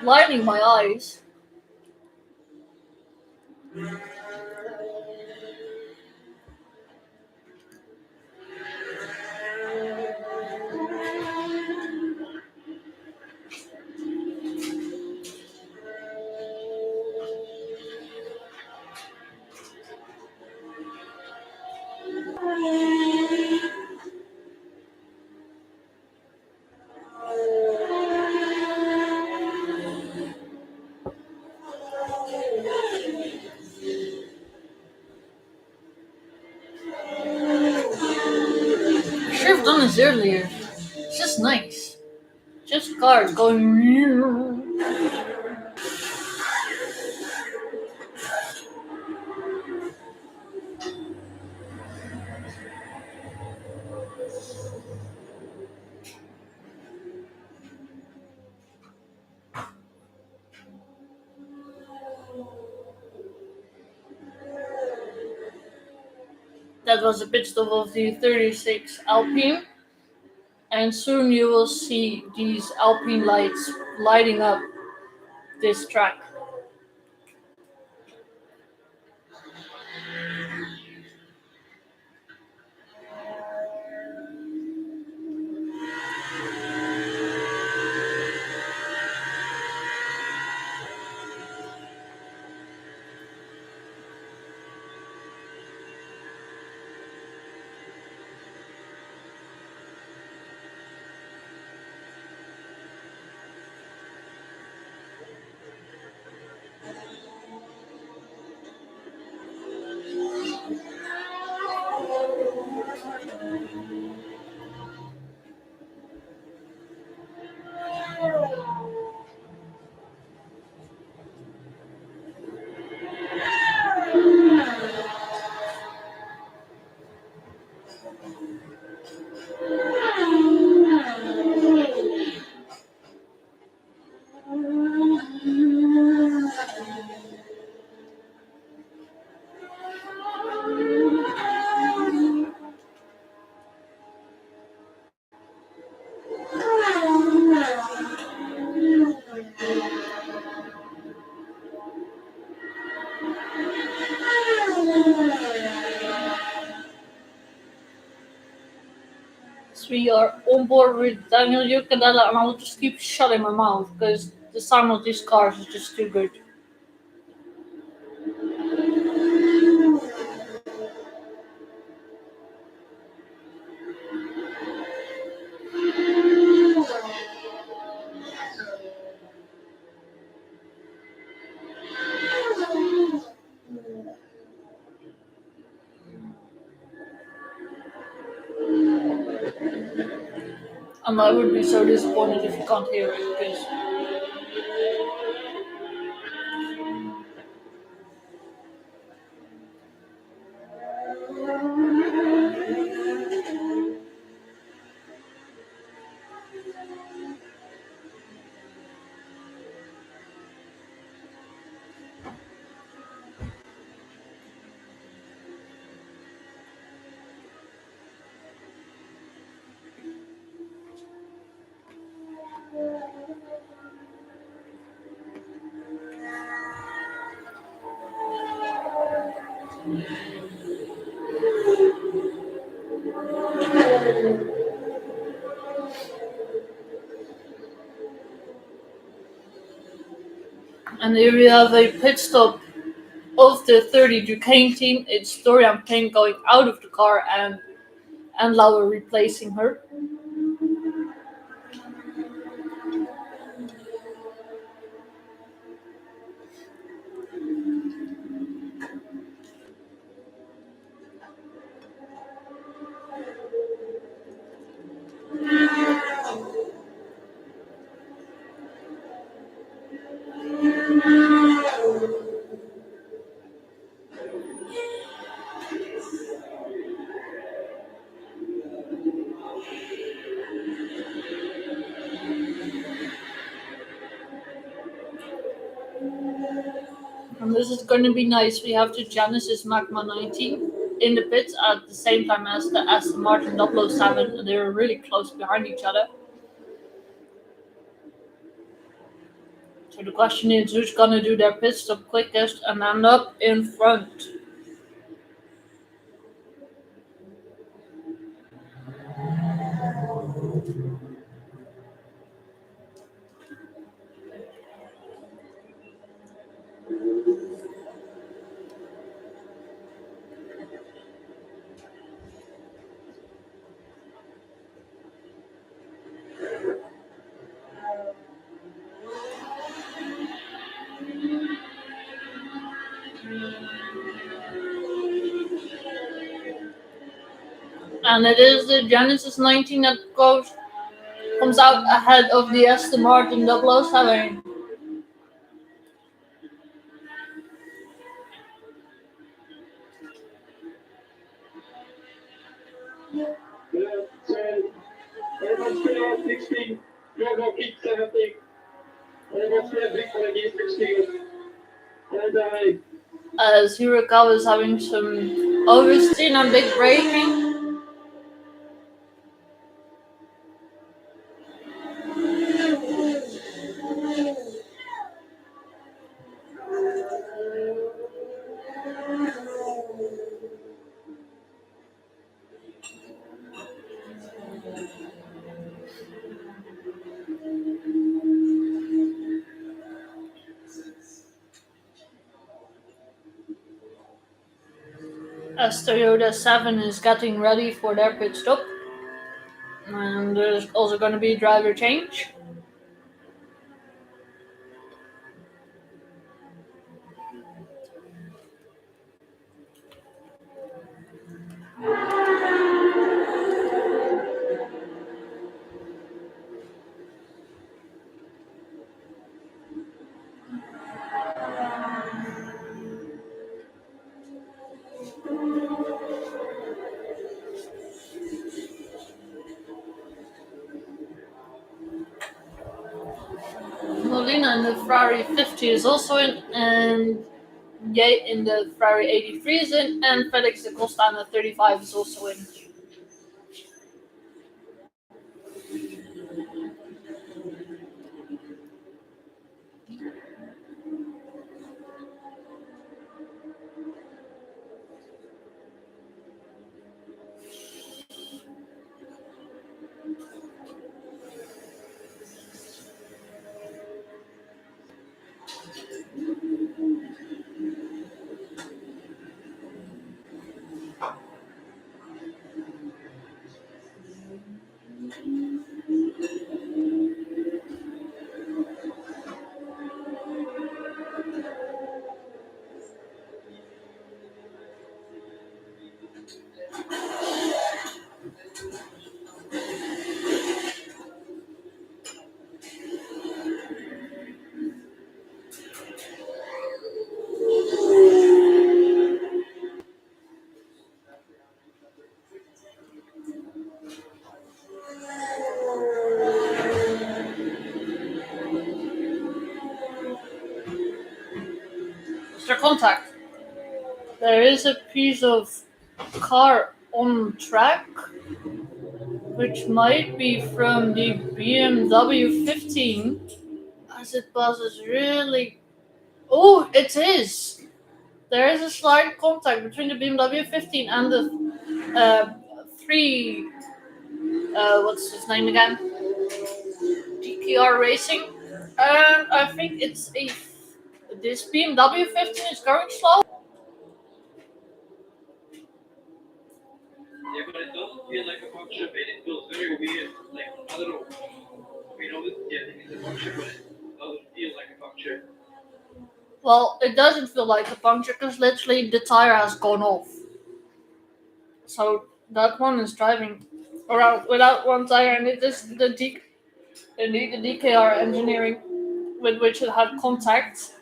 blinding my eyes. I should have done this earlier. It's just nice. Just cars going. That was a pit stop of the 36 Alpine, and soon you will see these Alpine lights lighting up this track. So we are on board with Daniel Yucadella, and I will just keep shutting my mouth because the sound of these cars is just too good. And I would be so disappointed if you can't hear it because and here we have a pit stop of the 30 Duquesne team. It's Dorian Payne going out of the car and Lauer replacing her. And this is going to be nice. We have the Genesis Magma 19 in the pits at the same time as the Aston Martin 007, and they're really close behind each other. So the question is who's going to do their pit stop quickest and end up in front. And it is the Genesis 19 that comes out ahead of the Aston Martin 007. Almost 16, Logo kick 17, almost big for the 16. As Hurricane is having some oversteer and big braking. As Toyota 7 is getting ready for their pit stop. And there's also going to be a driver change. Molina in the Ferrari 50 is also in, and Ye in the Ferrari 83 is in, and Felix da Costa in the 35 is also in. Mr. Contact. There is a piece of car on track, which might be from the BMW 15, as it passes really. Oh, it is! There is a slight contact between the BMW 15 and the 3. What's his name again? DKR Racing. And I think it's a. This BMW 15 is going slow. Yeah, but it doesn't feel like a puncture, man. It feels very weird. Like, I don't know. We know that, yeah, it's a puncture, but it doesn't feel like a puncture. Well, it doesn't feel like a puncture because literally the tire has gone off. So that one is driving around without one tire, and it is the DKR engineering with which it had contact.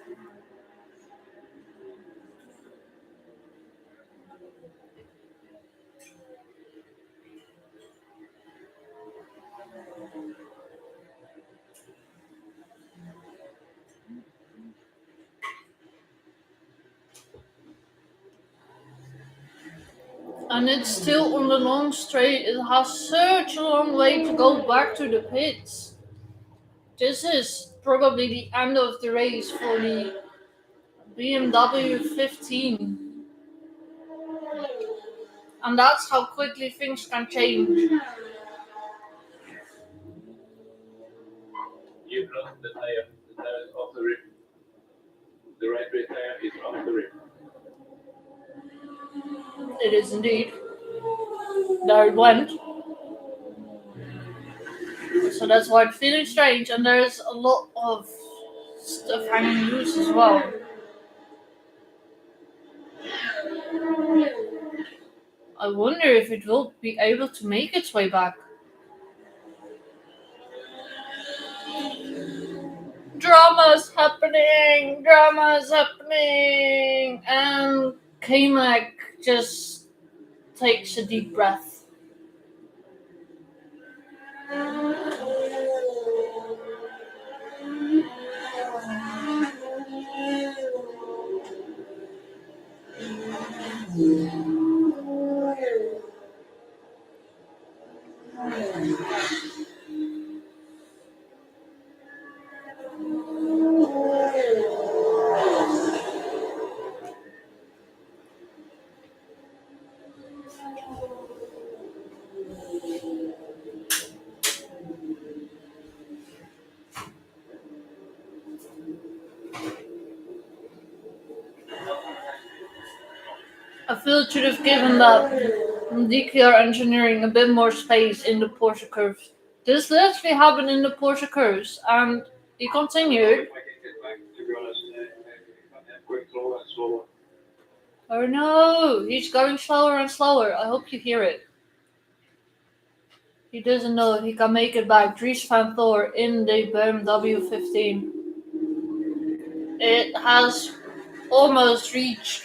And it's still on the long straight. It has such a long way to go back to the pits. This is probably the end of the race for the BMW 15. And that's how quickly things can change. You've lost the tire. The tire is off the rim. The right rear tire is off the rim. It is indeed. There it went. So that's why it's feeling strange, and there's a lot of stuff hanging loose as well. I wonder if it will be able to make its way back. Drama's happening, and K-Mac just takes a deep breath. I feel it should have given that DKR engineering a bit more space in the Porsche curves. This literally happened in the Porsche curves, and he continued. Oh no, he's going slower and slower. I hope you hear it. He doesn't know if he can make it back. Dries van Thor in the BMW 15. It has almost reached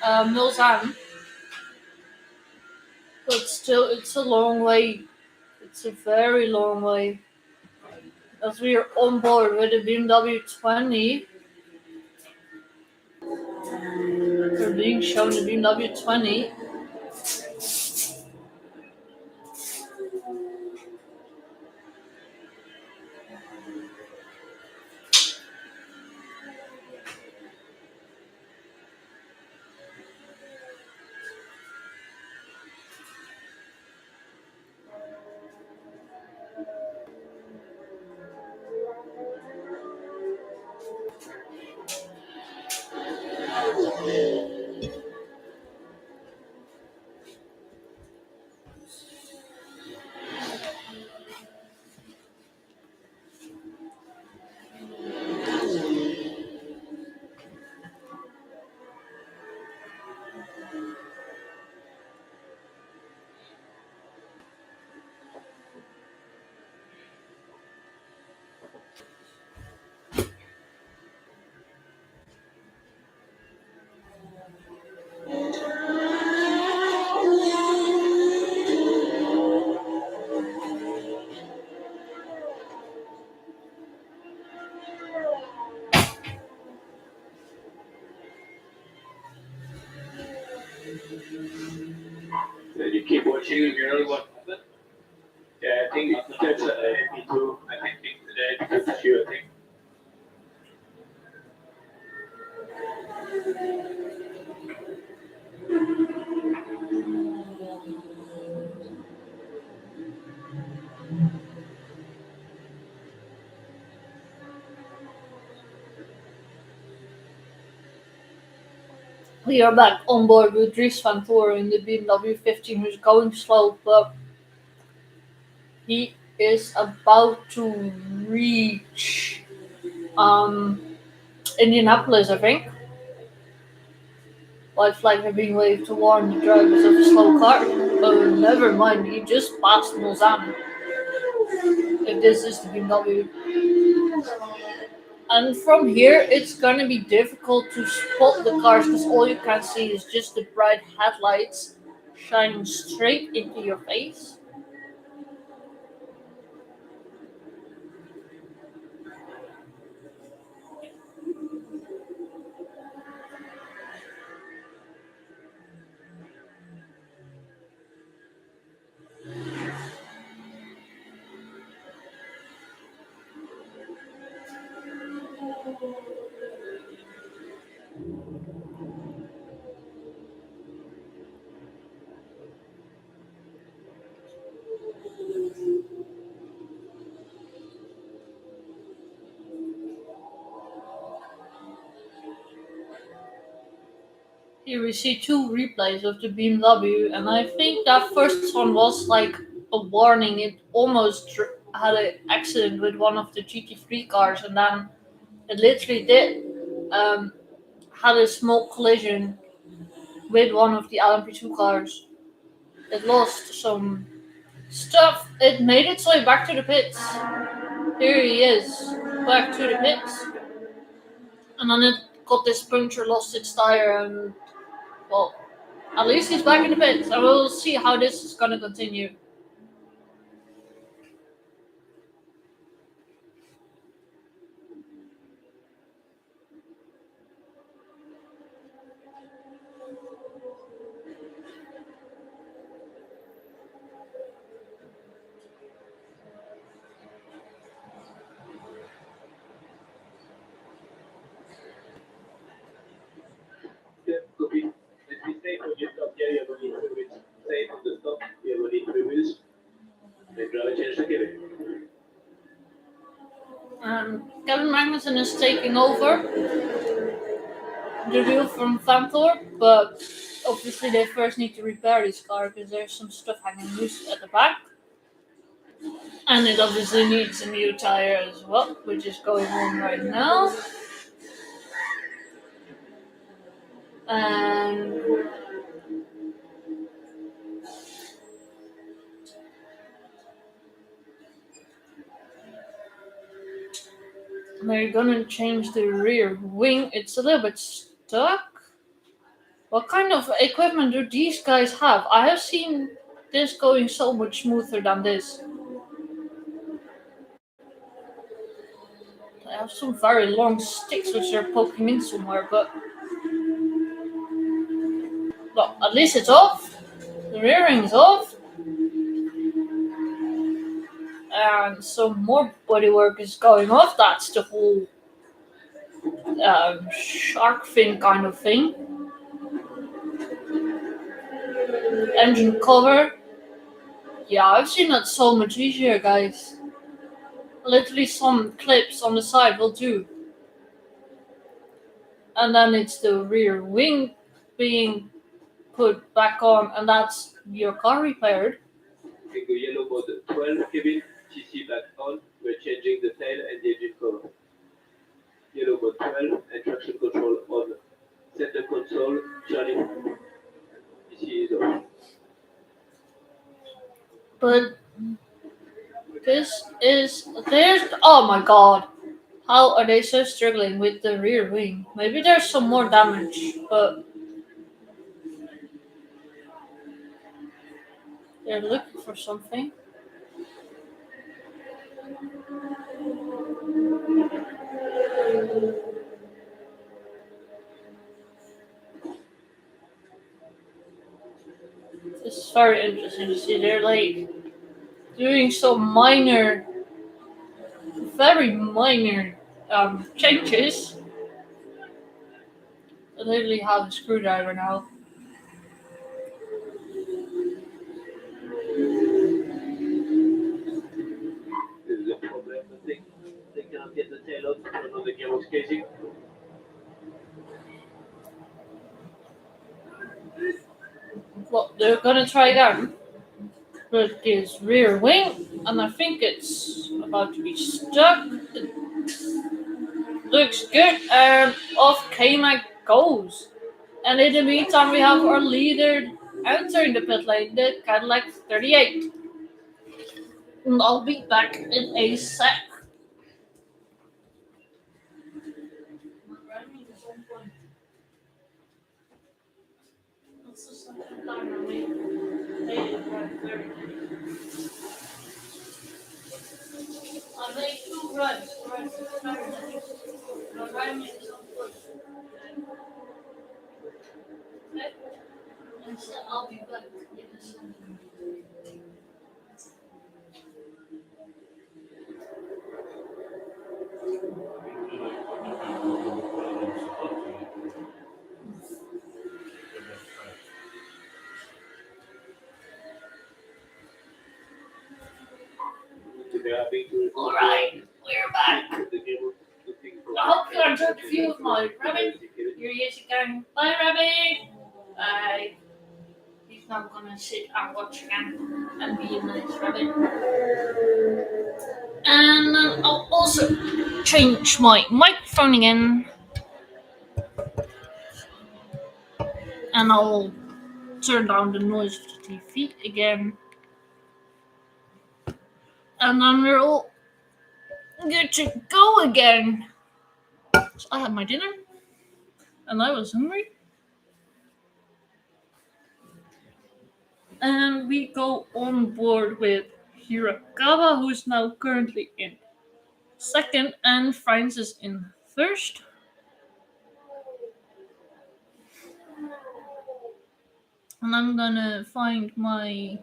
Mulsanne, but still, it's a long way. It's a very long way. As we are on board with the BMW 20, we're being shown the BMW 20. Then you keep watching and you know what happened. Yeah, I think that's me too. I think that's the issue. I think. We are back on board with Dries van Thor in the BMW 15, who's going slow, but he is about to reach um, Indianapolis, I think. White flags are being waved to warn the drivers of the slow car. Oh, never mind, he just passed Mulsanne. If this is the BMW. And from here, it's gonna be difficult to spot the cars because all you can see is just the bright headlights shining straight into your face. Here we see two replays of the BMW, and I think that first one was like a warning. It almost had an accident with one of the GT3 cars, and then it literally did had a small collision with one of the LMP2 cars. It lost some stuff. It made its way back to the pits. Here he is, back to the pits. And then it got this puncture, lost its tire, and well, at least he's back in the pits. And we'll see how this is gonna continue. Yeah, copy. Let me say when you stop here, you're going to reach. Say on the stop, you're going to reverse. Then drive change the cabin. Kevin Magnussen is taking over the wheel from Vanthorpe, but obviously they first need to repair his car because there's some stuff hanging loose at the back. And it obviously needs a new tire as well, which is going on right now. And they're gonna change the rear wing. It's a little bit stuck. What kind of equipment do these guys have? I have seen this going so much smoother than this. They have some very long sticks which are poking in somewhere, but well, at least it's off. The rear wing's off. And some more bodywork is going off. That's the whole shark fin kind of thing. Engine cover. Yeah, I've seen that so much easier, guys. Literally some clips on the side will do. And then it's the rear wing being put back on, and that's your car repaired. Bingo yellow mode 12 cabin, TC back on. We're changing the tail and the engine cover. Yellow mode 12 and traction control on. Center console, Charlie. TC is off. But there's oh my god. How are they so struggling with the rear wing? Maybe there's some more damage, but they're looking for something. This is very interesting to see. They're like doing some minor, very minor changes. I literally have a screwdriver now. This is a problem, I think. They cannot get the tail out because of the gearbox casing. Well, they're gonna try again with this rear wing, and I think it's about to be stuck. It looks good, and off K-Mac goes. And in the meantime, we have our leader entering the pit lane, the Cadillac 38. And I'll be back in a sec. I made two runs. I'll be back in a second. Alright, we're back. I hope you enjoyed the view of my rabbit. Here he is again. Bye, rabbit. I He's not gonna sit and watch again and be a nice rabbit. And then I'll also change my microphone again, and I'll turn down the noise of the TV again. And then we're all good to go again. So I had my dinner, and I was hungry. And we go on board with Hirakawa, who is now currently in second, and Franz is in first. And I'm gonna find my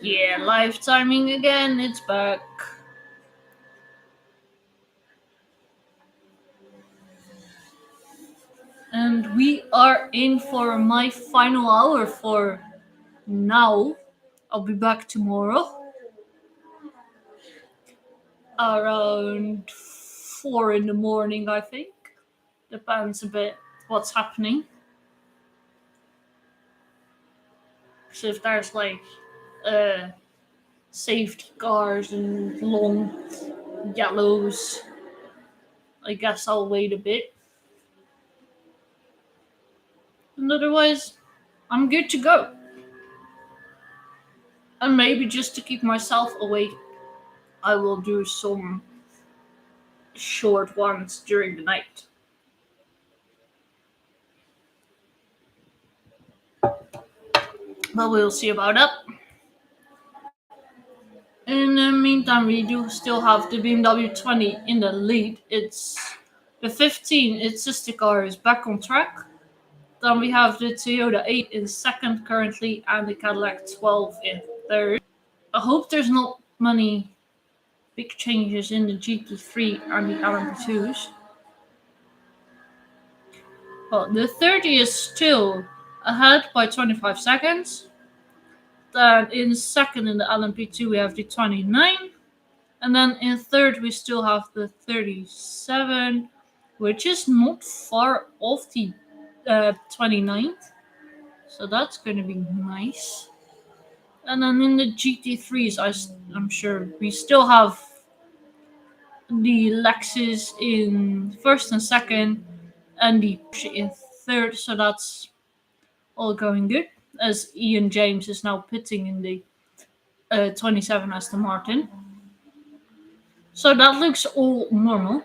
live timing again. It's back. And we are in for my final hour for now. I'll be back tomorrow around 4 in the morning, I think. Depends a bit what's happening. So if there's like safety cars and long yellows, I guess I'll wait a bit. And otherwise, I'm good to go. And maybe just to keep myself awake, I will do some short ones during the night. But we'll see about that. In the meantime, we do still have the BMW 20 in the lead. It's the 15, its sister car, is back on track. Then we have the Toyota 8 in second currently, and the Cadillac 12 in third. I hope there's not many big changes in the GT3 and the LMP2s. Well, the 30 is still ahead by 25 seconds. Then in second in the LMP2 we have the 29. And then in third we still have the 37, which is not far off the 29th. So that's going to be nice. And then in the GT3s, I'm sure we still have the Lexus in first and second, and the Porsche in third. So that's all going good. As Ian James is now pitting in the 27 Aston Martin. So that looks all normal.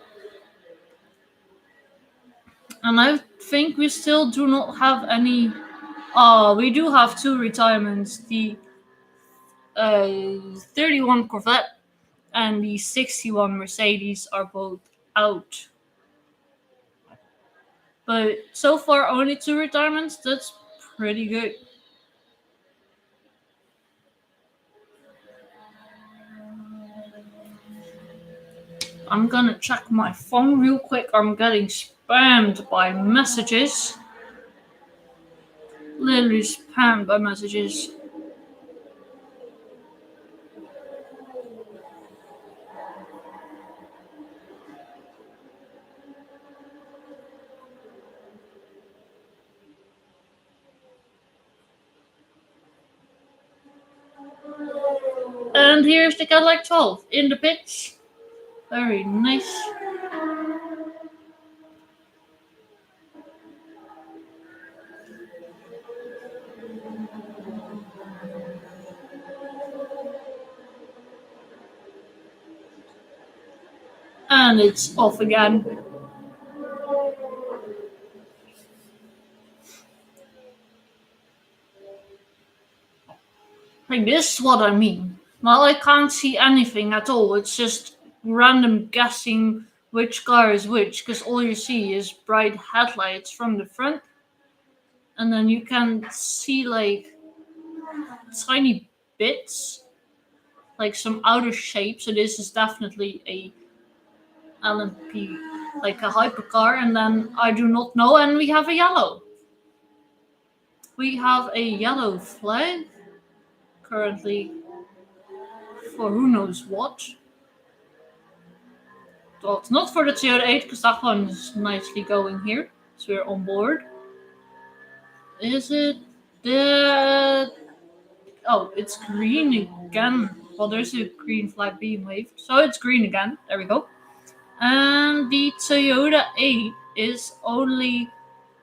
And I think we still do not have any. We do have two retirements. The 31 Corvette and the 61 Mercedes are both out. But so far, only two retirements. That's pretty good. I'm gonna check my phone real quick. I'm getting spammed by messages. Literally spammed by messages. And here's the Cadillac 12 in the pits. Very nice. And it's off again. Like, this is what I mean. Well, I can't see anything at all. It's just random guessing which car is which, because all you see is bright headlights from the front. And then you can see like tiny bits, like some outer shape. So this is definitely a LMP, like a hypercar. And then I do not know. And we have a yellow. We have a yellow flag currently for who knows what. Well, it's not for the Toyota 8 because that one is nicely going here. So we're on board. Is it the... Oh, it's green again. Well, there's a green flag being waved. So it's green again. There we go. And the Toyota 8 is only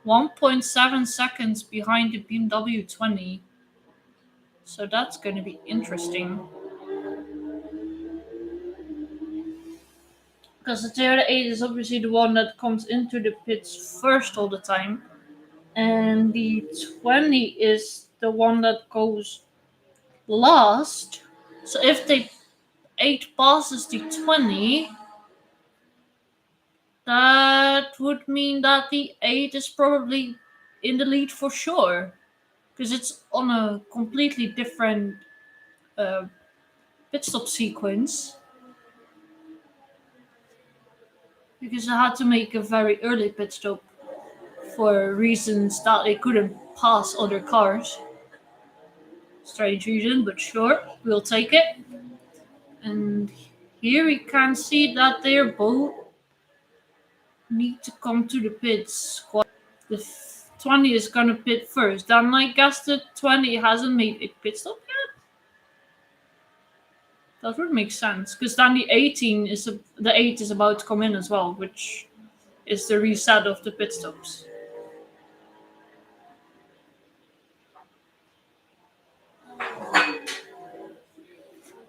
1.7 seconds behind the BMW 20. So that's going to be interesting. Because the Toyota 8 is obviously the one that comes into the pits first all the time. And the 20 is the one that goes last. So if the 8 passes the 20, that would mean that the 8 is probably in the lead for sure. Because it's on a completely different uh, pit stop sequence. Because I had to make a very early pit stop for reasons that they couldn't pass other cars. Strange reason, but sure, we'll take it. And here we can see that they're both need to come to the pits. The 20 is gonna pit first. Then I guess the 20 hasn't made a pit stop yet. That would make sense, because then the 8 is about to come in as well, which is the reset of the pit stops.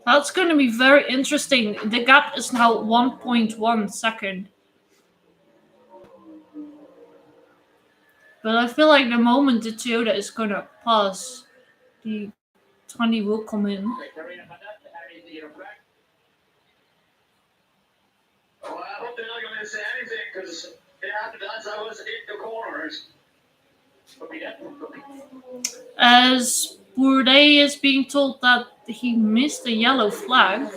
That's going to be very interesting. The gap is now 1.1 second. But I feel like the moment the Toyota is going to pass, the 20 will come in. Well, I hope they're not going to say anything because after that, I was in the corners. As Bourdais is being told that he missed a yellow flag,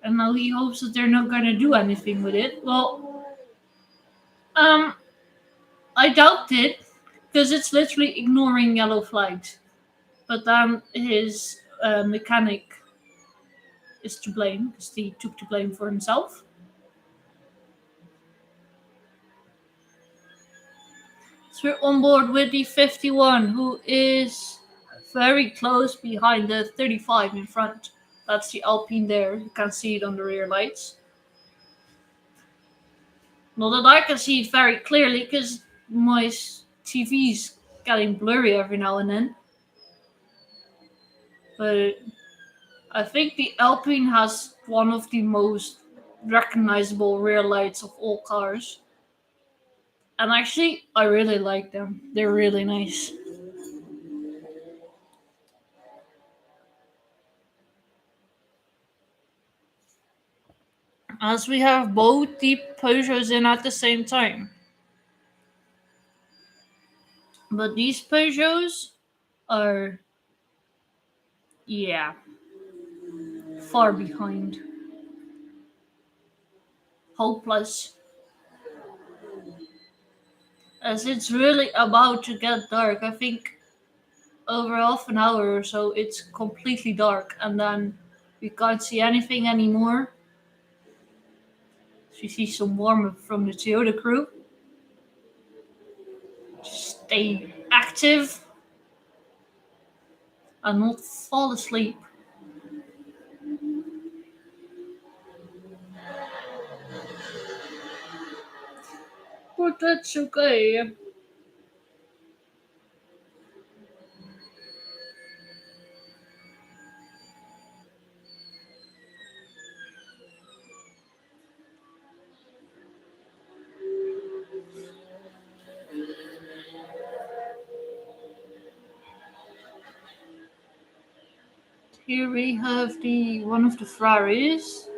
and now he hopes that they're not going to do anything with it. Well, I doubt it, because it's literally ignoring yellow flags. But then his mechanic is to blame, because he took the blame for himself. So we're on board with the 51, who is very close behind the 35 in front. That's the Alpine there. You can see it on the rear lights. Not that I can see it very clearly, because my TV's getting blurry every now and then. But I think the Alpine has one of the most recognizable rear lights of all cars. And actually, I really like them. They're really nice. As we have both the Peugeots in at the same time. But these Peugeots are, yeah, far behind. Hopeless. As it's really about to get dark. I think over half an hour or so it's completely dark, and then we can't see anything anymore. So you see some warm-up from the Toyota crew. Stay active and not fall asleep. But that's okay. Here we have the one of the Ferraris.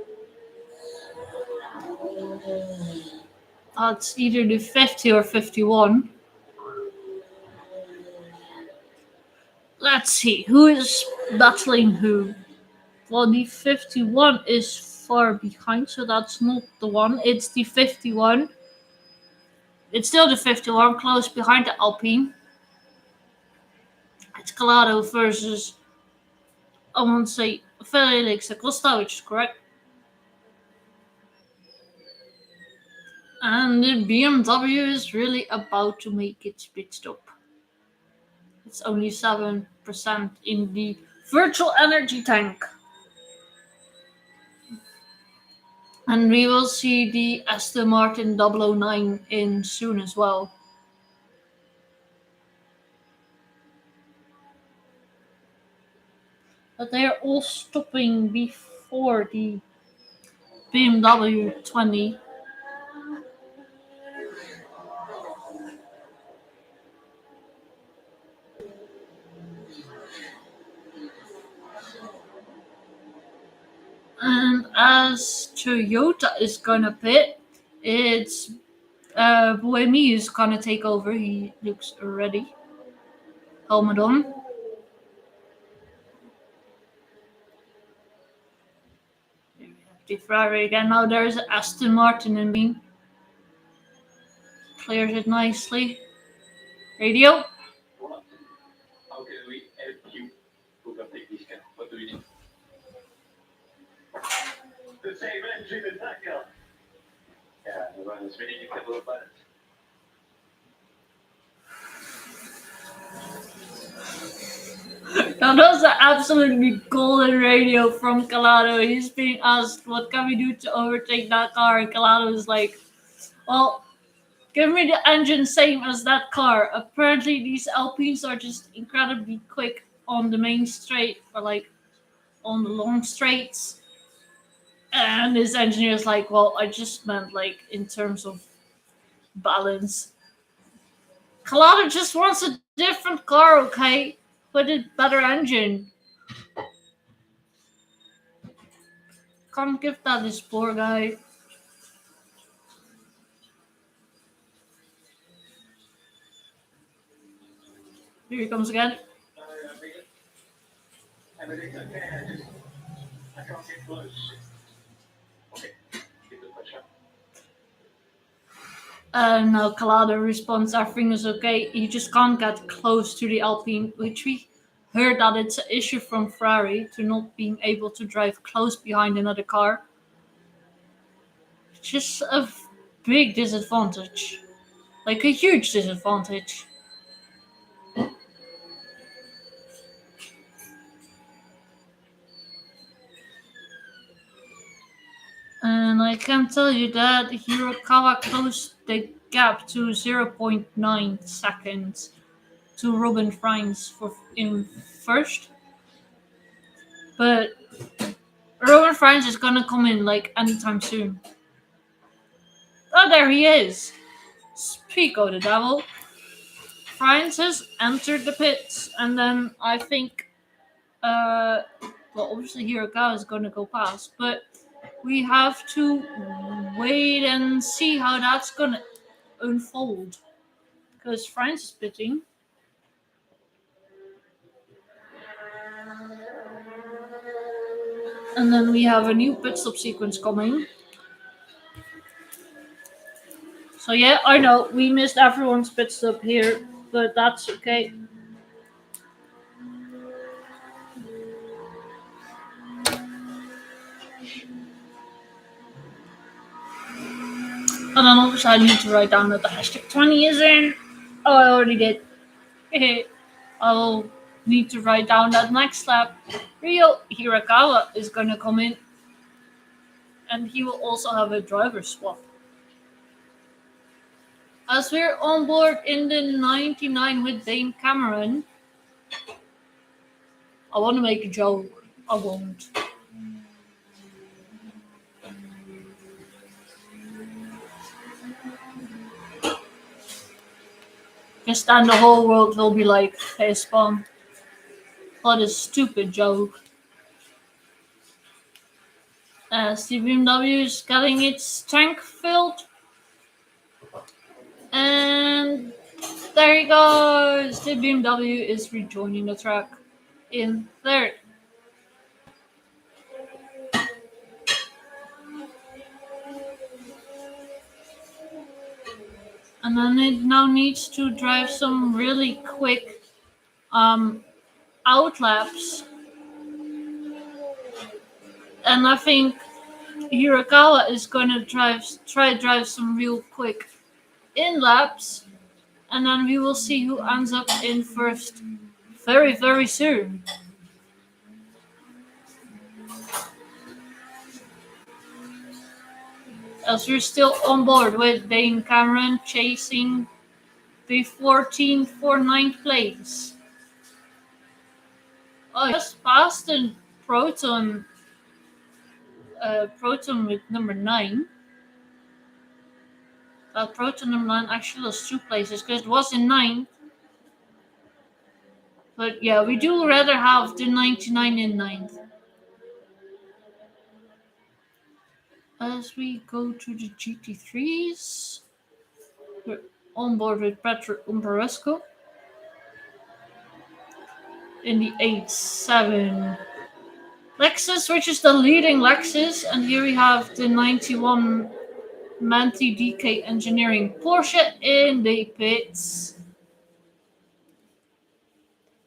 That's either the 50 or 51. Let's see, who is battling who? Well, the 51 is far behind, so that's not the one. It's the 51. It's still the 51, close behind the Alpine. It's Calado versus, I want to say, Felix Acosta, which is correct. And the BMW is really about to make its pit stop. It's only 7% in the virtual energy tank. And we will see the Aston Martin 009 in soon as well. But they are all stopping before the BMW 20. And as Toyota is gonna pit, it's Buemi is gonna take over. He looks ready. Helmet on. The Ferrari again. Now there's Aston Martin in being. Clears it nicely. Radio. What? How can we help you to take this car? What do we need? The same engine as that car. Yeah, the one is really a couple of balance. Now that's an absolutely golden radio from Calado. He's being asked, what can we do to overtake that car? And Calado is like, well, give me the engine same as that car. Apparently these Alpines are just incredibly quick on the main straight, or like on the long straights. And his engineer is like, well, I just meant like in terms of balance. Calado just wants a different car, okay? With a better engine. Can't give that this poor guy. Here he comes again. Everything's okay. I can't get close. Okay, keep the pressure. Now Calado responds, everything is okay. He just can't get close to the Alpine, which we heard that it's an issue from Ferrari to not being able to drive close behind another car. Just a big disadvantage. Like a huge disadvantage. And I can tell you that Hirokawa closed the gap to 0.9 seconds to Robin Freins in first. But Robin Freins is gonna come in like anytime soon. Oh, there he is. Speak of the devil. Freins has entered the pits, and then I think, well, obviously Hirokawa is gonna go past, but we have to wait and see how that's gonna unfold. Because France is pitting. And then we have a new pit stop sequence coming. So yeah, I know we missed everyone's pit stop here, but that's okay. And then obviously I need to write down that the hashtag 20 is in. Oh, I already did. I'll need to write down that next lap. Ryo Hirakawa is gonna come in. And he will also have a driver swap. As we're on board in the 99 with Dane Cameron, I want to make a joke. I won't. Because then the whole world will be like, hey, Spawn, what a stupid joke. As the BMW is getting its tank filled. And there he goes. The BMW is rejoining the track in third. And then it now needs to drive some really quick out laps. And I think Hirakawa is going to drive some real quick in laps. and then we will see who ends up in first very, very soon. As we're still on board with Dane Cameron chasing the 14th for 9th place. Oh, just passed in Proton. Proton with number 9. Proton number 9 actually lost 2 places because it was in 9th. But yeah, we do rather have the 99 in 9th. As we go to the GT3s, we're on board with Petro Umbaresco in the 8-7 Lexus, which is the leading Lexus, and here we have the 91 Manti DK Engineering Porsche in the pits.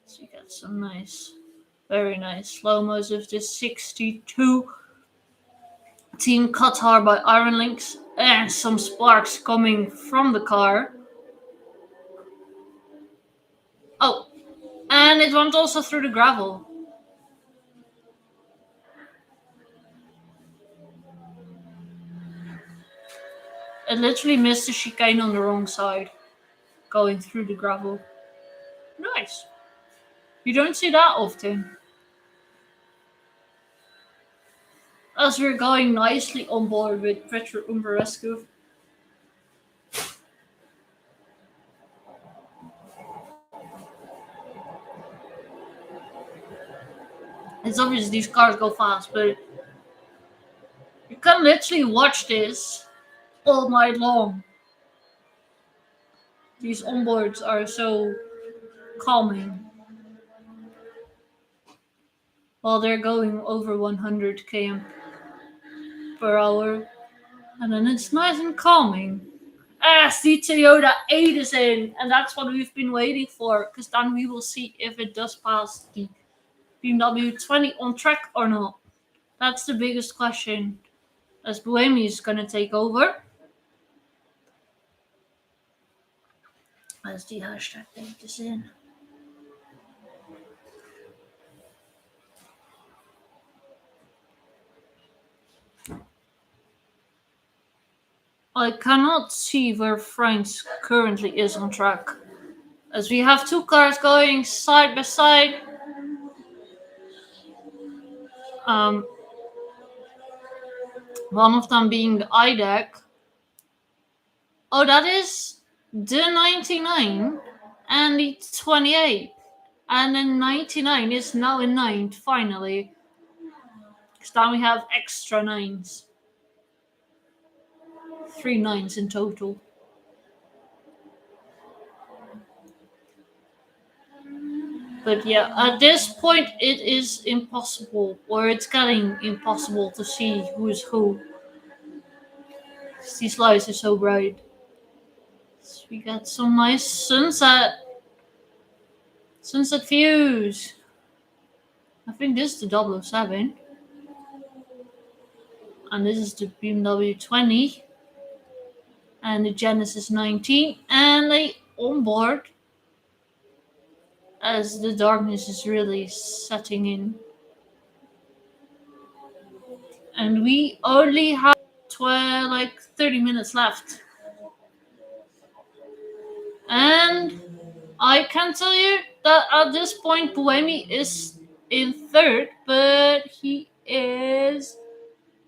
So you got some nice, very nice slow-mos of this 62 Team Qatar by Iron Links, and some sparks coming from the car. Oh, and it went also through the gravel. It literally missed the chicane on the wrong side, going through the gravel. Nice. You don't see that often. As we're going nicely on board with Petro Umbarescu. It's obvious these cars go fast, but you can literally watch this all night long. These onboards are so calming while they're going over 100 km per hour, and then it's nice and calming. As the Toyota 8 is in, and that's what we've been waiting for, because then we will see if it does pass the BMW 20 on track or not. That's the biggest question, as Buemi is going to take over. As the hashtag 8 is in. I cannot see where France currently is on track, as we have two cars going side by side. One of them being the IDEC. Oh, that is the 99 and the 28. And the 99 is now in 9th, finally. Because now we have extra 9s. 3 9s in total. But yeah, at this point it is impossible, or it's getting impossible to see who is who. These lights are so bright. So we got some nice sunset views. I think this is the 007. And this is the BMW 20. And the Genesis 19. And the onboard, as the darkness is really setting in. And we only have 30 minutes left. And I can tell you that at this point Buemi is in 3rd, but he is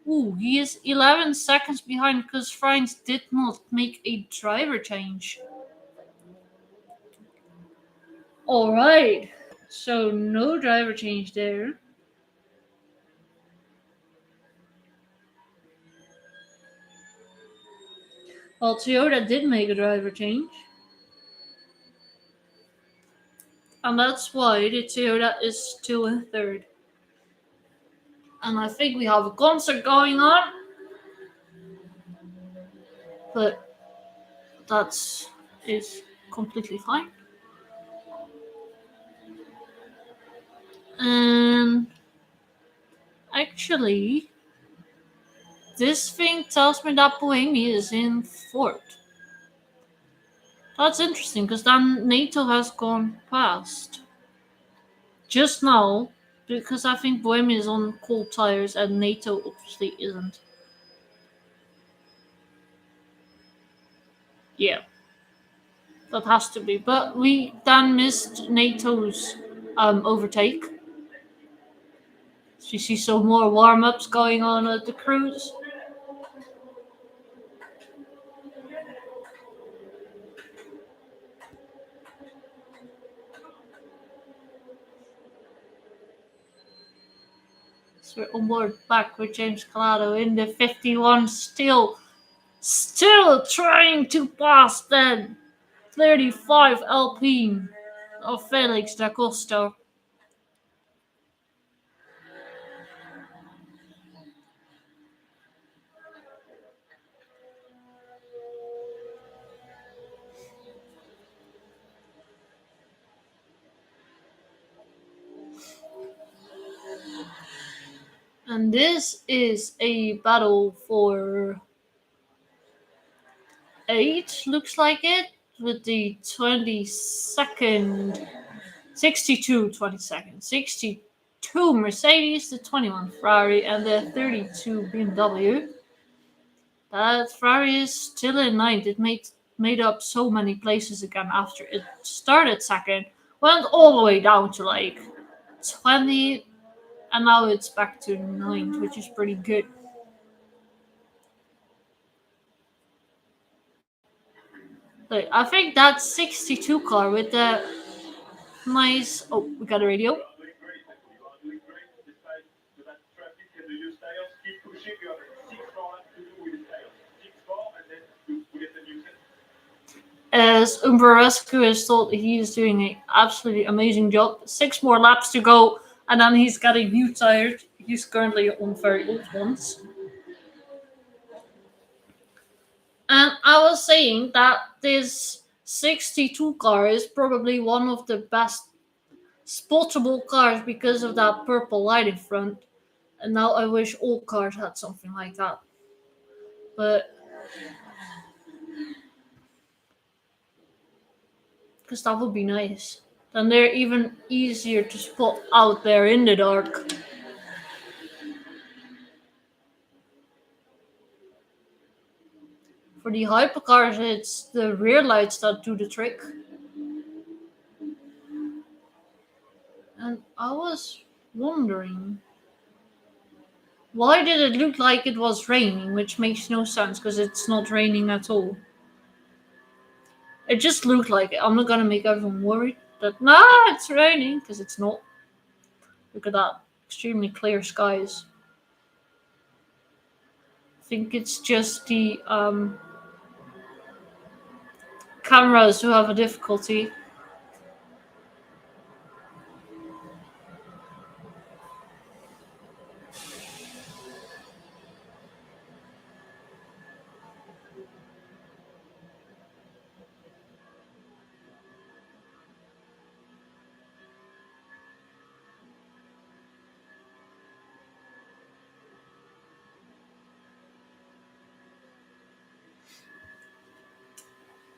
11 seconds behind because France did not make a driver change. Alright, so no driver change there. Well, Toyota did make a driver change. And that's why the Toyota is still in 3rd. And I think we have a concert going on. But that is completely fine. And actually, this thing tells me that Buemi is in 4th. That's interesting because then NATO has gone past just now because I think Bohemia is on cold tires and NATO obviously isn't. Yeah, that has to be. But we then missed NATO's overtake. So you see some more warm ups going on at the cruise. So we're on board back with James Calado in the 51, still trying to pass the 35 Alpine of Felix da Costa. And this is a battle for 8, looks like it, with the 22nd, 62 22nd, 62 Mercedes, the 21 Ferrari, and the 32 BMW. That Ferrari is still in ninth. It made up so many places again after it started second, went all the way down to like 20, and now it's back to ninth, which is pretty good. Like, I think that 62 car with the nice. Oh, we got a You radio. are doing great. You are doing great despite that traffic and the used tires. Keep pushing. You have 6 more laps to do with the tires. 6 more, and then you get the new set. As Umberescu is told, he is doing an absolutely amazing job. 6 more laps to go, and then he's getting new tires. He's currently on very old ones. And I was saying that this 62 car is probably one of the best spottable cars because of that purple light in front. And now I wish all cars had something like that. But because that would be nice. Then they're even easier to spot out there in the dark. For the hypercars, it's the rear lights that do the trick. And I was wondering, why did it look like it was raining? Which makes no sense because it's not raining at all. It just looked like it. I'm not gonna make everyone worried that it's raining because it's not. Look at that, extremely clear skies. I think it's just the cameras who have a difficulty.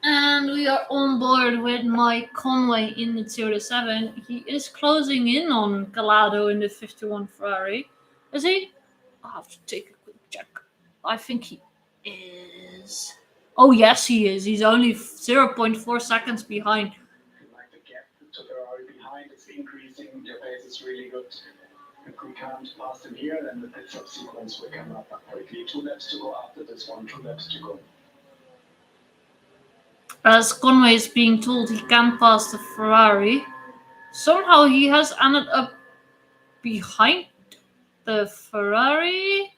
And we are on board with Mike Conway in the Toyota 7. He is closing in on Calado in the 51 Ferrari. Is he? I'll have to take a quick check. I think he is. Oh, yes, he is. He's only 0.4 seconds behind. Like the gap to Ferrari behind is increasing. Their pace is really good. If we can't pass them here, then the pit stop sequence will come up quickly. 2 laps to go after this one. 2 laps to go. As Conway is being told he can pass the Ferrari, somehow he has ended up behind the Ferrari.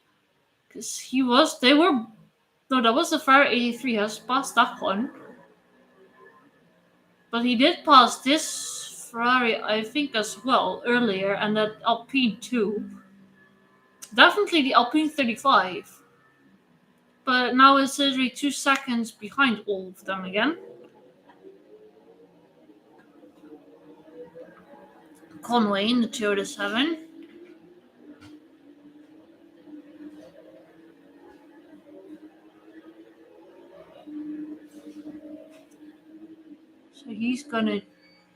Because that was the Ferrari 83, has passed that one. But he did pass this Ferrari, I think, as well earlier, and that Alpine too. Definitely the Alpine 35. But now it's literally 2 seconds behind all of them again. Conway in the Toyota 7. So he's gonna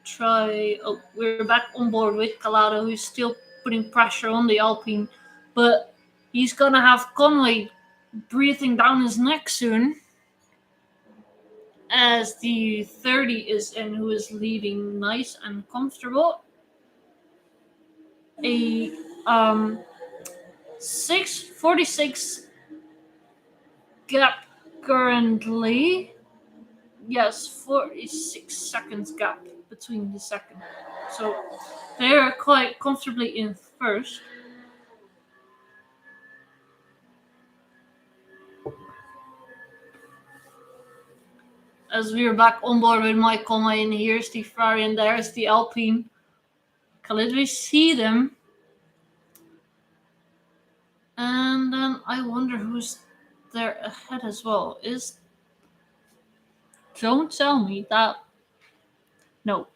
try. Oh, we're back on board with Calado, who's still putting pressure on the Alpine, but he's gonna have Conway breathing down his neck soon, as the 30 is in, who is leading nice and comfortable. A 6:46 gap currently. Yes, 46 seconds gap between the second. So they are quite comfortably in first. As we are back on board with Mike Conway, and here's the Ferrari and there's the Alpine. Can literally see them. And then I wonder who's there ahead as well. Don't tell me that. No.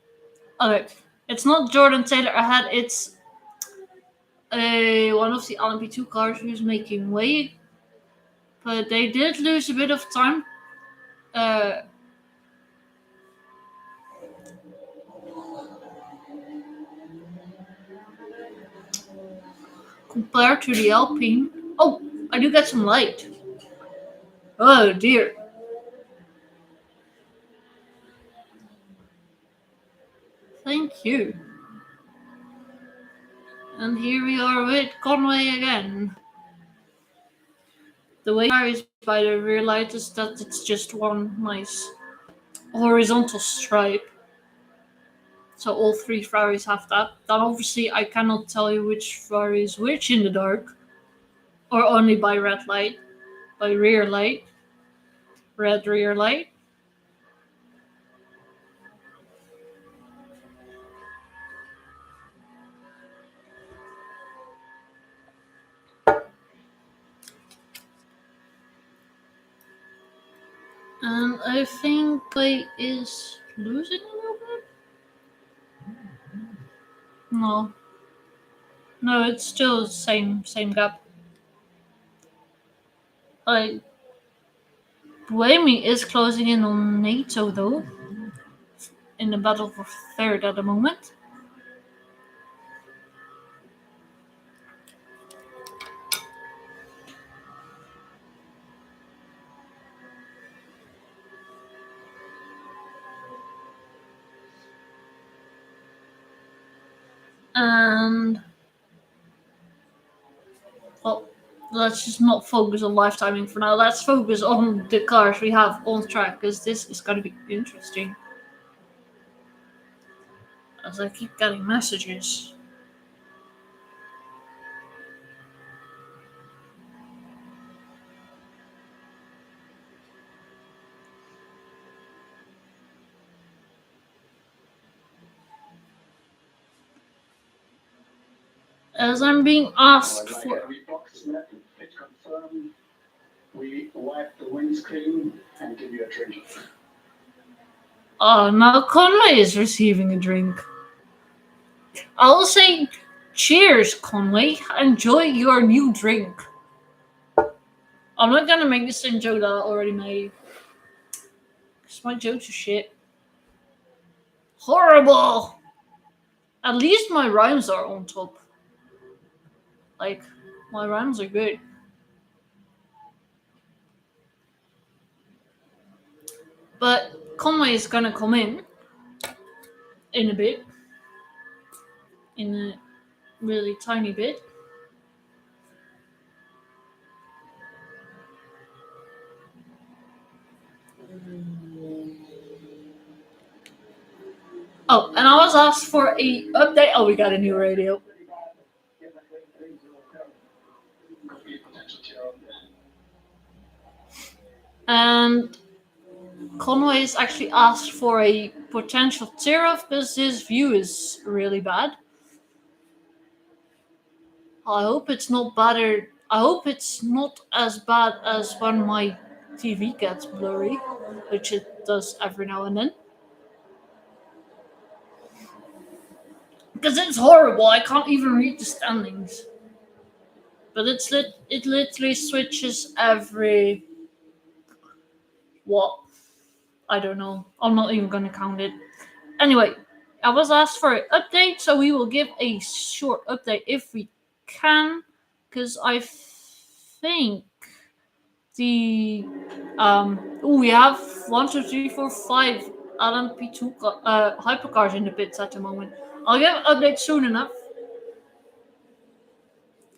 Okay. It's not Jordan Taylor ahead, it's one of the LMP2 cars who's making way. But they did lose a bit of time. Uh, Compared to the Alpine. Oh, I do get some light. Oh dear. Thank you. And here we are with Conway again. The way it varies by the rear light is that it's just one nice horizontal stripe. So all three Ferraris have that. Then obviously I cannot tell you which Ferrari is which in the dark. Or only by red light. By rear light. Red rear light. And I think Clay is losing a little bit. No. No, it's still the same gap. Like Buemi is closing in on NATO though. In the battle for third at the moment. And well, let's just not focus on live timing for now. Let's focus on the cars we have on track, because this is going to be interesting. As I keep getting messages. As I'm being asked for. Every box that it confirmed, we wipe the windscreen and give you a drink. Oh, now Conway is receiving a drink. I'll say cheers, Conway. Enjoy your new drink. I'm not gonna make the same joke that I already made. Because my jokes are shit. Horrible! At least my rhymes are on top. Like, my rhymes are good. But Conway is gonna come in a bit. In a really tiny bit. Oh, and I was asked for a update. Oh, we got a new radio. And Conway is actually asked for a potential tear off because his view is really bad. I hope it's not better. I hope it's not as bad as when my TV gets blurry, which it does every now and then. Because it's horrible. I can't even read the standings. But it literally switches every what I don't know. I'm not even gonna count it. Anyway, I was asked for an update, so we will give a short update if we can, because I think the we have 1, 2, 3, 4, 5 LMP2 hypercars in the pits at the moment. I'll give an update soon enough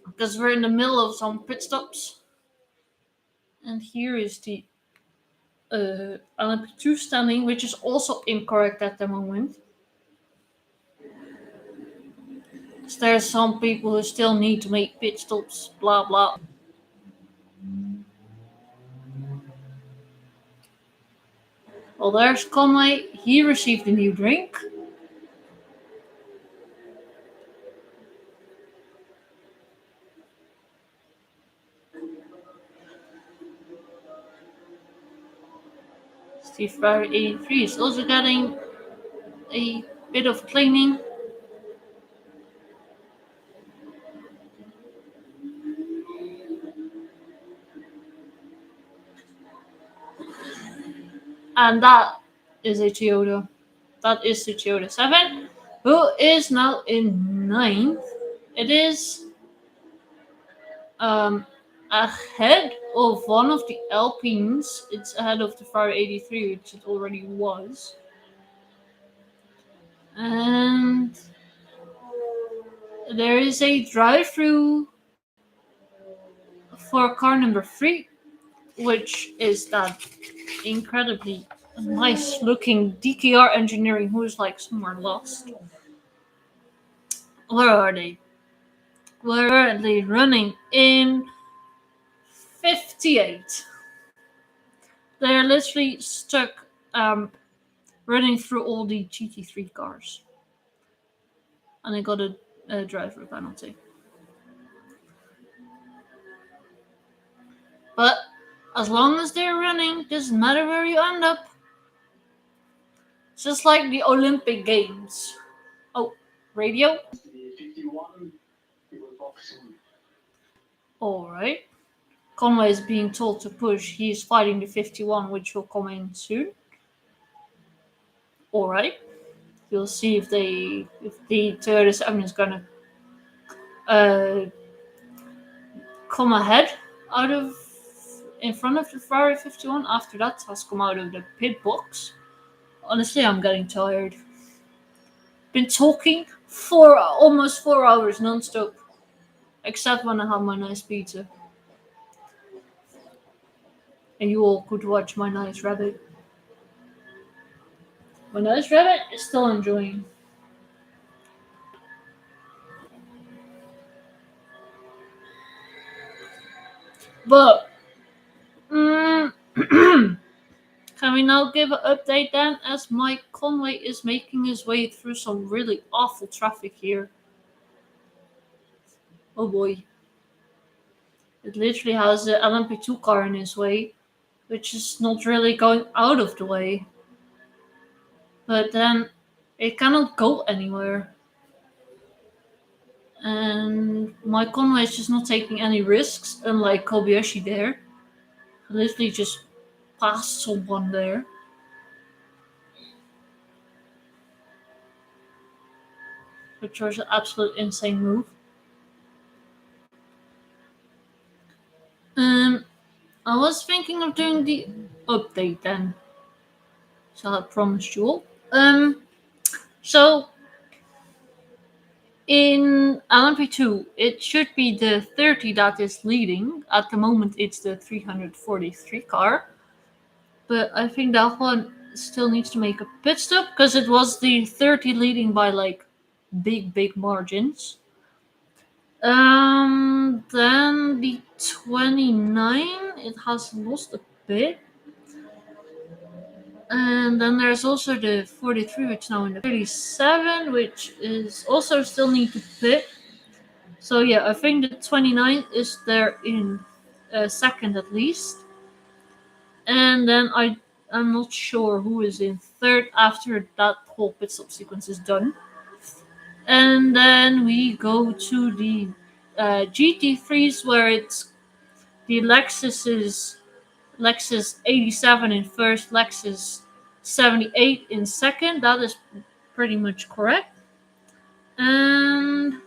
because we're in the middle of some pit stops. And here is the LMP2 standing, which is also incorrect at the moment. So there's some people who still need to make pit stops, blah blah. Well, there's Conway. He received a new drink. Steve Ferrari 83 is also getting a bit of cleaning. And that is a Toyota. That is the Toyota 7, who is now in 9th. It is ahead of one of the Alpines. It's ahead of the Ferrari 83, which it already was. And there is a drive-through for car number 3, which is that incredibly nice looking DKR engineering who's like somewhere lost. Where are they? We're currently running in 58. They're literally stuck running through all the GT3 cars. And I got a driver penalty. But as long as they're running, doesn't matter where you end up. It's just like the Olympic Games. Oh, radio? The 51, it will pop soon. Alright. Conway is being told to push. He's fighting the 51, which will come in soon. Alright. We'll see if the Toyota 7 is gonna come ahead in front of the Ferrari 51 after that has come out of the pit box. Honestly, I'm getting tired. Been talking for almost 4 hours non-stop, except when I have my nice pizza. And you all could watch my nice rabbit. My nice rabbit is still enjoying. But can we now give an update then, as Mike Conway is making his way through some really awful traffic here. Oh boy. It literally has the LMP2 car in his way, which is not really going out of the way. But then it cannot go anywhere. And Mike Conway is just not taking any risks, unlike Kobayashi there. He literally just passed someone there. Which was an absolute insane move. I was thinking of doing the update then. So I promised you all. So in LMP2, it should be the 30 that is leading. At the moment, it's the 343 car. But I think that one still needs to make a pit stop because it was the 30 leading by like big margins. Then the 29, it has lost a bit. And then there's also the 43, which is now in the 37, which is also still need to pit. So yeah, I think the 29 is there in second at least. And then I'm not sure who is in third after that whole pit stop sequence is done. And then we go to the GT3s where it's the Lexus 87 in first, Lexus 78 in second. That is pretty much correct. And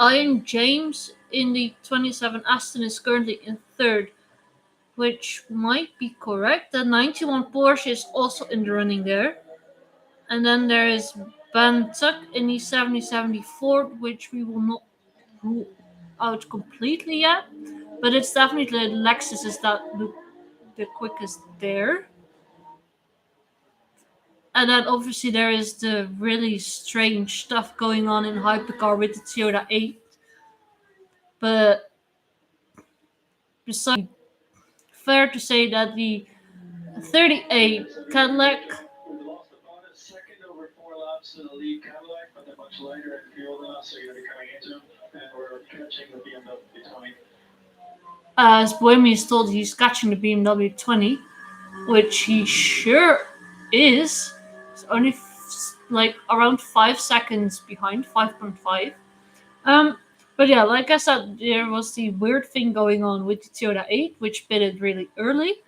Ian James in the 27 Aston is currently in third, which might be correct. The 91 Porsche is also in the running there. And then there is Van Tuck in the 7074, which we will not rule out completely yet. But it's definitely the Lexus is that the quickest there. And then obviously there is the really strange stuff going on in Hypercar with the Toyota 8. But besides, fair to say that the 38 Cadillac. We lost about a second over 4 laps in the lead Cadillac, but they're much lighter in fuel than us, so you're going to be coming into them, and we're catching the BMW 20. As Buemi is told he's catching the BMW 20, which he sure is. It's only like around 5 seconds behind, 5.5. Um, but yeah, like I said, there was the weird thing going on with the Toyota 8, which pitted really early.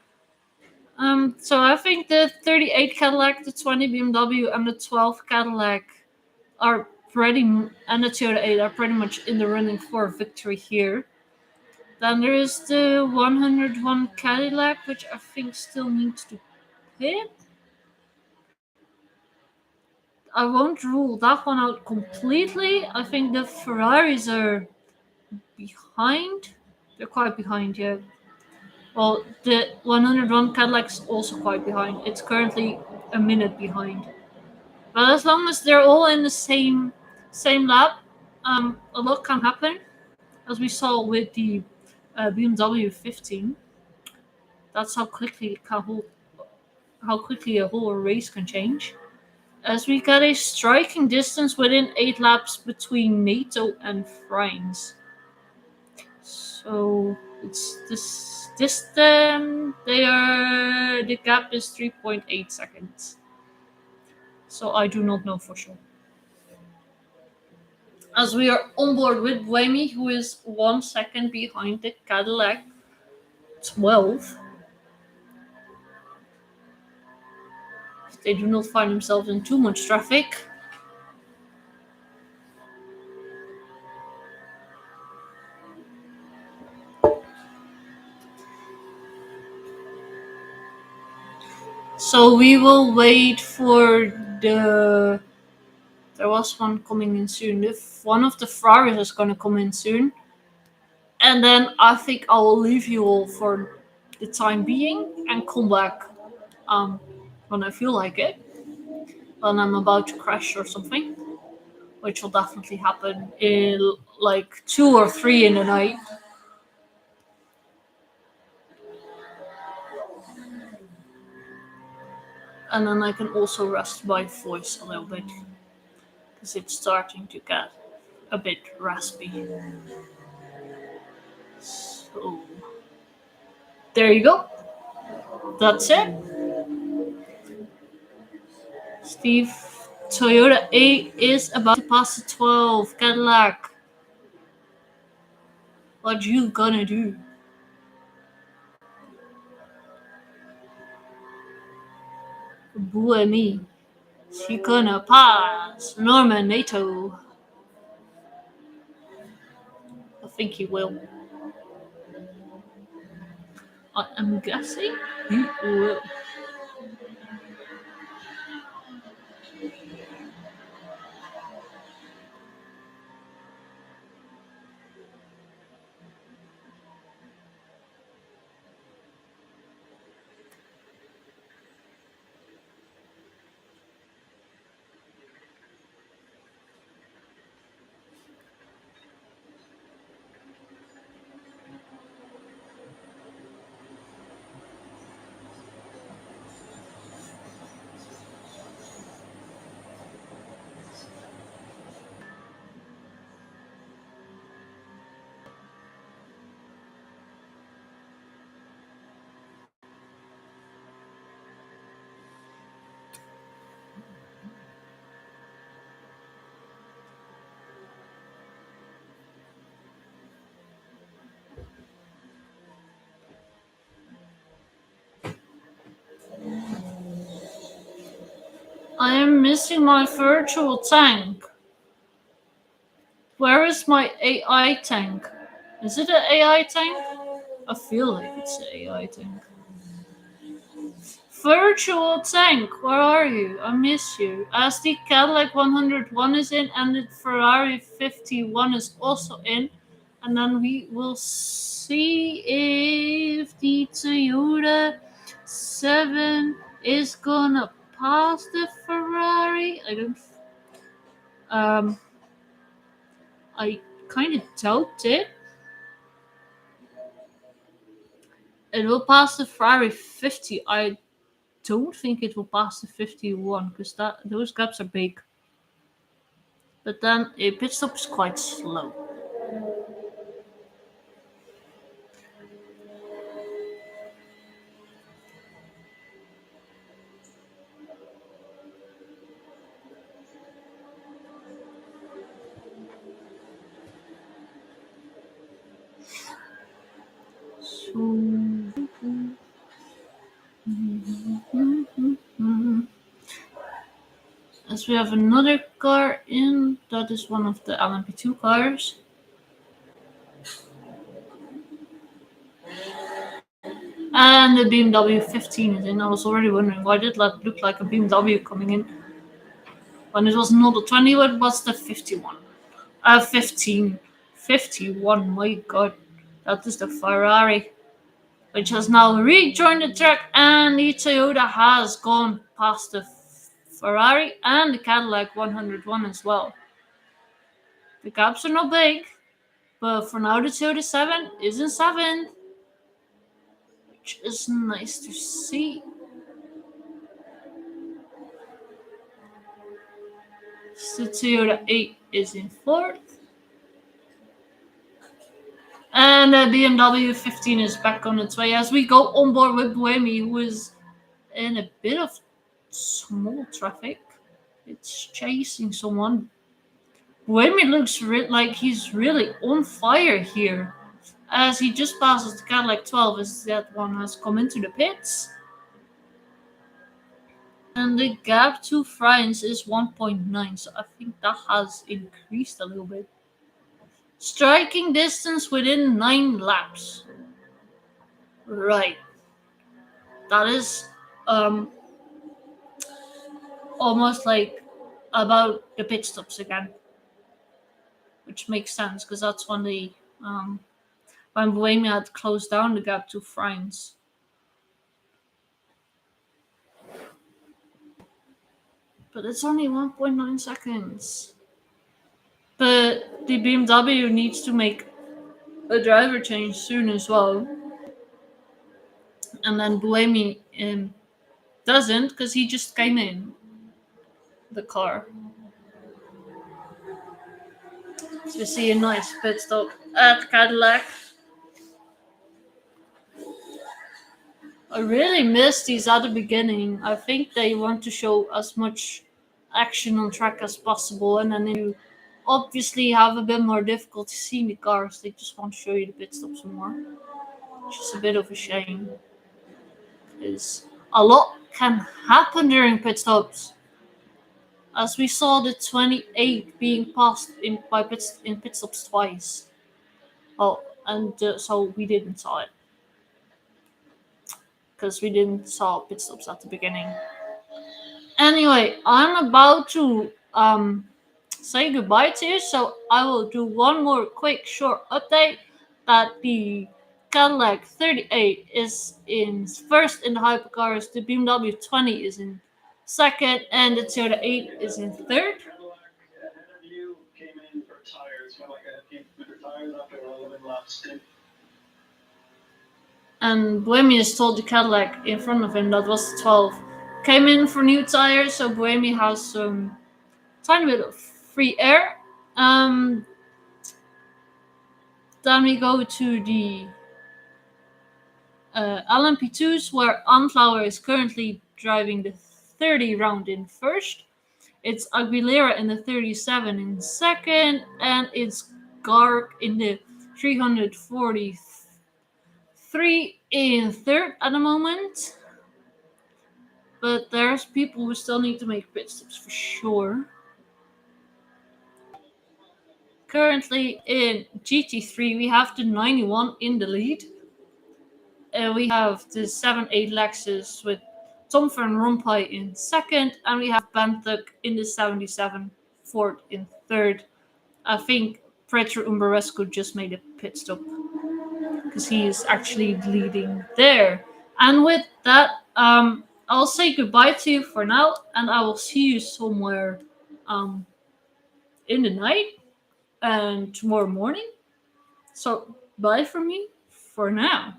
So I think the 38 Cadillac, the 20 BMW, and the 12 Cadillac are and the Toyota 8 are pretty much in the running for a victory here. Then there is the 101 Cadillac, which I think still needs to pit. I won't rule that one out completely. I think the Ferraris are behind. They're quite behind, yeah. Well, the 101 Cadillac's also quite behind. It's currently a minute behind. But as long as they're all in the same lap, a lot can happen, as we saw with the BMW 15. That's how quickly a whole race can change. As we got a striking distance within 8 laps between NATO and France. So it's the gap is 3.8 seconds. So I do not know for sure. As we are on board with Buemi, who is 1 second behind the Cadillac 12. They do not find themselves in too much traffic. So we will wait for the. There was one coming in soon. One of the Ferraris is going to come in soon. And then I think I will leave you all for the time being and come back when I feel like it. When I'm about to crash or something, which will definitely happen in like 2 or 3 in the night. And then I can also rest my voice a little bit because it's starting to get a bit raspy. So there you go. That's it. Steve, Toyota 8 is about to pass the 12 Cadillac. What you gonna do? Buemi. She gonna pass Norman NATO. I think he will. I am guessing he will. I am missing my virtual tank. Where is my AI tank? Is it an AI tank? I feel like it's an AI tank. Virtual tank, where are you? I miss you. As the Cadillac 101 is in and the Ferrari 51 is also in. And then we will see if the Toyota 7 is gonna pass the Ferrari. Um, I kind of doubt it. It will pass the Ferrari 50. I don't think it will pass the 51 because those gaps are big. But then a pit stop is quite slow. So, as we have another car in, that is one of the LMP2 cars. And the BMW 15 is in. I was already wondering why did that look like a BMW coming in when it was not a 20, it was the 51. 15. 51, my god. That is the Ferrari, which has now rejoined the track, and the Toyota has gone past the Ferrari and the Cadillac 101 as well. The gaps are not big, but for now the Toyota 7 is in 7th, which is nice to see. The Toyota 8 is in 4th. And the BMW 15 is back on its way as we go on board with Buemi, who is in a bit of small traffic. It's chasing someone. Buemi looks like he's really on fire here, as he just passes the Cadillac 12 as that one has come into the pits. And the gap to France is 1.9, so I think that has increased a little bit. Striking distance within 9 laps. Right. That is almost like about the pit stops again, which makes sense because that's when Bohemia had closed down the gap to France. But it's only 1.9 seconds. But the BMW needs to make a driver change soon as well. And then Buemi doesn't because he just came in the car. So we see a nice pit stop at Cadillac. I really missed these at the beginning. I think they want to show as much action on track as possible, and then you obviously have a bit more difficulty seeing the cars. They just want to show you the pit stops more, which is a bit of a shame. Because a lot can happen during pit stops. As we saw the 28 being passed in pit stops twice. Oh, and so we didn't saw it because we didn't saw pit stops at the beginning. Anyway, I'm about to say goodbye to you, so I will do one more quick short update that the Cadillac 38 is in first in the hypercars, the BMW 20 is in second, and the Toyota 8 is in third. And Buemi has told the Cadillac in front of him, that was the 12, came in for new tires, so Buemi has some tiny bit of free air. Then we go to the LMP2s, where Antlauer is currently driving the 30 round in first. It's Aguilera in the 37 in second, and it's Garg in the 343 in third at the moment. but there's people who still need to make pit stops for sure. Currently in GT3, we have the 91 in the lead. We have the 7-8 Lexus with Tom Van Rompuy in second, and we have Bentuk in the 77 Ford in third. I think Pietro Umberescu just made a pit stop because he is actually leading there. And with that, I'll say goodbye to you for now, and I will see you somewhere um, in the night and tomorrow morning. So, bye from me for now.